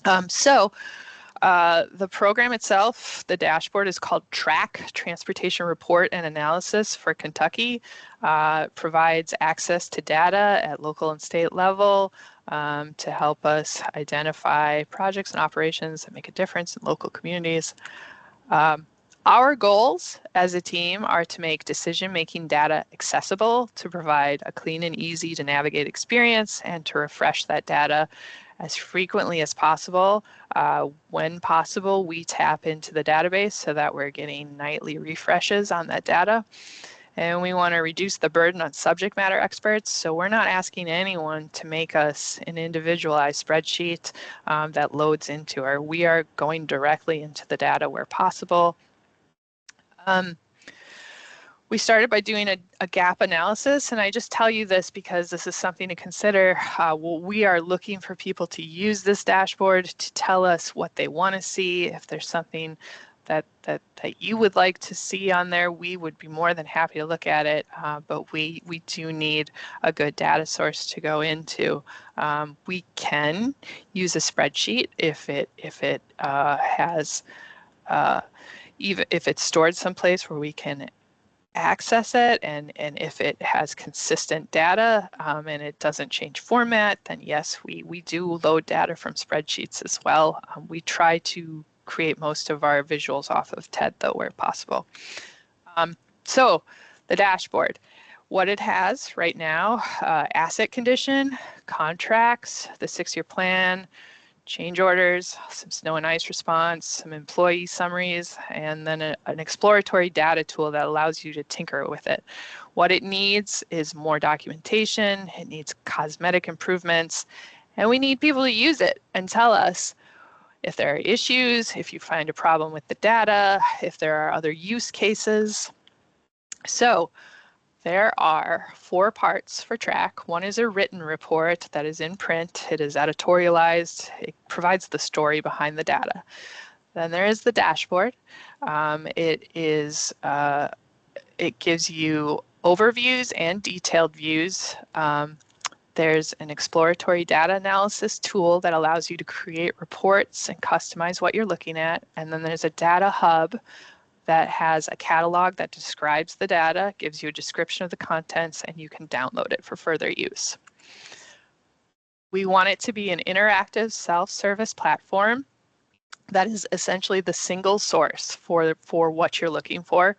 The program itself, the dashboard, is called TRACK, Transportation Report and Analysis for Kentucky. Provides access to data at local and state level to help us identify projects and operations that make a difference in local communities. Our goals as a team are to make decision-making data accessible, to provide a clean and easy to navigate experience, and to refresh that data as frequently as possible. When possible, we tap into the database so that we're getting nightly refreshes on that data. And we want to reduce the burden on subject matter experts. So we're not asking anyone to make us an individualized spreadsheet that loads into our. We are going directly into the data where possible. We started by doing a gap analysis, and I just tell you this because this is something to consider. We are looking for people to use this dashboard to tell us what they want to see. If there's something that you would like to see on there, we would be more than happy to look at it, but we do need a good data source to go into. We can use a spreadsheet if it has even if it's stored someplace where we can access it, and if it has consistent data and it doesn't change format, then yes, we do load data from spreadsheets as well. We try to create most of our visuals off of TED, though, where possible. So the dashboard, what it has right now: asset condition, contracts, the 6-year plan, change orders, some snow and ice response, some employee summaries, and then an exploratory data tool that allows you to tinker with it. What it needs is more documentation, it needs cosmetic improvements, and we need people to use it and tell us if there are issues, if you find a problem with the data, if there are other use cases. So there are 4 parts for TRACK. One is a written report that is in print. It is editorialized. It provides the story behind the data. Then there is the dashboard. It gives you overviews and detailed views. There's an exploratory data analysis tool that allows you to create reports and customize what you're looking at. And then there's a data hub that has a catalog that describes the data, gives you a description of the contents, and you can download it for further use. We want it to be an interactive self-service platform that is essentially the single source for what you're looking for.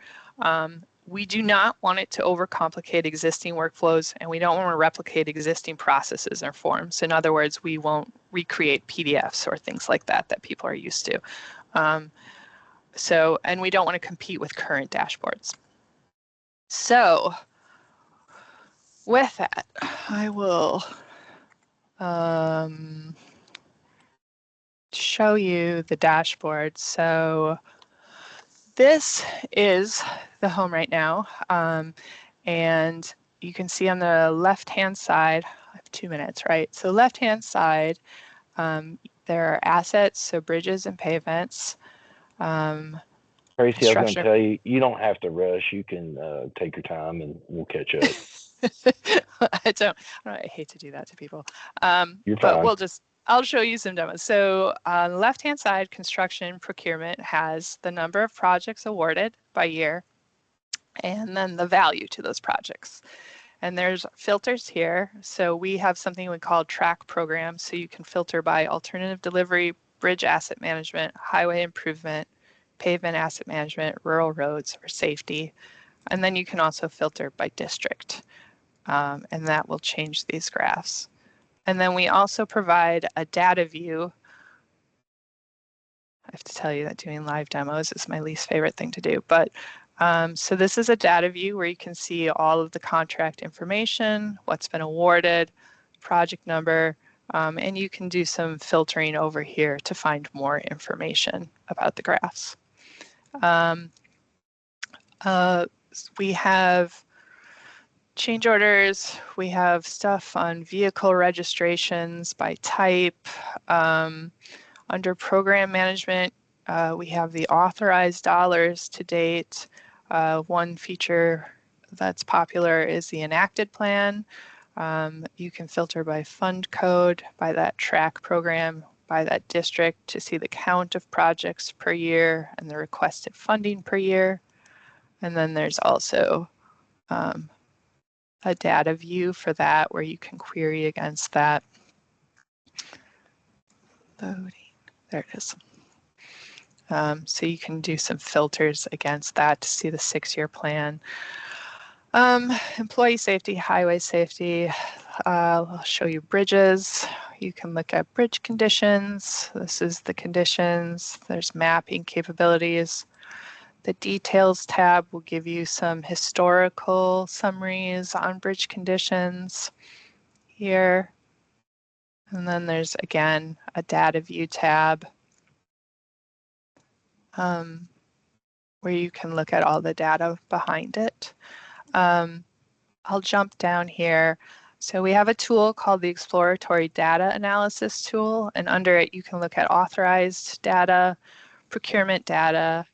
We do not want it to overcomplicate existing workflows, and we don't want to replicate existing processes or forms. In other words, we won't recreate PDFs or things like that people are used to. And we don't want to compete with current dashboards. So with that, I will show you the dashboard. So this is the home right now. And you can see on the left-hand side, I have 2 minutes, right? So left-hand side, there are assets, so bridges and pavements. Tracy, I was going to tell you, you don't have to rush. You can take your time and we'll catch up. I hate to do that to people. You're but fine. we'll just, I'll show you some demos. So on the left-hand side, construction procurement has the number of projects awarded by year and then the value to those projects. And there's filters here. So we have something we call track programs. So you can filter by alternative delivery, bridge asset management, highway improvement, pavement asset management, rural roads, or safety. And then you can also filter by district. And that will change these graphs. And then we also provide a data view. I have to tell you that doing live demos is my least favorite thing to do. But so this is a data view where you can see all of the contract information, what's been awarded, project number, and you can do some filtering over here to find more information about the graphs. We have change orders, we have stuff on vehicle registrations by type. Under program management, we have the authorized dollars to date. One feature that's popular is the enacted plan. You can filter by fund code, by that track program, by that district to see the count of projects per year and the requested funding per year. And then there's also a data view for that where you can query against that. Loading, there it is. So you can do some filters against that to see the 6-year plan. Employee safety, highway safety. I'll show you bridges. You can look at bridge conditions. This is the conditions. There's mapping capabilities. The details tab will give you some historical summaries on bridge conditions here. And then there's, again, a data view tab where you can look at all the data behind it. I'll jump down here. So we have a tool called the Exploratory Data Analysis tool, and under it you can look at authorized data, procurement data,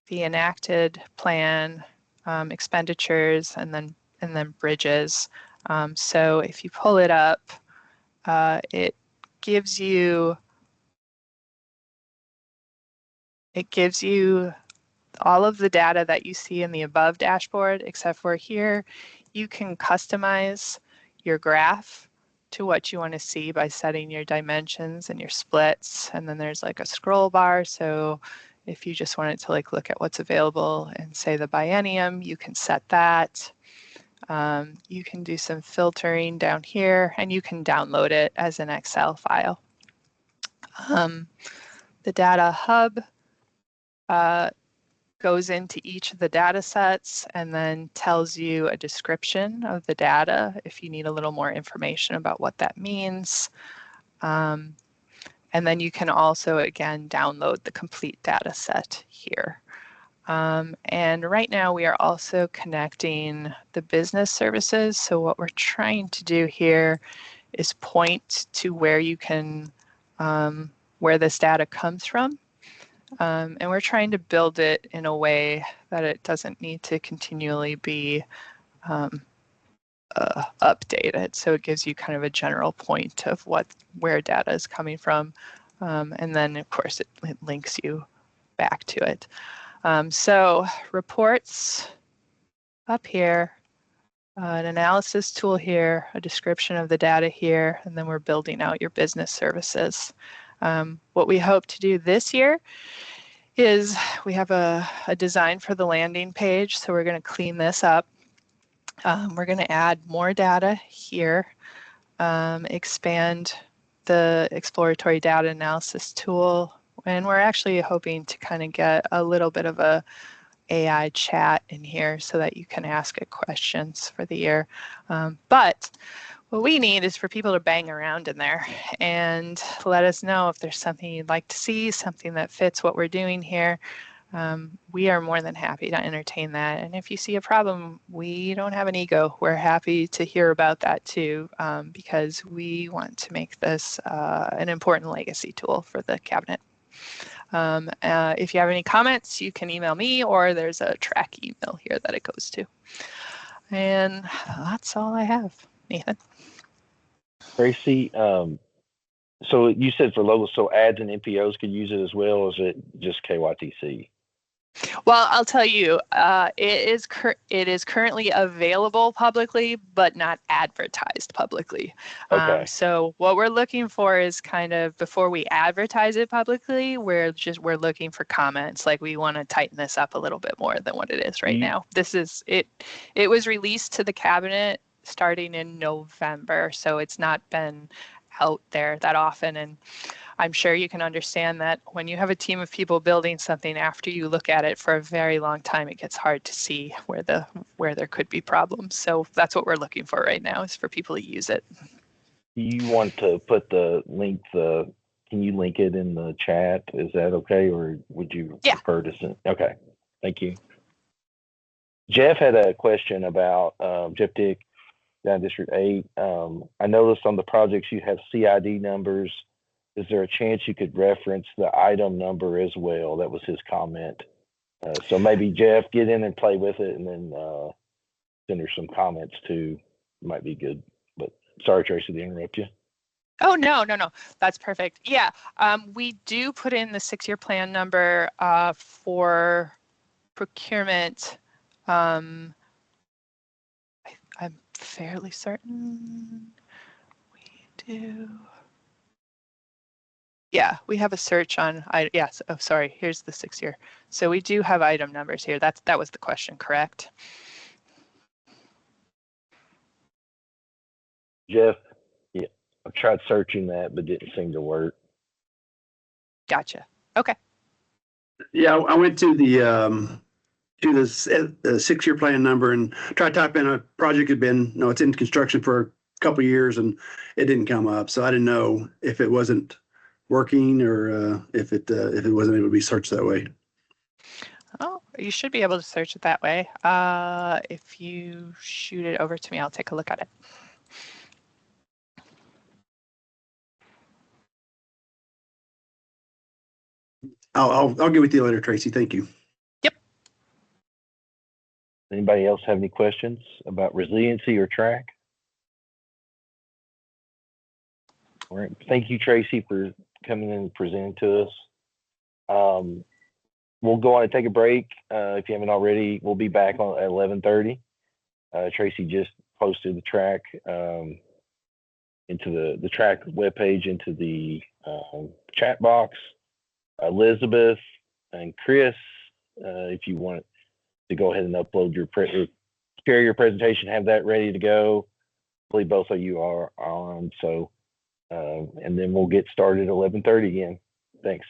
the enacted plan, expenditures, and then bridges. So if you pull it up, it gives you all of the data that you see in the above dashboard, except for here, you can customize your graph to what you want to see by setting your dimensions and your splits. And then there's like a scroll bar. So if you just wanted to look at what's available and say the biennium, you can set that. You can do some filtering down here and you can download it as an Excel file. The data hub goes into each of the data sets and then tells you a description of the data if you need a little more information about what that means. And then you can also, again, download the complete data set here. And right now we are also connecting the business services. So what we're trying to do here is point to where you can, where this data comes from. And we're trying to build it in a way that it doesn't need to continually be updated. So it gives you kind of a general point of where data is coming from. And then, of course, it links you back to it. So reports up here, an analysis tool here, a description of the data here, and then we're building out your business services. What we hope to do this year is we have a design for the landing page. So we're going to clean this up. We're going to add more data here, expand the exploratory data analysis tool. And we're actually hoping to kind of get a little bit of a AI chat in here so that you can ask it questions for the year. But what we need is for people to bang around in there and let us know if there's something you'd like to see, something that fits what we're doing here. We are more than happy to entertain that. And if you see a problem, we don't have an ego. We're happy to hear about that too, because we want to make this an important legacy tool for the cabinet. If you have any comments, you can email me, or there's a track email here that it goes to. And that's all I have, Nathan. Tracy, So you said for local, so ads and NPOs could use it as well, or is it just KYTC? Well, I'll tell you, it is currently available publicly, but not advertised publicly. Okay. So what we're looking for is kind of before we advertise it publicly, we're looking for comments. Like we want to tighten this up a little bit more than what it is right now. This is it. It was released to the cabinet starting in November, so it's not been out there that often. And I'm sure you can understand that when you have a team of people building something, after you look at it for a very long time, it gets hard to see where there could be problems. So that's what we're looking for right now, is for people to use it. Do you want to put the link, can you link it in the chat? Is that okay? Or would you prefer to send? Okay. Thank you. Jeff had a question about Jeff Dick down District 8. I noticed on the projects you have CID numbers. Is there a chance you could reference the item number as well? That was his comment. So maybe Jeff, get in and play with it, and then send her some comments too. Might be good. But sorry, Tracy, to interrupt you. Oh, no. That's perfect. Yeah, we do put in the 6-year plan number for procurement. I'm fairly certain we do. Yeah, we have a search on, yes, oh, sorry, here's the 6-year. So we do have item numbers here. That was the question, correct? Jeff, yeah, I've tried searching that, but didn't seem to work. Gotcha. Okay. Yeah, I went to the 6-year plan number and tried to type in a project had been, it's in construction for a couple of years and it didn't come up. So I didn't know if it wasn't working or if it wasn't able to be searched that way. Oh, you should be able to search it that way. If you shoot it over to me, I'll take a look at it. I'll get with you later, Tracy. Thank you. Yep. Anybody else have any questions about resiliency or track? All right. Thank you, Tracy, for coming in and presenting to us. We'll go on and take a break. If you haven't already, we'll be back on at 11:30. Tracy just posted the track into the track webpage into the chat box. Elizabeth and Chris, if you want to go ahead and upload share your presentation, have that ready to go. Hopefully both of you are on. So, and then we'll get started at 11:30 again. Thanks.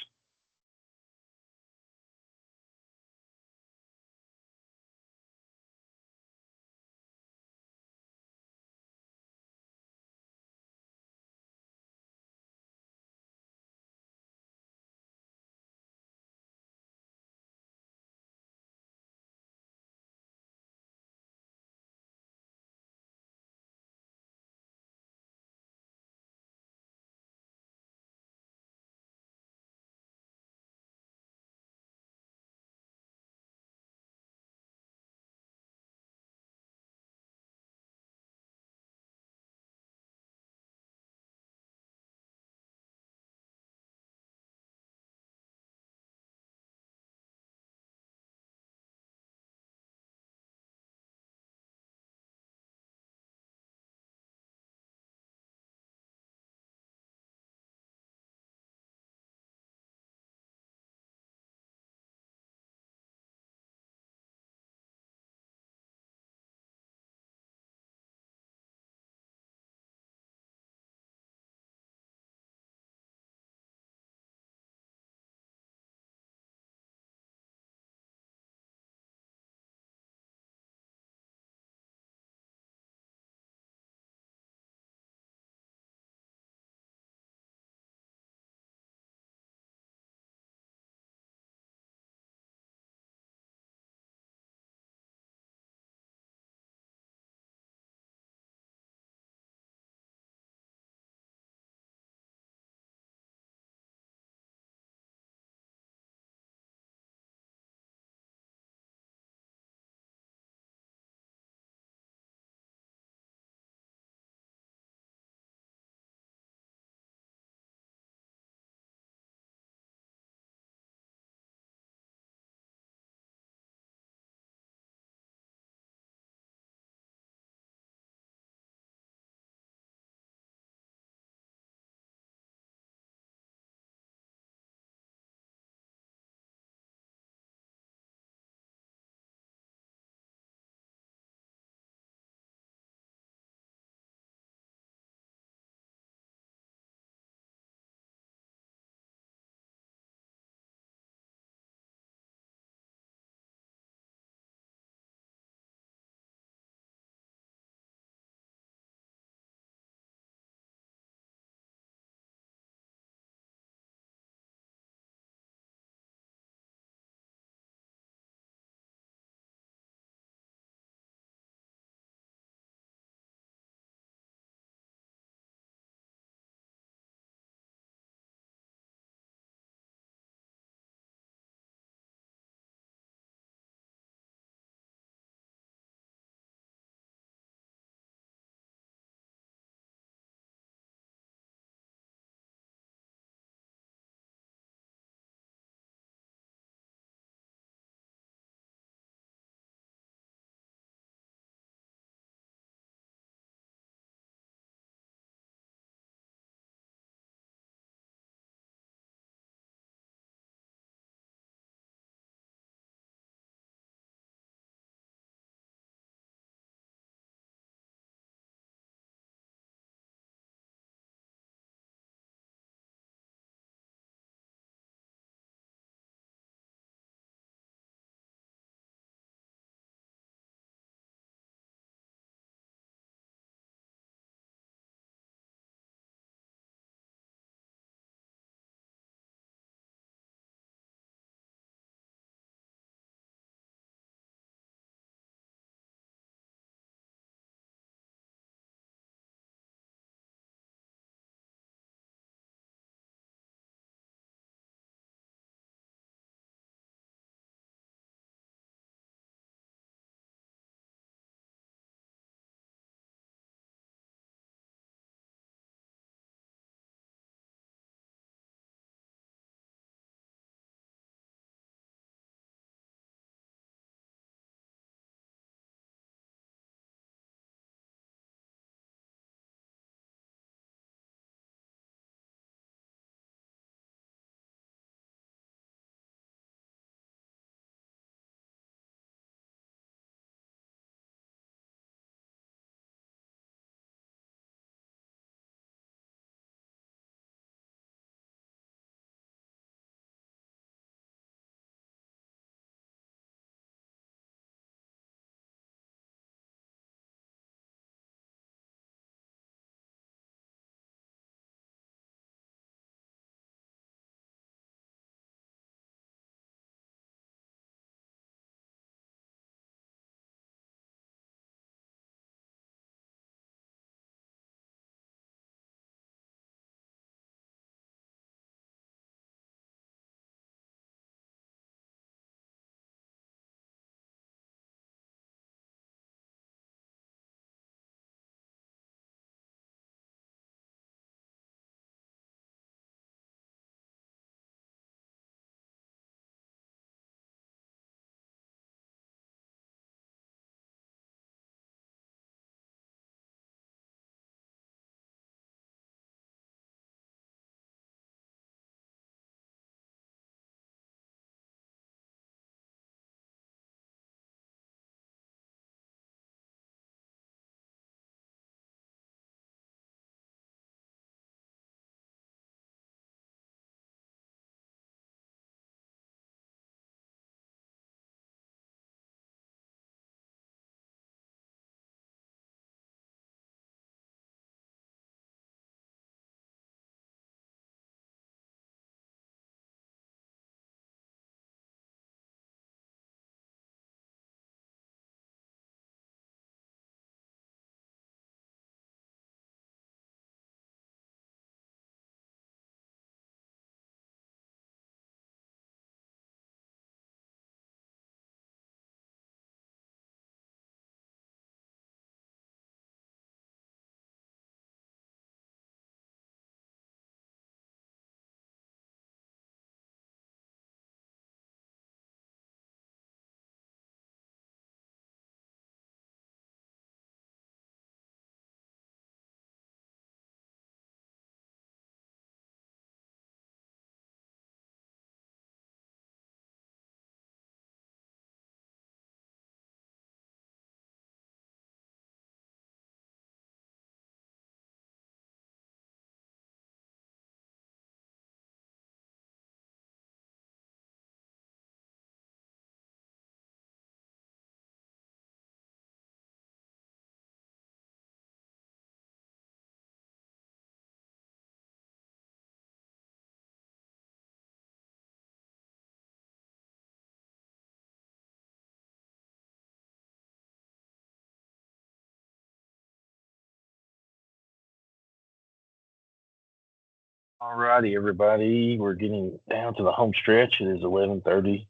All righty, everybody. We're getting down to the home stretch. It is 11:30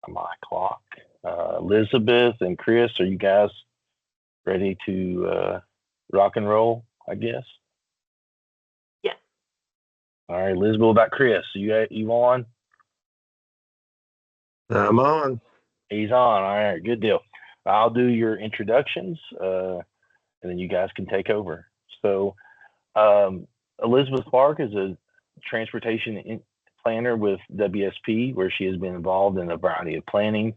on my clock. Elizabeth and Chris, are you guys ready to rock and roll, I guess? Yes. All right, Elizabeth, what about Chris? You on? I'm on. He's on. All right, good deal. I'll do your introductions, and then you guys can take over. So, Elizabeth Clark is a transportation planner with WSP, where she has been involved in a variety of planning,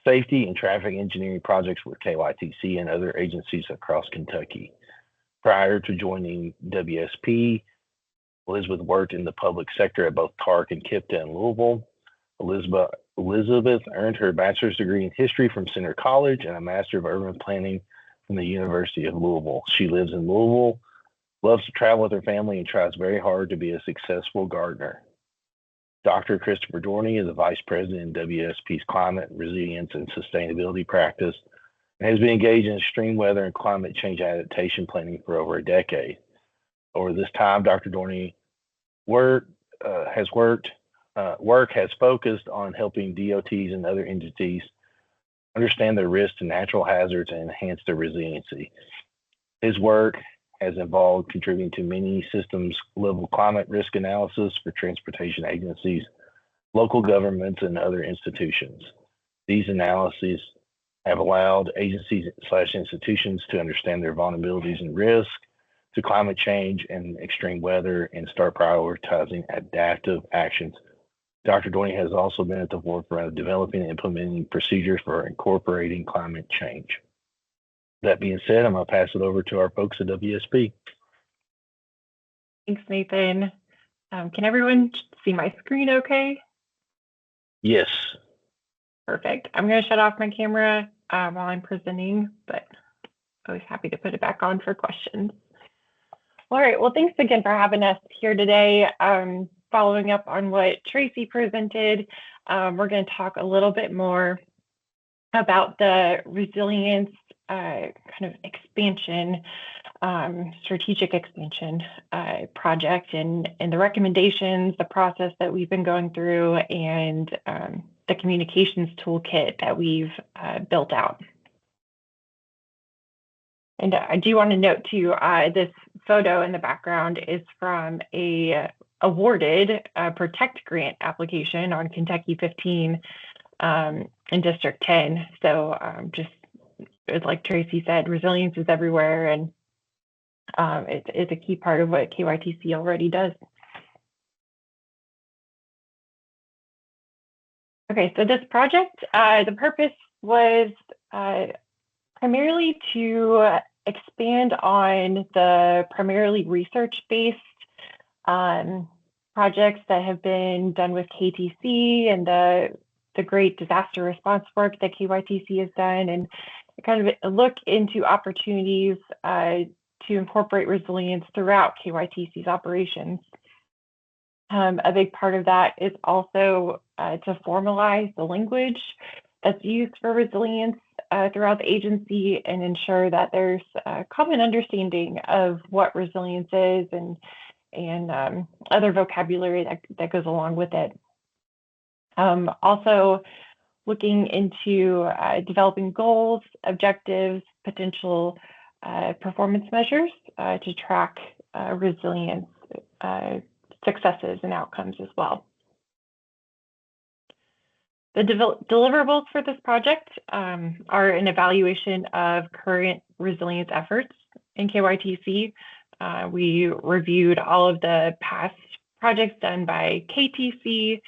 safety, and traffic engineering projects with KYTC and other agencies across Kentucky. Prior to joining WSP, Elizabeth worked in the public sector at both Clark and KIPTA in Louisville. Elizabeth earned her bachelor's degree in history from Center College and a master of urban planning from the University of Louisville. She lives in Louisville, loves to travel with her family, and tries very hard to be a successful gardener. Dr. Christopher Dorney is the vice president in WSP's climate, resilience, and sustainability practice, and has been engaged in extreme weather and climate change adaptation planning for over a decade. Over this time, Dr. Dorney work has focused on helping DOTs and other entities understand their risks to natural hazards and enhance their resiliency. His work has involved contributing to many systems level climate risk analysis for transportation agencies, local governments, and other institutions. These analyses have allowed agencies/institutions to understand their vulnerabilities and risk to climate change and extreme weather and start prioritizing adaptive actions. Dr. Dorney has also been at the forefront of developing and implementing procedures for incorporating climate change. That being said, I'm going to pass it over to our folks at WSP. Thanks, Nathan. Can everyone see my screen okay? Yes. Perfect. I'm going to shut off my camera while I'm presenting, but always happy to put it back on for questions. All right. Well, thanks again for having us here today. Following up on what Tracy presented, we're going to talk a little bit more about the resilience kind of expansion, strategic expansion project and the recommendations, the process that we've been going through, and the communications toolkit that we've built out. And I do want to note too, this photo in the background is from a awarded Protect Grant application on Kentucky 15 in District 10. So just like Tracy said, resilience is everywhere, and it's a key part of what KYTC already does. Okay, so this project, the purpose was primarily to expand on the primarily research-based projects that have been done with KTC and the great disaster response work that KYTC has done, and kind of look into opportunities to incorporate resilience throughout KYTC's operations. A big part of that is also to formalize the language that's used for resilience throughout the agency and ensure that there's a common understanding of what resilience is and other vocabulary that goes along with it. Also looking into developing goals, objectives, potential performance measures to track resilience successes and outcomes as well. The deliverables for this project are an evaluation of current resilience efforts in KYTC. We reviewed all of the past projects done by KTC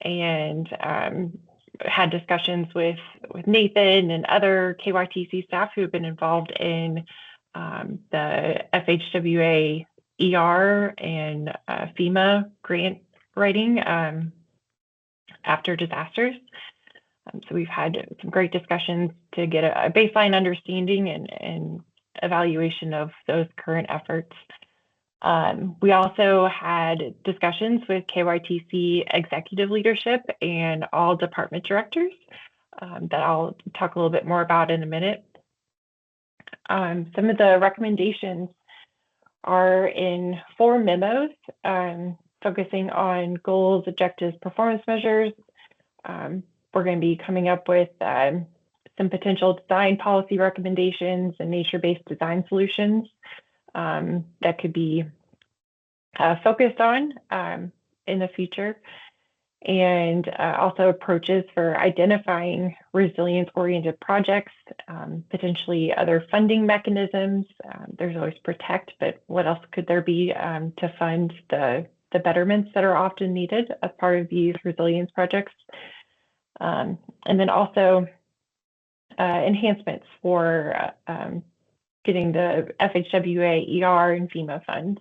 and had discussions with Nathan and other KYTC staff who have been involved in the FHWA ER and FEMA grant writing after disasters. So we've had some great discussions to get a baseline understanding and evaluation of those current efforts. We also had discussions with KYTC executive leadership and all department directors that I'll talk a little bit more about in a minute. Some of the recommendations are in 4 memos focusing on goals, objectives, performance measures. We're going to be coming up with some potential design policy recommendations and nature-based design solutions that could be focused on in the future, and also approaches for identifying resilience-oriented projects, potentially other funding mechanisms. There's always protect, but what else could there be to fund the betterments that are often needed as part of these resilience projects? And then also enhancements for getting the FHWA, ER, and FEMA funds.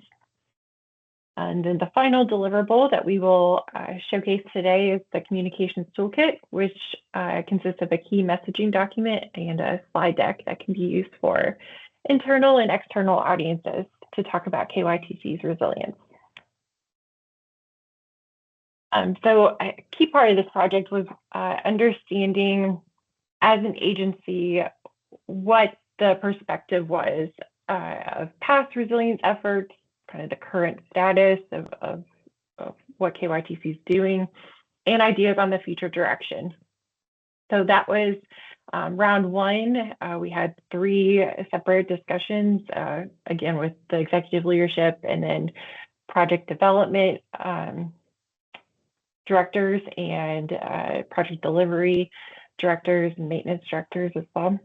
And then the final deliverable that we will showcase today is the communications toolkit, which consists of a key messaging document and a slide deck that can be used for internal and external audiences to talk about KYTC's resilience. So a key part of this project was understanding as an agency what the perspective was of past resilience efforts, kind of the current status of what KYTC is doing, and ideas on the future direction. So that was round one. We had 3 separate discussions, again, with the executive leadership and then project development directors and project delivery directors and maintenance directors as well.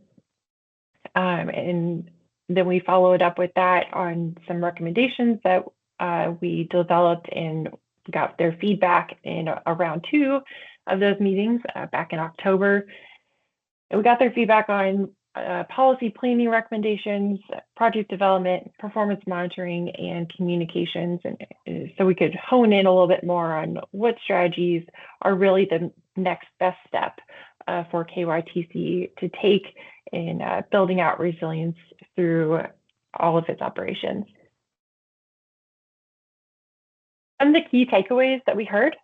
And then we followed up with that on some recommendations that we developed and got their feedback in round 2 of those meetings back in October. And we got their feedback on policy planning recommendations, project development, performance monitoring, and communications. And so we could hone in a little bit more on what strategies are really the next best step for KYTC to take in building out resilience through all of its operations. Some of the key takeaways that we heard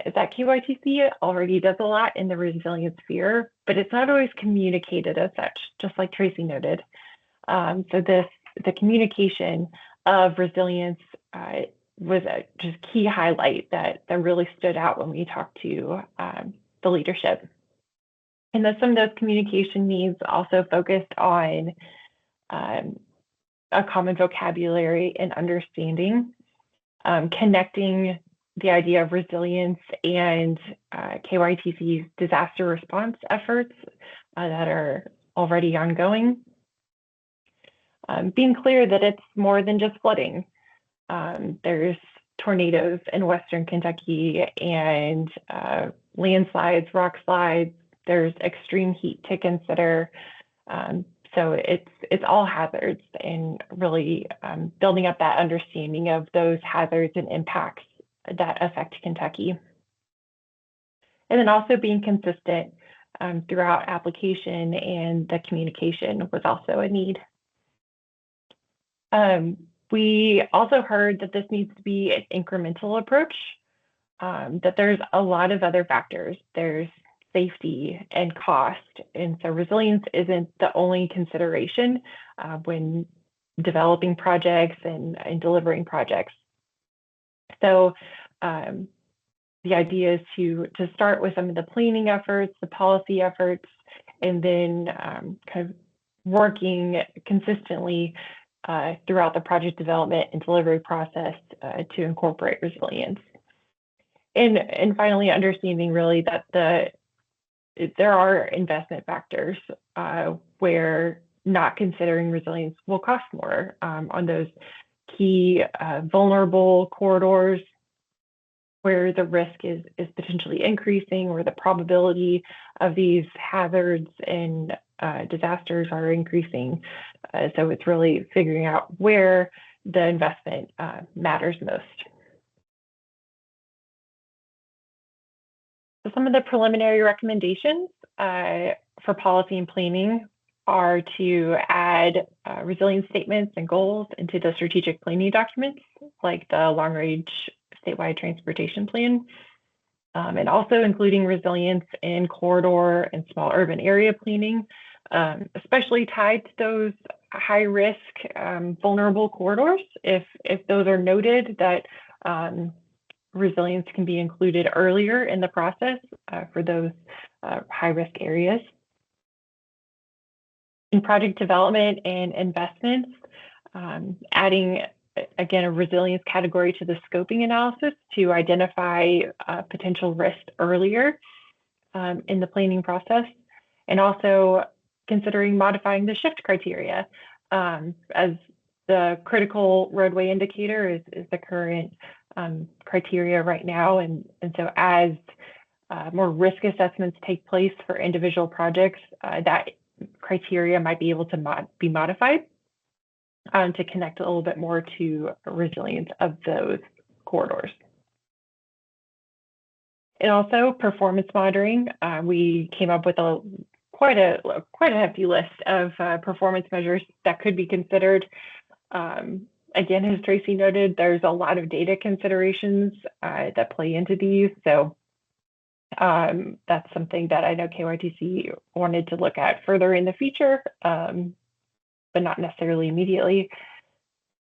is that KYTC already does a lot in the resilience sphere, but it's not always communicated as such, just like Tracy noted. So the communication of resilience was a just key highlight that really stood out when we talked to the leadership. And then some of those communication needs also focused on a common vocabulary and understanding, connecting the idea of resilience and KYTC's disaster response efforts that are already ongoing. Being clear that it's more than just flooding. There's tornadoes in Western Kentucky and landslides, rock slides. There's extreme heat to consider. So it's all hazards, and really building up that understanding of those hazards and impacts that affect Kentucky. And then also being consistent throughout application and the communication was also a need. We also heard that this needs to be an incremental approach, that there's a lot of other factors. There's safety and cost. And so resilience isn't the only consideration when developing projects and delivering projects. So the idea is to start with some of the planning efforts, the policy efforts, and then kind of working consistently throughout the project development and delivery process to incorporate resilience. And finally, understanding really that there are investment factors where not considering resilience will cost more on those key vulnerable corridors where the risk is potentially increasing, or the probability of these hazards and disasters are increasing. So it's really figuring out where the investment matters most. So some of the preliminary recommendations for policy and planning are to add resilience statements and goals into the strategic planning documents, like the long-range statewide transportation plan, and also including resilience in corridor and small urban area planning, especially tied to those high risk, vulnerable corridors, if those are noted, that resilience can be included earlier in the process for those high risk areas. In project development and investments, adding again a resilience category to the scoping analysis to identify potential risk earlier in the planning process, and also considering modifying the shift criteria, as the critical roadway indicator is the current criteria right now, and so as more risk assessments take place for individual projects, that criteria might be able to be modified to connect a little bit more to resilience of those corridors. And also performance monitoring. We came up with quite a hefty list of performance measures that could be considered. Again, as Tracy noted, there's a lot of data considerations that play into these. So that's something that I know KYTC wanted to look at further in the future, but not necessarily immediately.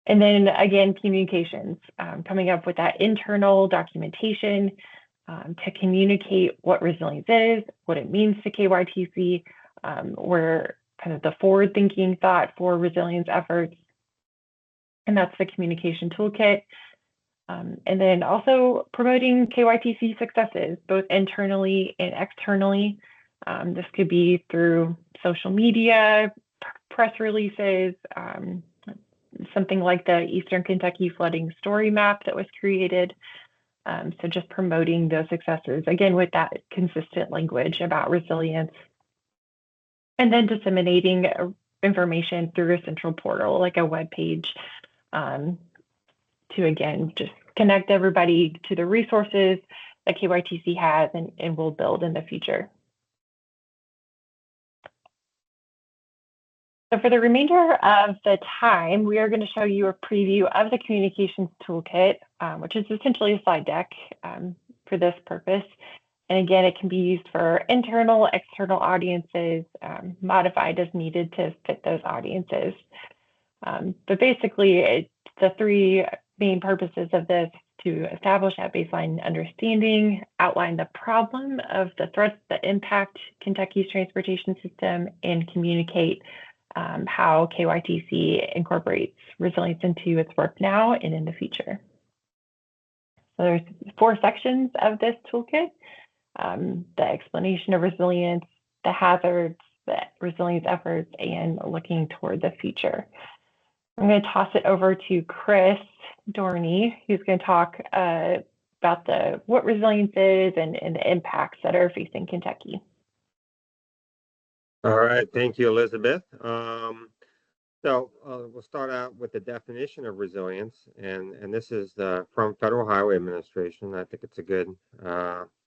And then again, communications, coming up with that internal documentation to communicate what resilience is, what it means to KYTC, where kind of the forward-thinking thought for resilience efforts, and that's the communication toolkit. And then also promoting KYTC successes, both internally and externally. This could be through social media, press releases, something like the Eastern Kentucky flooding story map that was created. So just promoting those successes, again, with that consistent language about resilience. And then disseminating information through a central portal, like a web page, to, again, just connect everybody to the resources that KYTC has and will build in the future. So for the remainder of the time, we are going to show you a preview of the communications toolkit, which is essentially a slide deck for this purpose. And again, it can be used for internal, external audiences, modified as needed to fit those audiences. But basically, the three main purposes of this: to establish that baseline understanding, outline the problem of the threats that impact Kentucky's transportation system, and communicate how KYTC incorporates resilience into its work now and in the future. So there's 4 sections of this toolkit: the explanation of resilience, the hazards, the resilience efforts, and looking toward the future. I'm going to toss it over to Chris Dorney, who's going to talk about what resilience is and the impacts that are facing Kentucky. All right, thank you, Elizabeth. So we'll start out with the definition of resilience, and this is from Federal Highway Administration. I think it's a good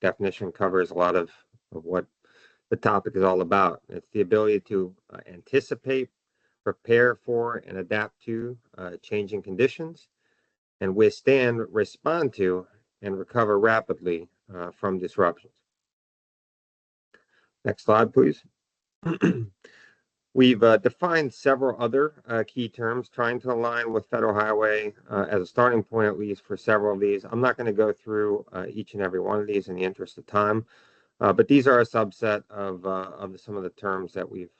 definition, covers a lot of what the topic is all about. It's the ability to anticipate, prepare for, and adapt to changing conditions, and withstand, respond to, and recover rapidly from disruptions. Next slide, please. We've defined several other key terms, trying to align with Federal Highway as a starting point, at least for several of these. I'm not going to go through each and every one of these in the interest of time, but these are a subset of some of the terms that we've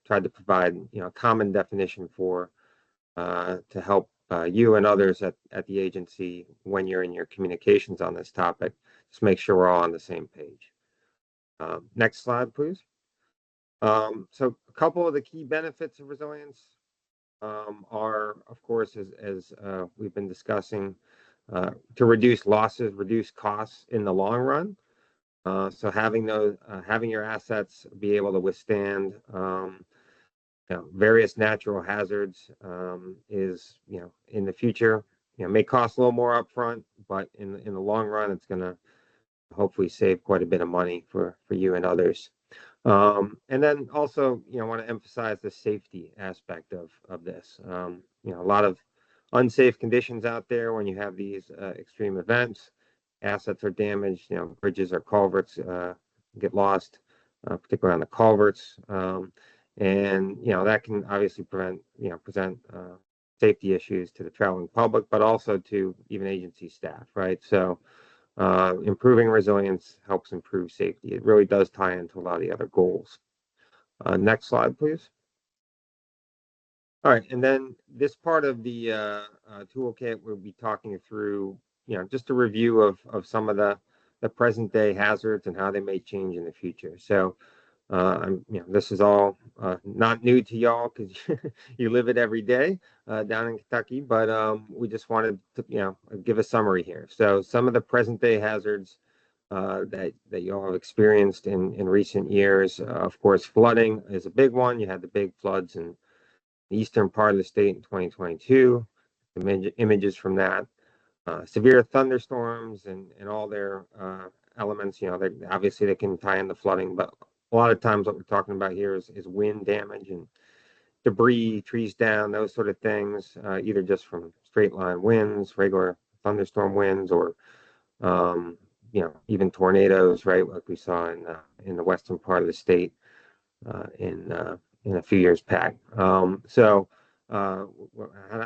tried to provide, common definition for to help you and others at the agency when you're in your communications on this topic. Just make sure we're all on the same page. Next slide, please. So a couple of the key benefits of resilience are, of course, as we've been discussing, to reduce losses, reduce costs in the long run. So having your assets be able to withstand various natural hazards is, in the future, may cost a little more upfront, but in the long run, it's going to hopefully save quite a bit of money for you and others. And then also, I want to emphasize the safety aspect of this. A lot of unsafe conditions out there when you have these extreme events. Assets are damaged, bridges or culverts get lost, particularly on the culverts. And, that can obviously present safety issues to the traveling public, but also to even agency staff, right? So improving resilience helps improve safety. It really does tie into a lot of the other goals. Next slide, please. All right, and then this part of the toolkit, we'll be talking through, just a review of some of the present day hazards and how they may change in the future. So, this is all not new to y'all because you live it every day down in Kentucky, but we just wanted to, give a summary here. So some of the present day hazards that you all have experienced in recent years, of course, flooding is a big one. You had the big floods in the eastern part of the state in 2022, images from that, severe thunderstorms and all their elements, obviously they can tie into flooding, but a lot of times what we're talking about here is wind damage and debris, trees down, those sort of things, either just from straight line winds, regular thunderstorm winds, or even tornadoes, right, like we saw in the western part of the state in a few years back. So I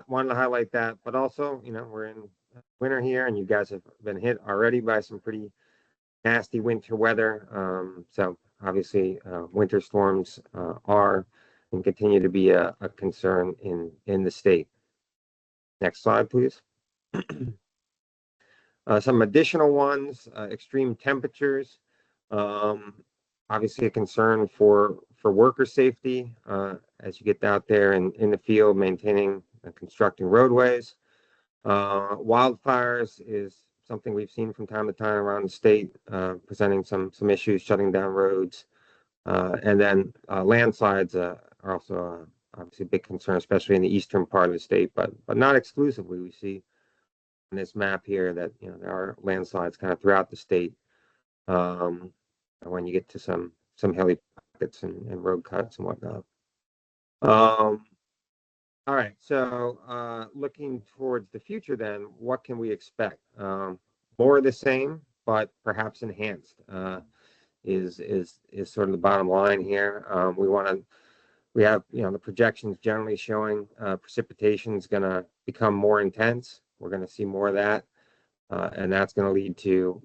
wanted to highlight that, but also, we're in winter here, and you guys have been hit already by some pretty nasty winter weather. So obviously, winter storms are and continue to be a concern in the state. Next slide, please. Some additional ones, extreme temperatures. Obviously a concern for worker safety as you get out there and in the field maintaining and constructing roadways. Wildfires is something we've seen from time to time around the state, presenting some issues, shutting down roads. And then landslides are also obviously a big concern, especially in the eastern part of the state, but not exclusively. We see in this map here that there are landslides kind of throughout the state. When you get to some hilly pockets and road cuts and whatnot. All right, so looking towards the future then, what can we expect? More of the same, but perhaps enhanced is sort of the bottom line here. We have, the projections generally showing precipitation is going to become more intense. We're going to see more of that, and that's going to lead to,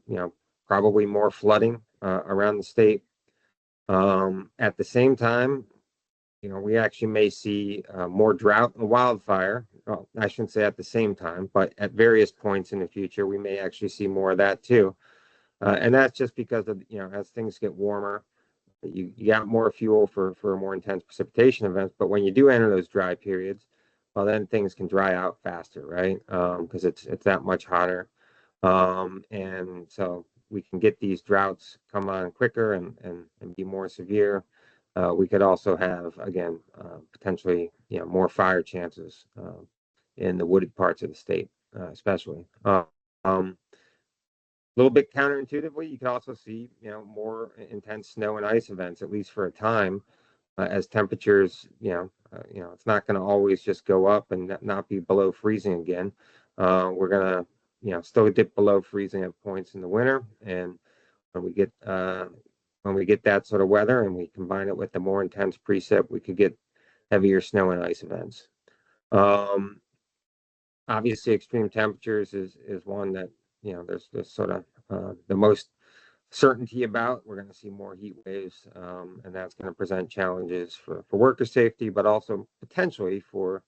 probably more flooding around the state. At the same time, we actually may see more drought and wildfire. Well, I shouldn't say at the same time, but at various points in the future, we may actually see more of that too. And that's just because of, as things get warmer, you got more fuel for more intense precipitation events. But when you do enter those dry periods, well, then things can dry out faster, right? Because it's that much hotter. And so we can get these droughts come on quicker and be more severe. We could also have, again, potentially, more fire chances in the wooded parts of the state, especially. A little bit counterintuitively, you could also see, more intense snow and ice events, at least for a time, as temperatures, it's not going to always just go up and not be below freezing again. We're going to, still dip below freezing at points in the winter, and when we get that sort of weather and we combine it with the more intense precip, we could get heavier snow and ice events. Obviously, extreme temperatures is one that there's sort of the most certainty about. We're going to see more heat waves, and that's going to present challenges for worker safety, but also potentially for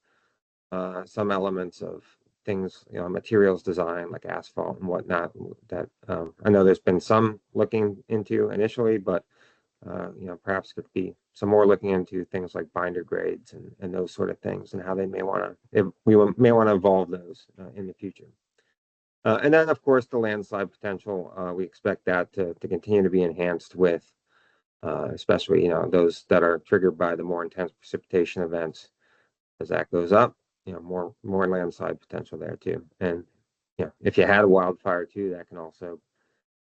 some elements of things, materials design like asphalt and whatnot that I know there's been some looking into initially, but perhaps could be some more looking into things like binder grades and those sort of things and how they may want to, may want to evolve those in the future. And then, of course, the landslide potential, we expect that to continue to be enhanced with, especially, those that are triggered by the more intense precipitation events. As that goes up, more landslide potential there too. And, if you had a wildfire too, that can also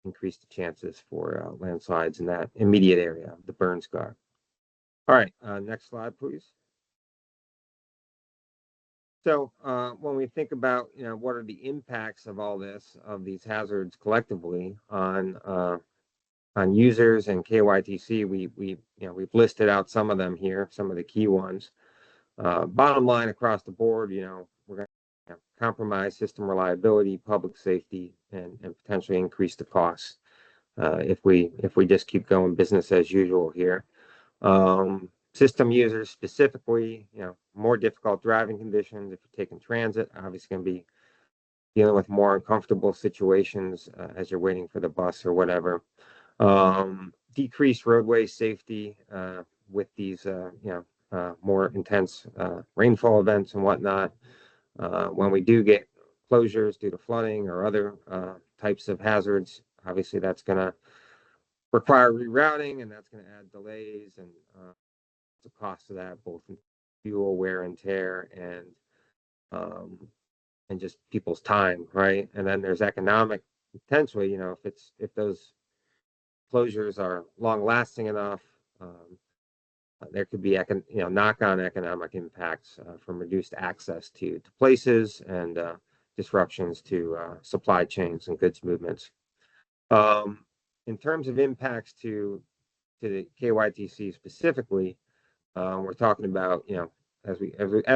increase the chances for landslides in that immediate area of the burn scar. All right, next slide, please. So when we think about, what are the impacts of all this, of these hazards collectively on users and KYTC. We've listed out some of them here, some of the key ones. Bottom line across the board, we're going to compromise system reliability, public safety, and potentially increase the costs if we just keep going business as usual here. System users specifically, more difficult driving conditions. If you're taking transit, obviously going to be dealing with more uncomfortable situations as you're waiting for the bus or whatever. Decreased roadway safety with these, more intense rainfall events and whatnot. When we do get closures due to flooding or other types of hazards, obviously that's going to require rerouting, and that's going to add delays and the cost of that, both in fuel wear and tear and just people's time, right? And then there's economic potentially, if those closures are long lasting enough, there could be knock-on economic impacts from reduced access to places and disruptions to supply chains and goods movements. In terms of impacts to the KYTC specifically, we're talking about, as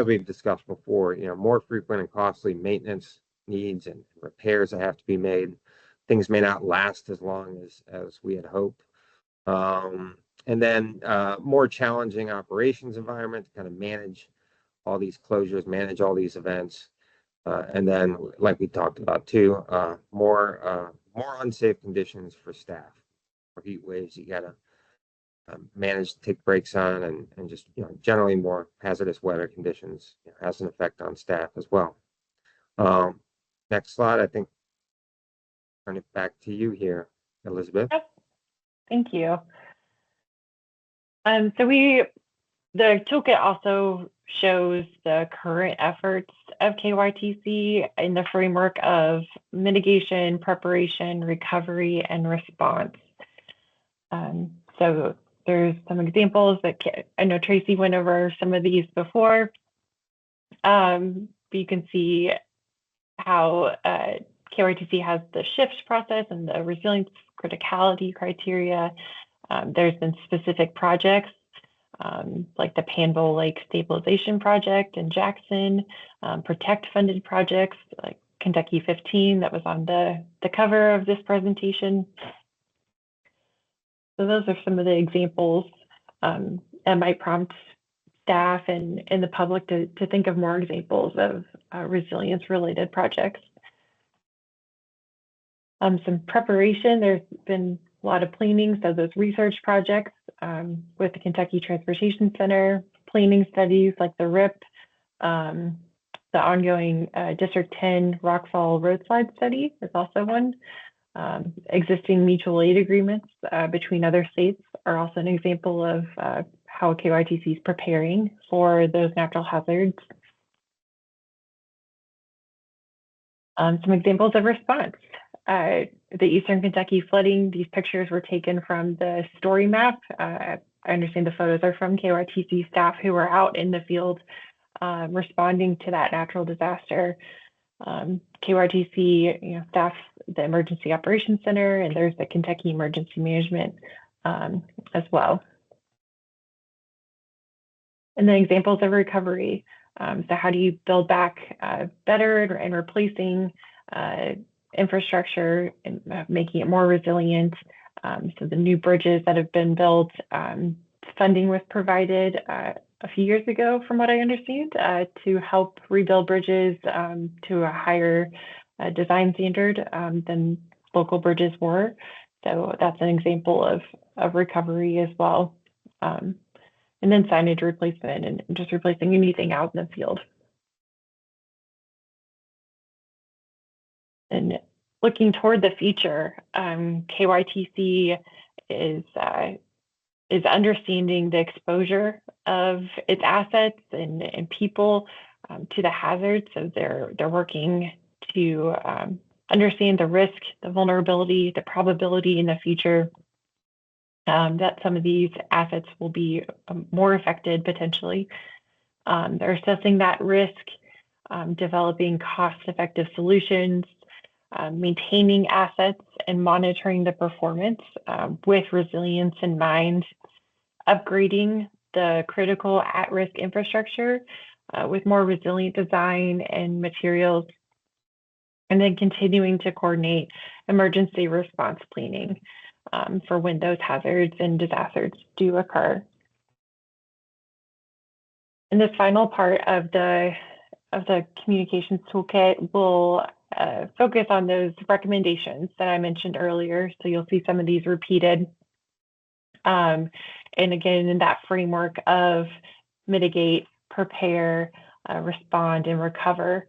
we've discussed before, more frequent and costly maintenance needs and repairs that have to be made. Things may not last as long as we had hoped. And then more challenging operations environment to kind of manage all these closures, manage all these events. And then, like we talked about too, more unsafe conditions for staff. For heat waves, you got to manage to take breaks on, and just generally more hazardous weather conditions has an effect on staff as well. Next slide, I think. Turn it back to you here, Elizabeth. Yep. Thank you. So the toolkit also shows the current efforts of KYTC in the framework of mitigation, preparation, recovery, and response. So there's some examples that I know Tracy went over some of these before. But you can see how KYTC has the SHIFT process and the resilience criticality criteria. There's been specific projects like the Panville Lake Stabilization Project in Jackson, Protect funded projects like Kentucky 15 that was on the cover of this presentation. So those are some of the examples that might prompt staff and the public to think of more examples of resilience-related projects. Some preparation, there's been a lot of planning, so those research projects with the Kentucky Transportation Center, planning studies like the RIP, the ongoing District 10 Rockfall roadslide study is also one. Existing mutual aid agreements between other states are also an example of how KYTC is preparing for those natural hazards. Some examples of response. The Eastern Kentucky flooding, these pictures were taken from the story map. I understand the photos are from KYTC staff who were out in the field responding to that natural disaster. KYTC staff the Emergency Operations Center, and there's the Kentucky Emergency Management as well. And then examples of recovery. So how do you build back better and replacing infrastructure and making it more resilient? So the new bridges that have been built, funding was provided a few years ago, from what I understand, to help rebuild bridges to a higher design standard than local bridges were. So that's an example of recovery as well. And then signage replacement and just replacing anything out in the field. And looking toward the future, KYTC is understanding the exposure of its assets and people to the hazards. So they're working to understand the risk, the vulnerability, the probability in the future that some of these assets will be more affected potentially. They're assessing that risk, developing cost-effective solutions, maintaining assets and monitoring the performance with resilience in mind, upgrading the critical at-risk infrastructure with more resilient design and materials, and then continuing to coordinate emergency response planning for when those hazards and disasters do occur. And this final part of the communications toolkit will focus on those recommendations that I mentioned earlier. So you'll see some of these repeated. And again, in that framework of mitigate, prepare, respond, and recover.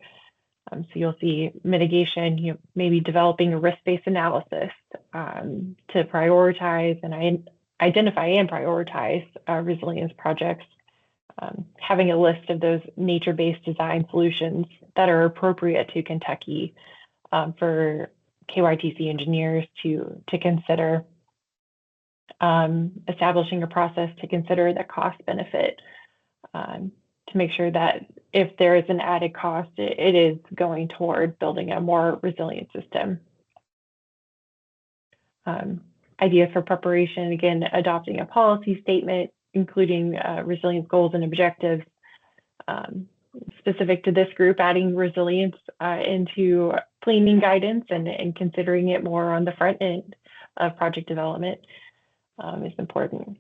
So you'll see mitigation, maybe developing a risk-based analysis to prioritize and identify and prioritize resilience projects. Having a list of those nature-based design solutions that are appropriate to Kentucky for KYTC engineers to consider. Establishing a process to consider the cost benefit to make sure that if there is an added cost, it is going toward building a more resilient system. Ideas for preparation, again, adopting a policy statement, including resilience goals and objectives. Specific to this group, adding resilience into planning guidance and considering it more on the front end of project development is important.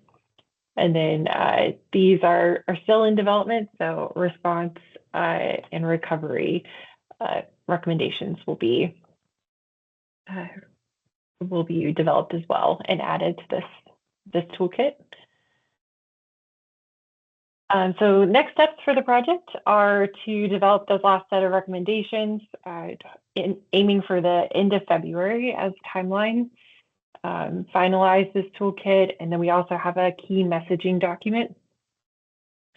And then these are still in development, so response and recovery recommendations will be developed as well and added to this toolkit. So next steps for the project are to develop those last set of recommendations, aiming for the end of February as timeline. Finalize this toolkit, and then we also have a key messaging document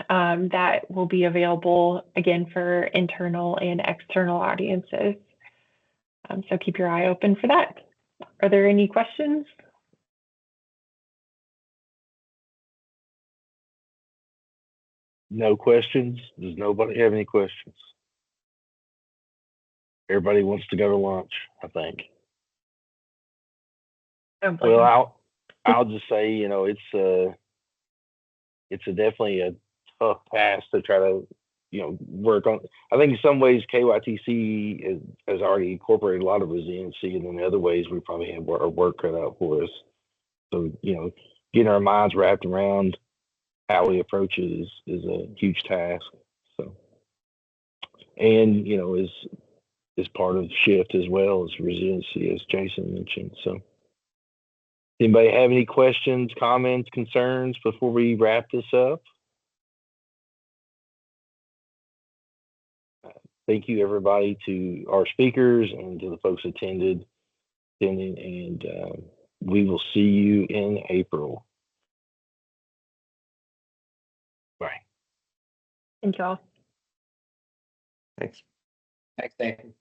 that will be available again for internal and external audiences. So keep your eye open for that. Are there any questions? No questions? Does nobody have any questions? Everybody wants to go to lunch, I think. Well, I'll just say, it's definitely a tough task to try to, work on. I think in some ways KYTC has already incorporated a lot of resiliency, and in other ways we probably have our work cut out for us. So, getting our minds wrapped around how we approach it is a huge task. So, and is part of the shift as well as resiliency, as Jason mentioned. So. Anybody have any questions, comments, concerns before we wrap this up? Thank you, everybody, to our speakers and to the folks attending, and we will see you in April. Bye. Thank you all. Thanks. Thanks, Nathan.